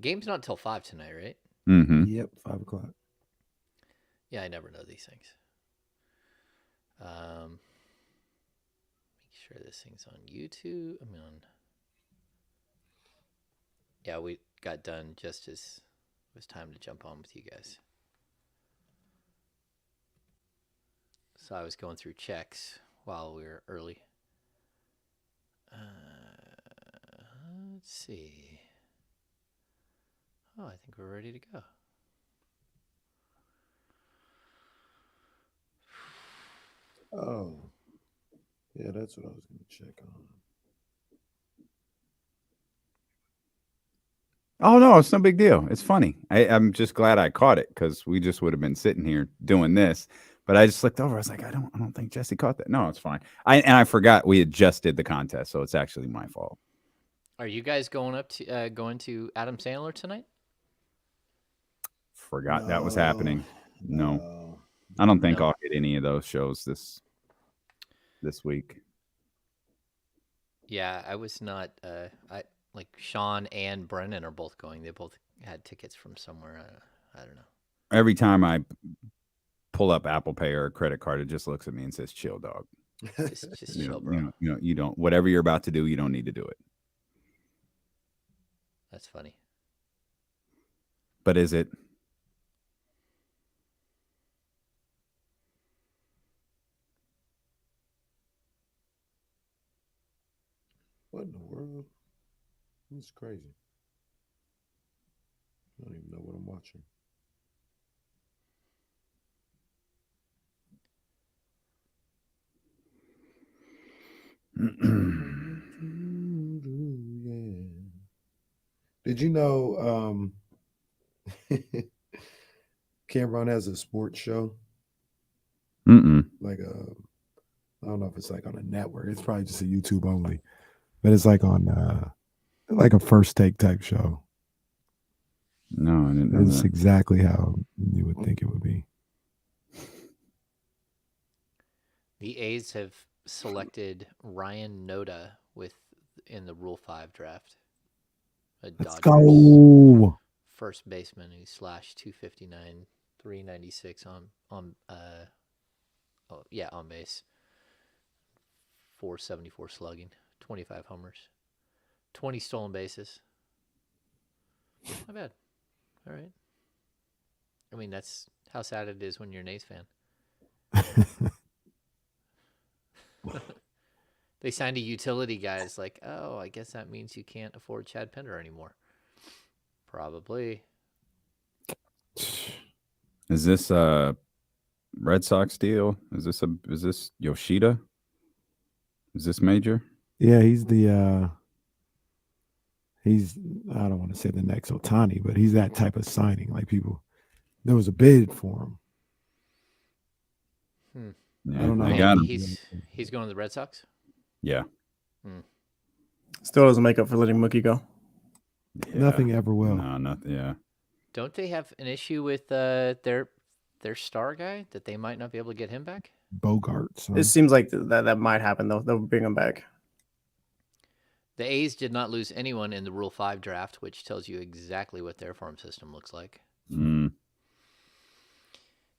Game's not till 5 tonight, right? Mm-hmm. Yep, 5 o'clock. Yeah, I never know these things. Make sure this thing's on YouTube. Yeah, we got done just as it was time to jump on with you guys. So I was going through checks while we were early. Let's see. Oh, I think we're ready to go. Oh. Yeah, that's what I was going to check on. Oh no, it's no big deal. It's funny. I'm just glad I caught it because we just would have been sitting here doing this. But I just looked over. I was like, I don't think Jesse caught that. No, it's fine. I forgot we had just did the contest, so it's actually my fault. Are you guys going to Adam Sandler tonight? Forgot that was happening. No. I don't think I'll hit any of those shows this week. Yeah, I was not. I like Sean and Brennan are both going. They both had tickets from somewhere. I don't know. Every time I pull up Apple Pay or a credit card, it just looks at me and says, "Chill, dog." Just chill, bro. You don't. Whatever you're about to do, you don't need to do it. That's funny. But is it? What in the world? This is crazy. I don't even know what I'm watching. Did you know Cameron has a sports show? Like I don't know if it's like on a network. It's probably just a YouTube only. But it's like on like a First Take type show. No, I didn't know It's that. exactly how you would think it would be. The A's have selected Ryan Noda in the Rule 5 draft. Let's go. First baseman who slashed 259, 396 on base. 474 slugging, 25 homers, 20 stolen bases. Not bad. All right. I mean, that's how sad it is when you're an A's fan. They signed a utility guy. It's like, oh, I guess that means you can't afford Chad Pender anymore. Probably. Is this a Red Sox deal? Is this Yoshida? Is this major? Yeah, he's I don't want to say the next Ohtani, but he's that type of signing. Like there was a bid for him. Yeah, I don't know. They got him. He's going to the Red Sox? Yeah. Still doesn't make up for letting Mookie go. Yeah. Nothing ever will. No, nothing. Yeah. Don't they have an issue with their star guy that they might not be able to get him back? Bogarts. It seems like that might happen though. They'll bring him back. The A's did not lose anyone in the Rule 5 draft, which tells you exactly what their farm system looks like. Yeah,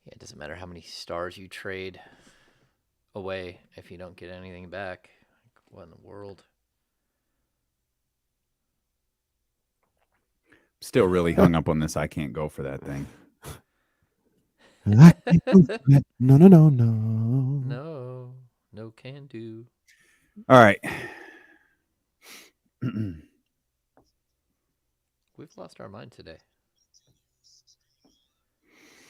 it doesn't matter how many stars you trade away if you don't get anything back. What in the world? Still really hung up on this. I can't go for that thing. No. No can do. All right. We've lost our mind today.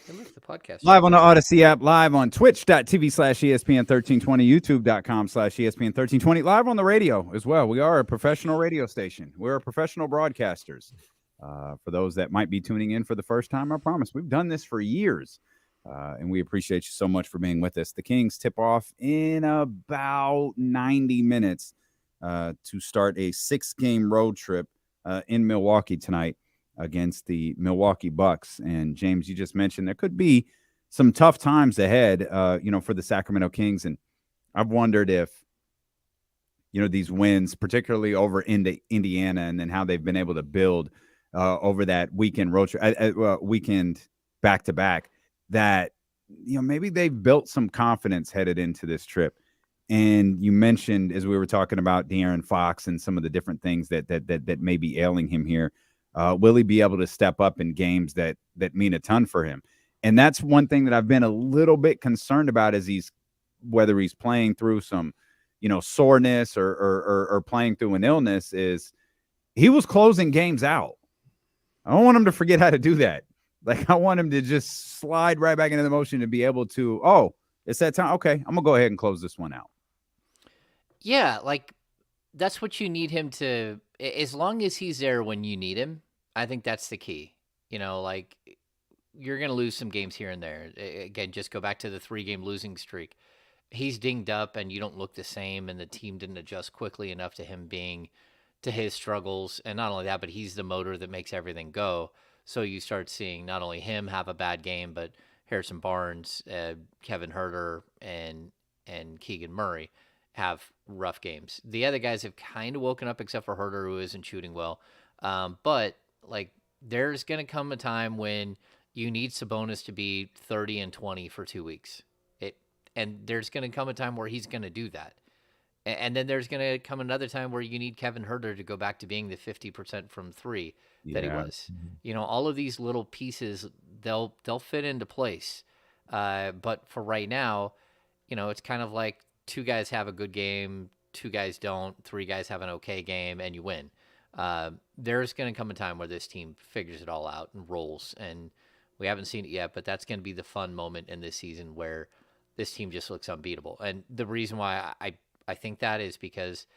Hey, look, the podcast. Live on the Odyssey app, live on twitch.tv/ESPN1320, youtube.com/ESPN1320, live on the radio as well. We are a professional radio station. We're professional broadcasters. For those that might be tuning in for the first time, I promise we've done this for years. And we appreciate you so much for being with us. The Kings tip off in about 90 minutes to start a 6-game road trip in Milwaukee tonight against the Milwaukee Bucks. And James, you just mentioned there could be some tough times ahead, for the Sacramento Kings. And I've wondered if, these wins, particularly over into Indiana, and then how they've been able to build over that weekend road trip, weekend back-to-back, that, maybe they've built some confidence headed into this trip. And you mentioned, as we were talking about De'Aaron Fox and some of the different things that may be ailing him here, will he be able to step up in games that mean a ton for him? And that's one thing that I've been a little bit concerned about, as whether he's playing through some, soreness or playing through an illness, is he was closing games out. I don't want him to forget how to do that. Like, I want him to just slide right back into the motion and be able to, it's that time. Okay, I'm going to go ahead and close this one out. Yeah, like, that's what you need him to, as long as he's there when you need him, I think that's the key. Like you're going to lose some games here and there. Again, just go back to the 3-game losing streak. He's dinged up and you don't look the same, and the team didn't adjust quickly enough to him being to his struggles. And not only that, but he's the motor that makes everything go. So you start seeing not only him have a bad game, but Harrison Barnes, Kevin Herter, and Keegan Murray have rough games. The other guys have kind of woken up, except for Herter, who isn't shooting well. But like, there's going to come a time when you need Sabonis to be 30 and 20 for 2 weeks. And there's going to come a time where he's going to do that. And then there's going to come another time where you need Kevin Herter to go back to being the 50% from 3 that he was. All of these little pieces, they'll fit into place. But for right now, it's kind of like 2 guys have a good game, 2 guys don't, 3 guys have an okay game, and you win. There's going to come a time where this team figures it all out and rolls. And we haven't seen it yet, but that's going to be the fun moment in this season where this team just looks unbeatable. And the reason why I think that is because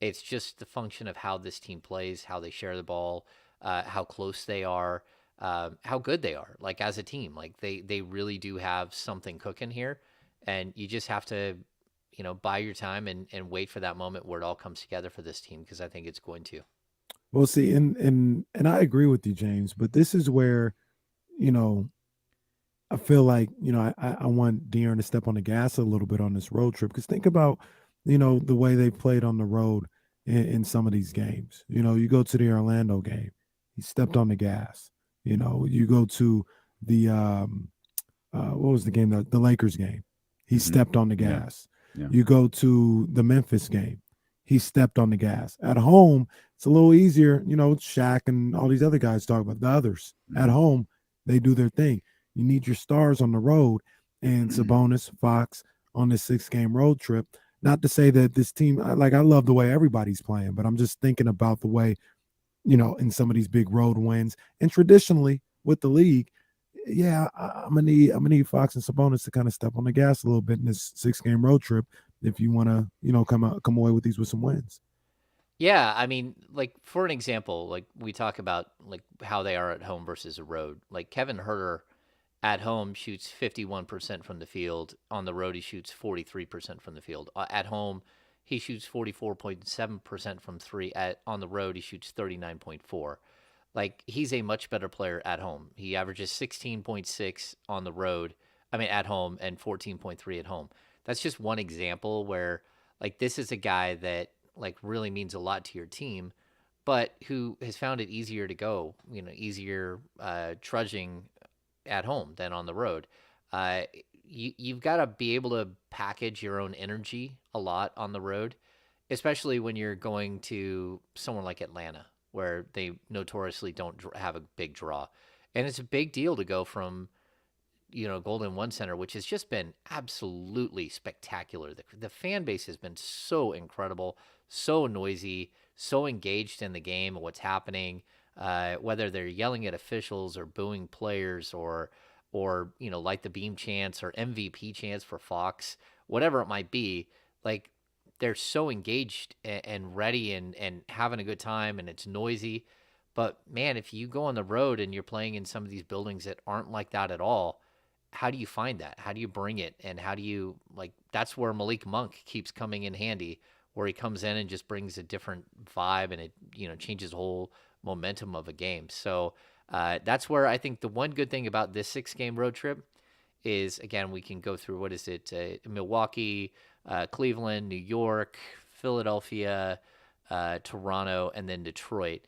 it's just the function of how this team plays, how they share the ball, how close they are, how good they are, like as a team. Like they really do have something cooking here. And you just have to, buy your time and wait for that moment where it all comes together for this team, because I think it's going to. Well, see, and I agree with you, James, but this is where, I feel like, I want Deion to step on the gas a little bit on this road trip, because think about, the way they played on the road in some of these games. You go to the Orlando game, he stepped on the gas. You go to the what was the game? The Lakers game, he stepped on the gas. Yeah. You go to the Memphis game, he stepped on the gas. At home, it's a little easier. Shaq and all these other guys talk about the others. At home, they do their thing. You need your stars on the road, and Sabonis, Fox on this 6-game road trip. Not to say that this team, I love the way everybody's playing, but I'm just thinking about the way, in some of these big road wins, and traditionally with the league, I'm gonna need Fox and Sabonis to kind of step on the gas a little bit in this 6-game road trip if you want to, come away with some wins. Yeah, I mean, like for an example, like we talk about like how they are at home versus a road. Like Kevin Herter at home shoots 51% from the field. On the road, he shoots 43% from the field. At home, he shoots 44.7% from 3. On the road, he shoots 39.4. Like, he's a much better player at home. He averages 16.6 on the road, at home, and 14.3 at home. That's just one example where, like, this is a guy that, like, really means a lot to your team, but who has found it easier to go, easier trudging at home than on the road. You've got to be able to package your own energy a lot on the road, especially when you're going to somewhere like Atlanta, where they notoriously don't have a big draw. And it's a big deal to go from, Golden One Center, which has just been absolutely spectacular. The fan base has been so incredible, so noisy, so engaged in the game and what's happening. Whether they're yelling at officials or booing players or like the beam chants or MVP chants for Fox, whatever it might be, like they're so engaged and ready and having a good time, and it's noisy. But man, if you go on the road and you're playing in some of these buildings that aren't like that at all, how do you find that? How do you bring it? And how do you, like, that's where Malik Monk keeps coming in handy, where he comes in and just brings a different vibe, and it, changes the whole momentum of a game. So that's where I think the one good thing about this 6-game road trip is, again, we can go through, what is it? Milwaukee, Cleveland, New York, Philadelphia, Toronto, and then Detroit.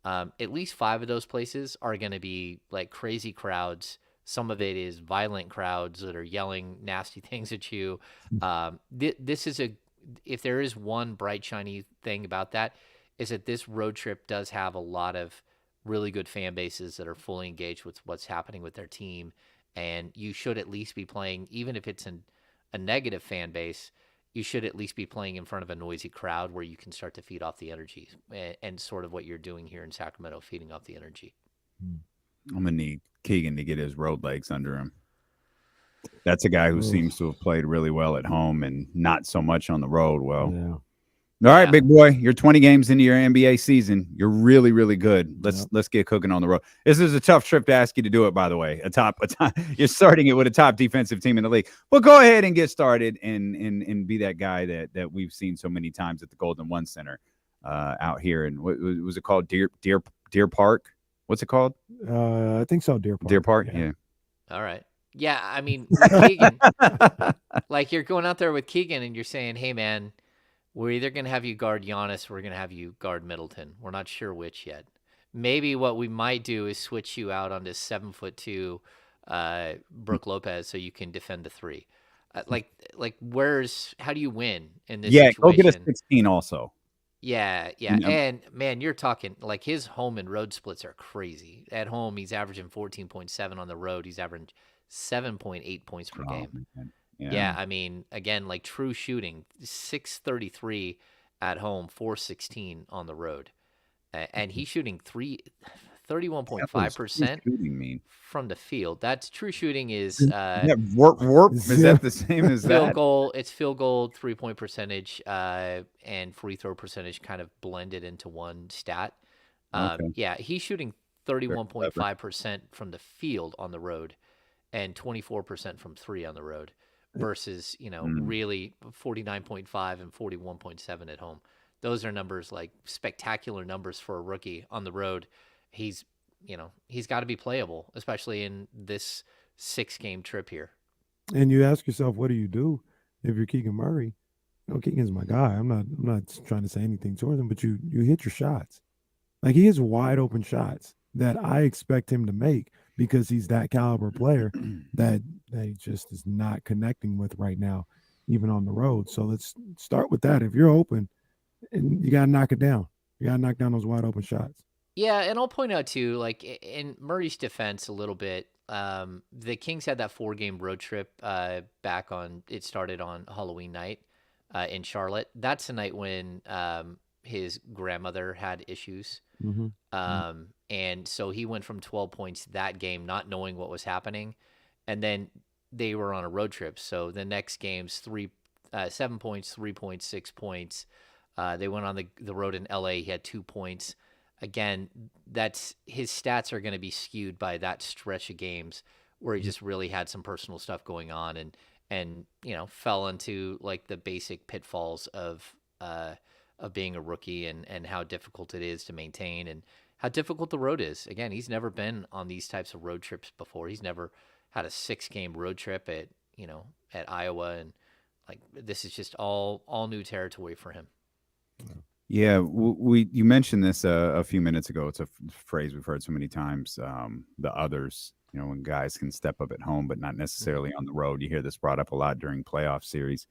At least 5 of those places are going to be like crazy crowds. Some of it is violent crowds that are yelling nasty things at you. This is if there is one bright, shiny thing about that, is that this road trip does have a lot of really good fan bases that are fully engaged with what's happening with their team. And you should at least be playing, even if it's a negative fan base, you should at least be playing in front of a noisy crowd where you can start to feed off the energy, and sort of what you're doing here in Sacramento, feeding off the energy. I'm going to need Keegan to get his road legs under him. That's a guy who seems to have played really well at home and not so much on the road. Well, All right, big boy. You're 20 games into your NBA season. You're really, really good. Let's get cooking on the road. This is a tough trip to ask you to do it, by the way. You're starting it with a top defensive team in the league. But go ahead and get started and be that guy that we've seen so many times at the Golden One Center out here. And what was it called? Deer Park? What's it called? I think so. Deer Park. Deer Park. Yeah. All right. Yeah, I mean, with Keegan, like you're going out there with Keegan and you're saying, "Hey, man, we're either going to have you guard Giannis or we're going to have you guard Middleton. We're not sure which yet. Maybe what we might do is switch you out onto 7'2" Brooke Lopez so you can defend the three. How do you win in this situation? Go get a 16 also. Yeah. And man, you're talking like his home and road splits are crazy. At home, he's averaging 14.7. On the road, he's averaging 7.8 points per game. Man. Yeah, I mean, again, like true shooting, 633 at home, 416 on the road. And he's shooting 31.5% from the field. That's true shooting is warp. Is that the same as field that? goal? It's field goal, 3-point percentage, and free throw percentage kind of blended into one stat. Yeah, he's shooting 31.5% from the field on the road and 24% from three on the road. Versus, really 49.5 and 41.7 at home. Those are numbers like spectacular numbers for a rookie on the road. He's got to be playable, especially in this 6-game trip here. And you ask yourself, what do you do if you're Keegan Murray? Keegan's my guy. I'm not trying to say anything towards him, but you hit your shots. Like he has wide open shots that I expect him to make because he's that caliber player that he just is not connecting with right now, even on the road. So let's start with that. If you're open, and you got to knock it down. You got to knock down those wide open shots. Yeah, and I'll point out too, like in Murray's defense a little bit, the Kings had that 4-game road trip it started on Halloween night in Charlotte. That's the night when his grandmother had issues. And so he went from 12 points that game, not knowing what was happening. And then they were on a road trip. So the next game's 7 points, 3 points, 6 points. They went on the road in LA. He had 2 points. Again, his stats are going to be skewed by that stretch of games where he just really had some personal stuff going on and fell into like the basic pitfalls of being a rookie and how difficult it is to maintain and how difficult the road is. Again, he's never been on these types of road trips before. He's never had a 6-game road trip at Iowa, and like this is just all new territory for him. Yeah, you mentioned this a few minutes ago. It's a phrase we've heard so many times. The others, when guys can step up at home, but not necessarily on the road. You hear this brought up a lot during playoff series.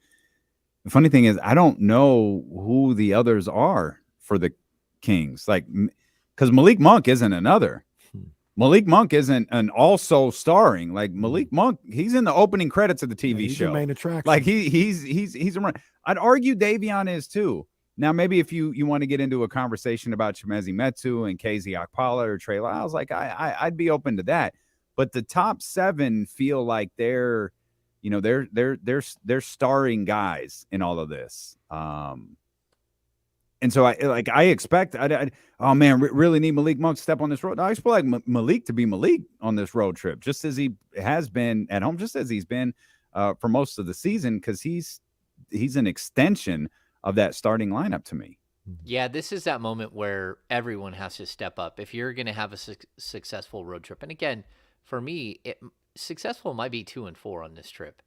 The funny thing is, I don't know who the others are for the Kings. Like, because Malik Monk isn't another. Malik Monk isn't an also starring. Like Malik Monk, he's in the opening credits of the TV he's show. The main attraction. Like he's a run. I'd argue Deion is too. Now, maybe if you want to get into a conversation about Chimezie Metu and KZ Okpala or Trey Lyles, like I'd be open to that. But the top 7 feel like they're starring guys in all of this. And so I expect, oh man, really need Malik Monk to step on this road. I expect like Malik to be Malik on this road trip, just as he has been at home, just as he's been for most of the season, because he's an extension of that starting lineup to me. Yeah, this is that moment where everyone has to step up if you're going to have a successful road trip. And again, for me, successful might be 2 and 4 on this trip.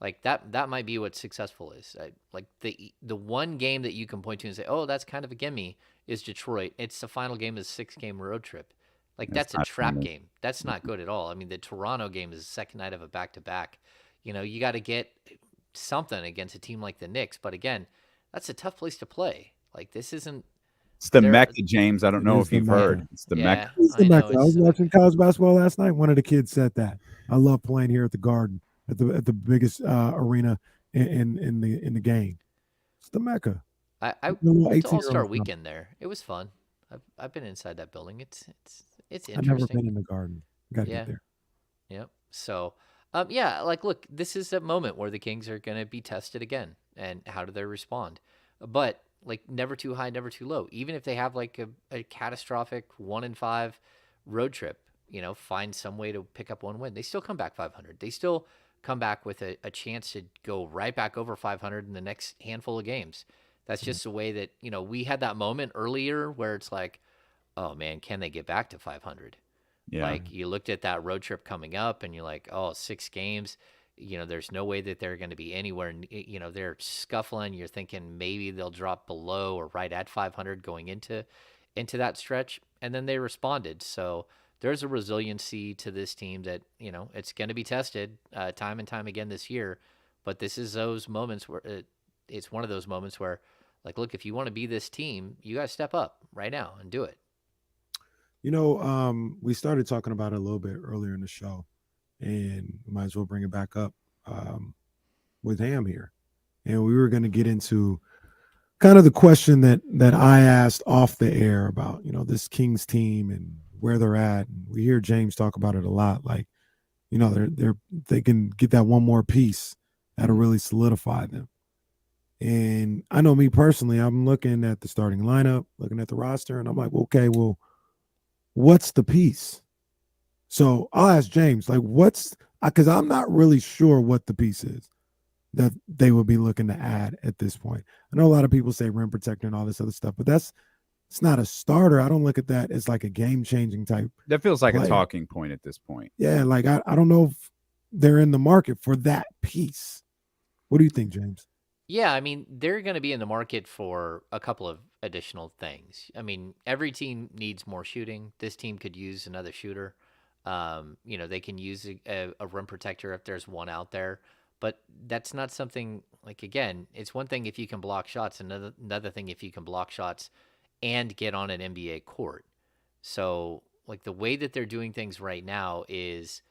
Like that might be what successful is. Like the one game that you can point to and say, oh, that's kind of a gimme is Detroit. It's the final game of the 6-game road trip. Like that's a trap game. That's not good at all. I mean, the Toronto game is the second night of a back-to-back. You got to get something against a team like the Knicks. But again, that's a tough place to play. Like this isn't. It's the Mecca, James. I don't know if you've heard. It's the Mecca. It's the Mecca. I was watching college basketball last night. One of the kids said that. I love playing here at the Garden, at the biggest arena in the game. It's the Mecca. I went to All-Star Weekend there. It was fun. I've been inside that building. It's interesting. I've never been in the Garden. Got to get there. Yep. So, look, this is a moment where the Kings are going to be tested again, and how do they respond? But like never too high, never too low. Even if they have like a catastrophic 1-5 road trip, find some way to pick up one win. They still come back 500. They still come back with a chance to go right back over 500 in the next handful of games. That's just the way that, we had that moment earlier where it's like, oh man, can they get back to 500? Yeah. Like you looked at that road trip coming up and you're like, oh, 6 games, there's no way that they're going to be anywhere. They're scuffling. You're thinking maybe they'll drop below or right at 500 going into that stretch. And then they responded. So there's a resiliency to this team that, it's going to be tested time and time again this year. But this is those moments where it's one of those moments where, like, look, if you want to be this team, you got to step up right now and do it. We started talking about it a little bit earlier in the show, and we might as well bring it back up with Ham here. And we were going to get into kind of the question that I asked off the air about, this Kings team and where they're at. And we hear James talk about it a lot. Like, they can get that one more piece that'll really solidify them. And I know me personally, I'm looking at the starting lineup, looking at the roster, and I'm like, okay, well, what's the piece? So I'll ask James, like, because I'm not really sure what the piece is that they would be looking to add at this point. I know a lot of people say rim protector and all this other stuff, but it's not a starter. I don't look at that as like a game-changing type. That feels like player. a talking point at this point. Yeah, like I don't know if they're in the market for that piece. What do you think, James? Yeah, I mean, they're going to be in the market for a couple of additional things. I mean, every team needs more shooting. This team could use another shooter. They can use a rim protector if there's one out there. But that's not something, like, again, it's one thing if you can block shots, another thing if you can block shots and get on an NBA court. So, like, the way that they're doing things right now is,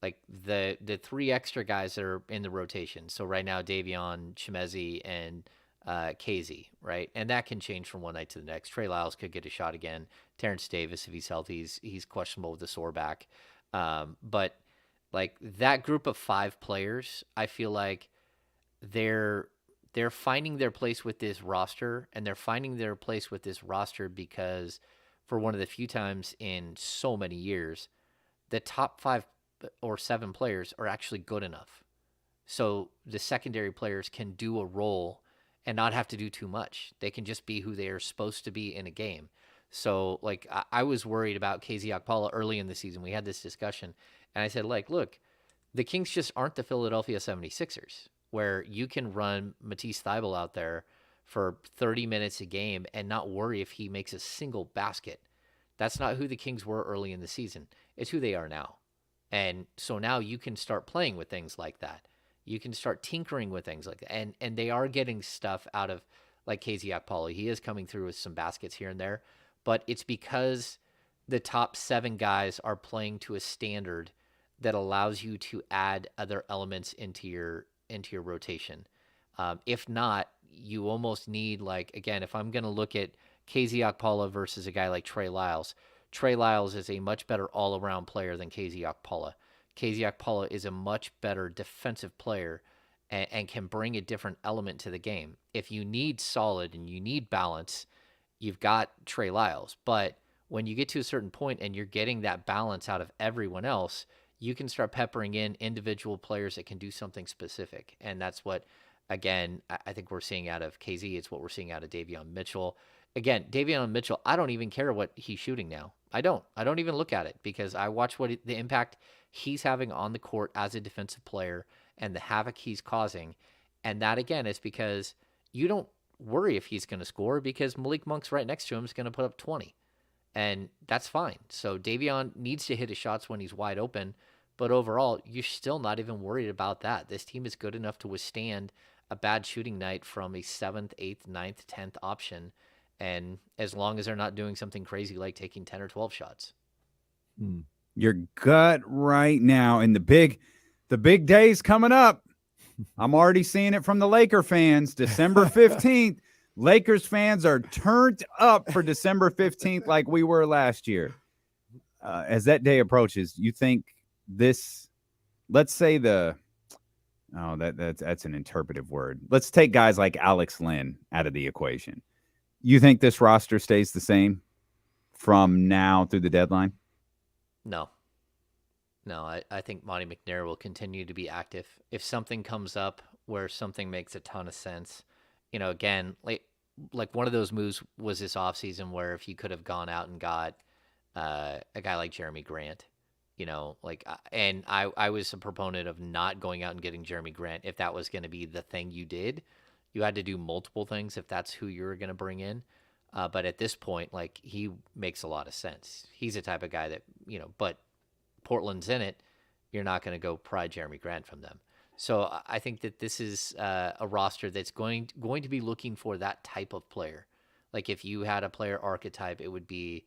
like, the 3 extra guys that are in the rotation. So right now, Davion, Chimezi, and KZ, right? And that can change from one night to the next. Trey Lyles could get a shot again. Terrence Davis, if he's healthy, he's questionable with the sore back. But, like, that group of 5 players, I feel like they're finding their place with this roster, and they're finding their place with this roster because for one of the few times in so many years, the top 5 or 7 players are actually good enough. So the secondary players can do a role and not have to do too much. They can just be who they are supposed to be in a game. So, like, I was worried about KZ Okpala early in the season. We had this discussion, and I said, like, look, the Kings just aren't the Philadelphia 76ers, where you can run Matisse Thybulle out there for 30 minutes a game and not worry if he makes a single basket. That's not who the Kings were early in the season. It's who they are now. And so now you can start playing with things like that. You can start tinkering with things like that. And they are getting stuff out of, like, KZ Okpala. He is coming through with some baskets here and there. But it's because the top 7 guys are playing to a standard that allows you to add other elements into your rotation. If not, you almost need, like, again, if I'm going to look at KZ Okpala versus a guy like Trey Lyles is a much better all-around player than KZ Okpala. KZ Okpala is a much better defensive player and can bring a different element to the game. If you need solid and you need balance, you've got Trey Lyles. But when you get to a certain point and you're getting that balance out of everyone else, you can start peppering in individual players that can do something specific. And that's what, again, I think we're seeing out of KZ. It's what we're seeing out of Davion Mitchell. Again, Davion Mitchell, I don't even care what he's shooting now. I don't even look at it because I watch the impact he's having on the court as a defensive player and the havoc he's causing. And that, again, is because you don't worry if he's going to score because Malik Monk's right next to him is going to put up 20. And that's fine. So Davion needs to hit his shots when he's wide open. But overall, you're still not even worried about that. This team is good enough to withstand a bad shooting night from a 7th, 8th, 9th, 10th option. And as long as they're not doing something crazy like taking 10 or 12 shots. Your gut right now, and the big day's coming up. I'm already seeing it from the Laker fans. December 15th, Lakers fans are turned up for December 15th like we were last year. As that day approaches, you think this, let's say that's an interpretive word. Let's take guys like Alex Len out of the equation. You think this roster stays the same from now through the deadline? No. I think Monty McNair will continue to be active. If something comes up where something makes a ton of sense, again, like one of those moves was this offseason where if you could have gone out and got a guy like Jeremy Grant, and I was a proponent of not going out and getting Jeremy Grant if that was going to be the thing you did. You had to do multiple things if that's who you were going to bring in. But at this point, he makes a lot of sense. He's the type of guy that, but Portland's in it, you're not going to go pry Jeremy Grant from them. So I think that this is a roster that's going to be looking for that type of player. Like if you had a player archetype, it would be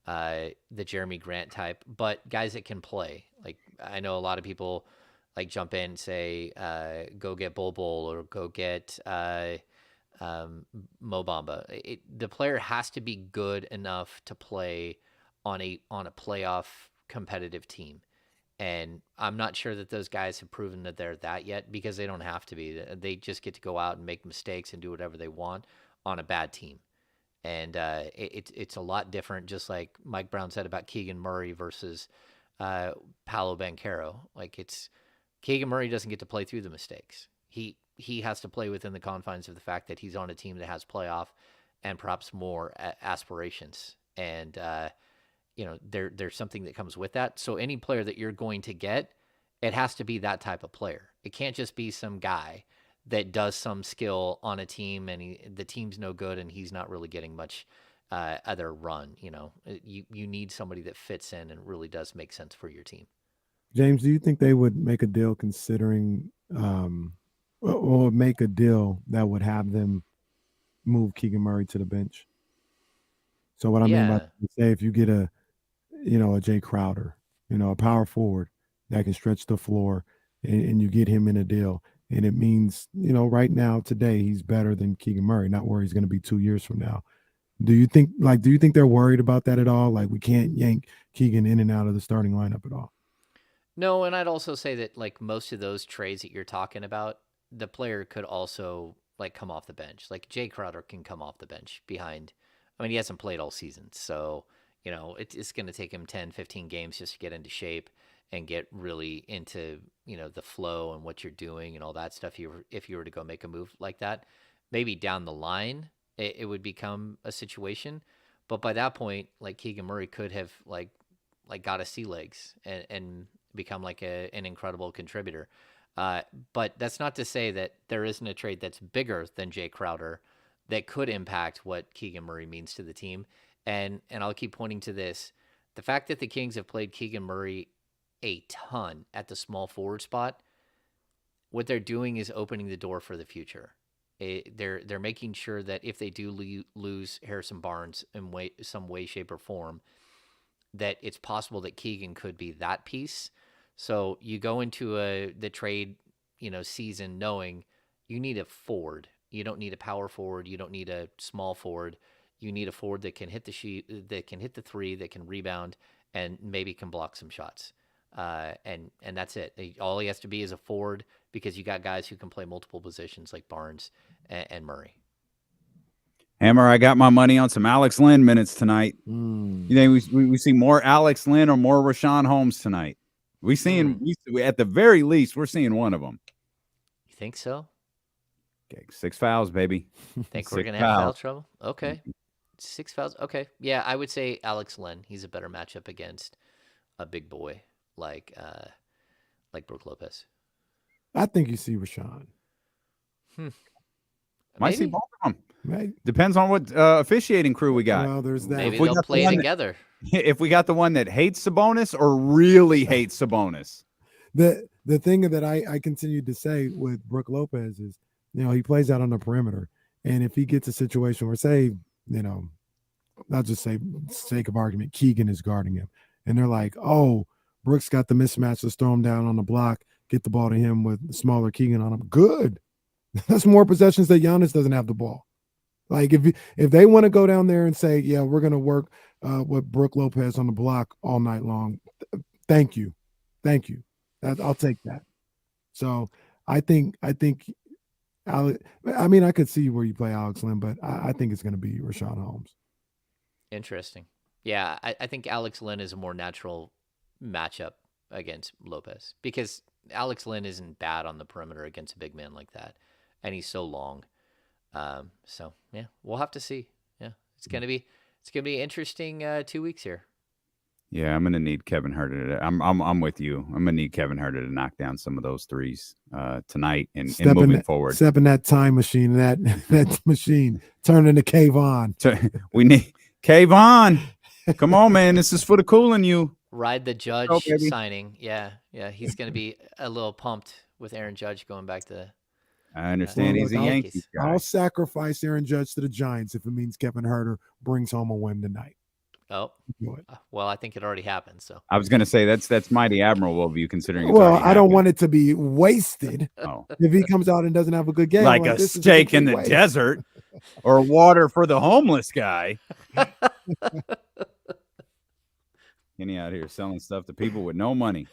the Jeremy Grant type, but guys that can play. Like I know a lot of people jump in and say, go get Bol Bol or go get Mo Bamba. The player has to be good enough to play on a playoff competitive team. And I'm not sure that those guys have proven that they're that yet because they don't have to be. They just get to go out and make mistakes and do whatever they want on a bad team. And it's a lot different, just like Mike Brown said about Keegan Murray versus Paolo Banchero. Keegan Murray doesn't get to play through the mistakes. He has to play within the confines of the fact that he's on a team that has playoff and perhaps more aspirations. And there's something that comes with that. So any player that you're going to get, it has to be that type of player. It can't just be some guy that does some skill on a team and the team's no good and he's not really getting much other run. You need somebody that fits in and really does make sense for your team. James, do you think they would make a deal considering or make a deal that would have them move Keegan Murray to the bench? So what I mean by say, if you get a Jay Crowder, a power forward that can stretch the floor and you get him in a deal, and it means, right now, today, he's better than Keegan Murray, not where he's going to be 2 years from now. Do you think they're worried about that at all? Like we can't yank Keegan in and out of the starting lineup at all? No, and I'd also say that most of those trades that you're talking about, the player could also come off the bench. Like Jay Crowder can come off the bench behind. I mean, he hasn't played all season, so it's going to take him 10, 15 games just to get into shape and get really into the flow and what you're doing and all that stuff. If you were to go make a move like that, maybe down the line it would become a situation. But by that point, Keegan Murray could have got a sea legs and become an incredible contributor. But that's not to say that there isn't a trade that's bigger than Jay Crowder that could impact what Keegan Murray means to the team. And I'll keep pointing to this. The fact that the Kings have played Keegan Murray a ton at the small forward spot, what they're doing is opening the door for the future. They're making sure that if they do lose Harrison Barnes in some way, shape, or form, that it's possible that Keegan could be that piece. So you go into the trade, season knowing you need a forward. You don't need a power forward. You don't need a small forward. You need a forward that can hit that can hit the three, that can rebound, and maybe can block some shots. And that's it. All he has to be is a forward because you got guys who can play multiple positions like Barnes and Murray. Hammer, I got my money on some Alex Lynn minutes tonight. You think we see more Alex Lynn or more Rashawn Holmes tonight? We at the very least, we're seeing one of them. You think so? Okay, 6 fouls, baby. Think we're gonna have foul trouble? Okay, 6 fouls. Okay, yeah, I would say Alex Lynn. He's a better matchup against a big boy like Brook Lopez. I think you see Rashawn. Might see both of them. Right. Depends on what officiating crew we got. Well, there's that. Maybe they'll play together. If we got the one that hates Sabonis or really hates Sabonis. The thing that I continued to say with Brook Lopez is, he plays out on the perimeter. And if he gets a situation where, say, I'll just say, sake of argument, Keegan is guarding him. And they're like, oh, Brook's got the mismatch. Let's throw him down on the block, get the ball to him with smaller Keegan on him. Good. That's more possessions that Giannis doesn't have the ball. Like if they want to go down there and say, yeah, we're going to work with Brook Lopez on the block all night long. Thank you. I'll take that. So I think I mean, I could see where you play Alex Lynn, but I think it's going to be Rashawn Holmes. Interesting. Yeah, I think Alex Lynn is a more natural matchup against Lopez because Alex Lynn isn't bad on the perimeter against a big man like that, and he's so long. So yeah, we'll have to see. Yeah, it's gonna be interesting 2 weeks here. Yeah, I'm gonna need Kevin Huerter. I'm with you. I'm gonna need Kevin Huerter to knock down some of those threes tonight and moving forward. Step in that time machine, that machine, turn into Kayvon. We need Kayvon. Come on, man. This is for the cooling you. Ride the Judge signing. Yeah. He's gonna be a little pumped with Aaron Judge going back to. I understand he's a Yankees guy. I'll sacrifice Aaron Judge to the Giants if it means Kevin Huerter brings home a win tonight. Oh, well, I think it already happened. So I was going to say that's mighty admirable of you considering. Well, I don't want it to be wasted. If he comes out and doesn't have a good game, like a steak in the desert or water for the homeless guy. Kenny out here selling stuff to people with no money.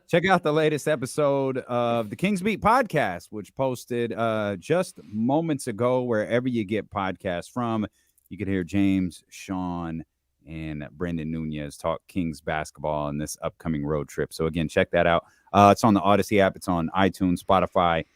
Check out the latest episode of the Kings Beat podcast, which posted just moments ago wherever you get podcasts from. You could hear James, Sean, and Brendan Nunez talk Kings basketball in this upcoming road trip. So, again, check that out. It's on the Odyssey app. It's on iTunes, Spotify.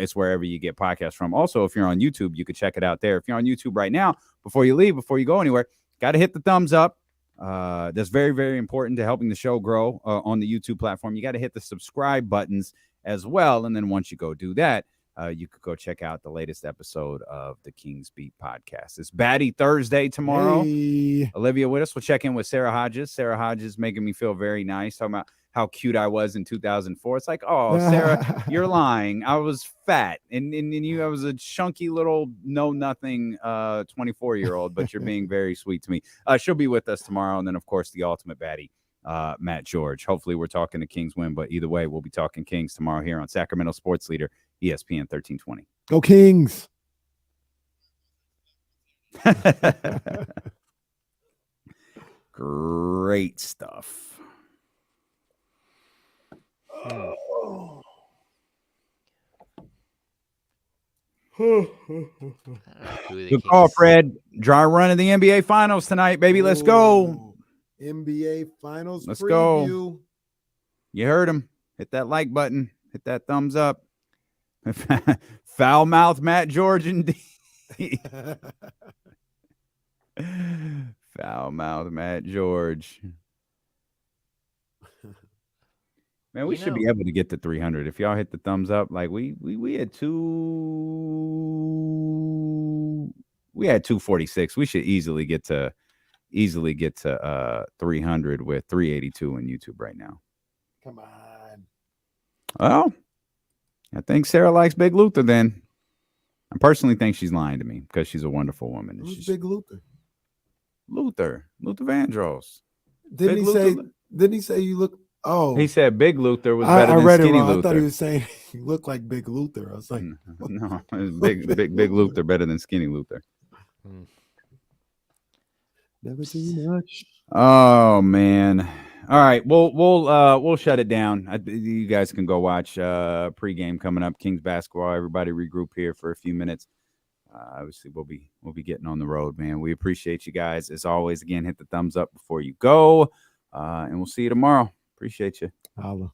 It's wherever you get podcasts from. Also, if you're on YouTube, you could check it out there. If you're on YouTube right now, before you leave, before you go anywhere, got to hit the thumbs up. That's very, very important to helping the show grow on the YouTube platform. You got to hit the subscribe buttons as well. And then once you go do that, you could go check out the latest episode of the Kings Beat podcast. It's Batty Thursday tomorrow. Hey. Olivia with us. We'll check in with Sarah Hodges. Sarah Hodges making me feel very nice. Talking about how cute I was in 2004. It's like, oh, Sarah, you're lying. I was fat. And I was a chunky little know-nothing 24-year-old, but you're being very sweet to me. She'll be with us tomorrow. And then, of course, the ultimate baddie, Matt George. Hopefully we're talking the Kings win, but either way, we'll be talking Kings tomorrow here on Sacramento Sports Leader, ESPN 1320. Go Kings. Great stuff. Good call, Fred. Dry run of the NBA Finals tonight, baby. Let's go. NBA Finals. Let's preview. go. You heard him. Hit that like button. Hit that thumbs up. Foul mouth Matt George indeed. Foul mouth Matt George. Man, we should be able to get to 300 if y'all hit the thumbs up. Like we had 246. We should easily get to 300 with 382 in YouTube right now. Come on. Well, I think Sarah likes Big Luther then. I personally think she's lying to me because she's a wonderful woman. Who's Big Luther? Luther Vandross. Didn't he say you look? Oh, he said Big Luther was better than read Skinny it wrong. Luther. I thought he was saying you look like Big Luther. I was like, no, big Luther better than Skinny Luther. Never too much. Oh man. All right, we'll shut it down. You guys can go watch pregame coming up. Kings basketball. Everybody regroup here for a few minutes. Obviously, we'll be getting on the road, man. We appreciate you guys as always. Again, hit the thumbs up before you go, and we'll see you tomorrow. Appreciate you. Holla.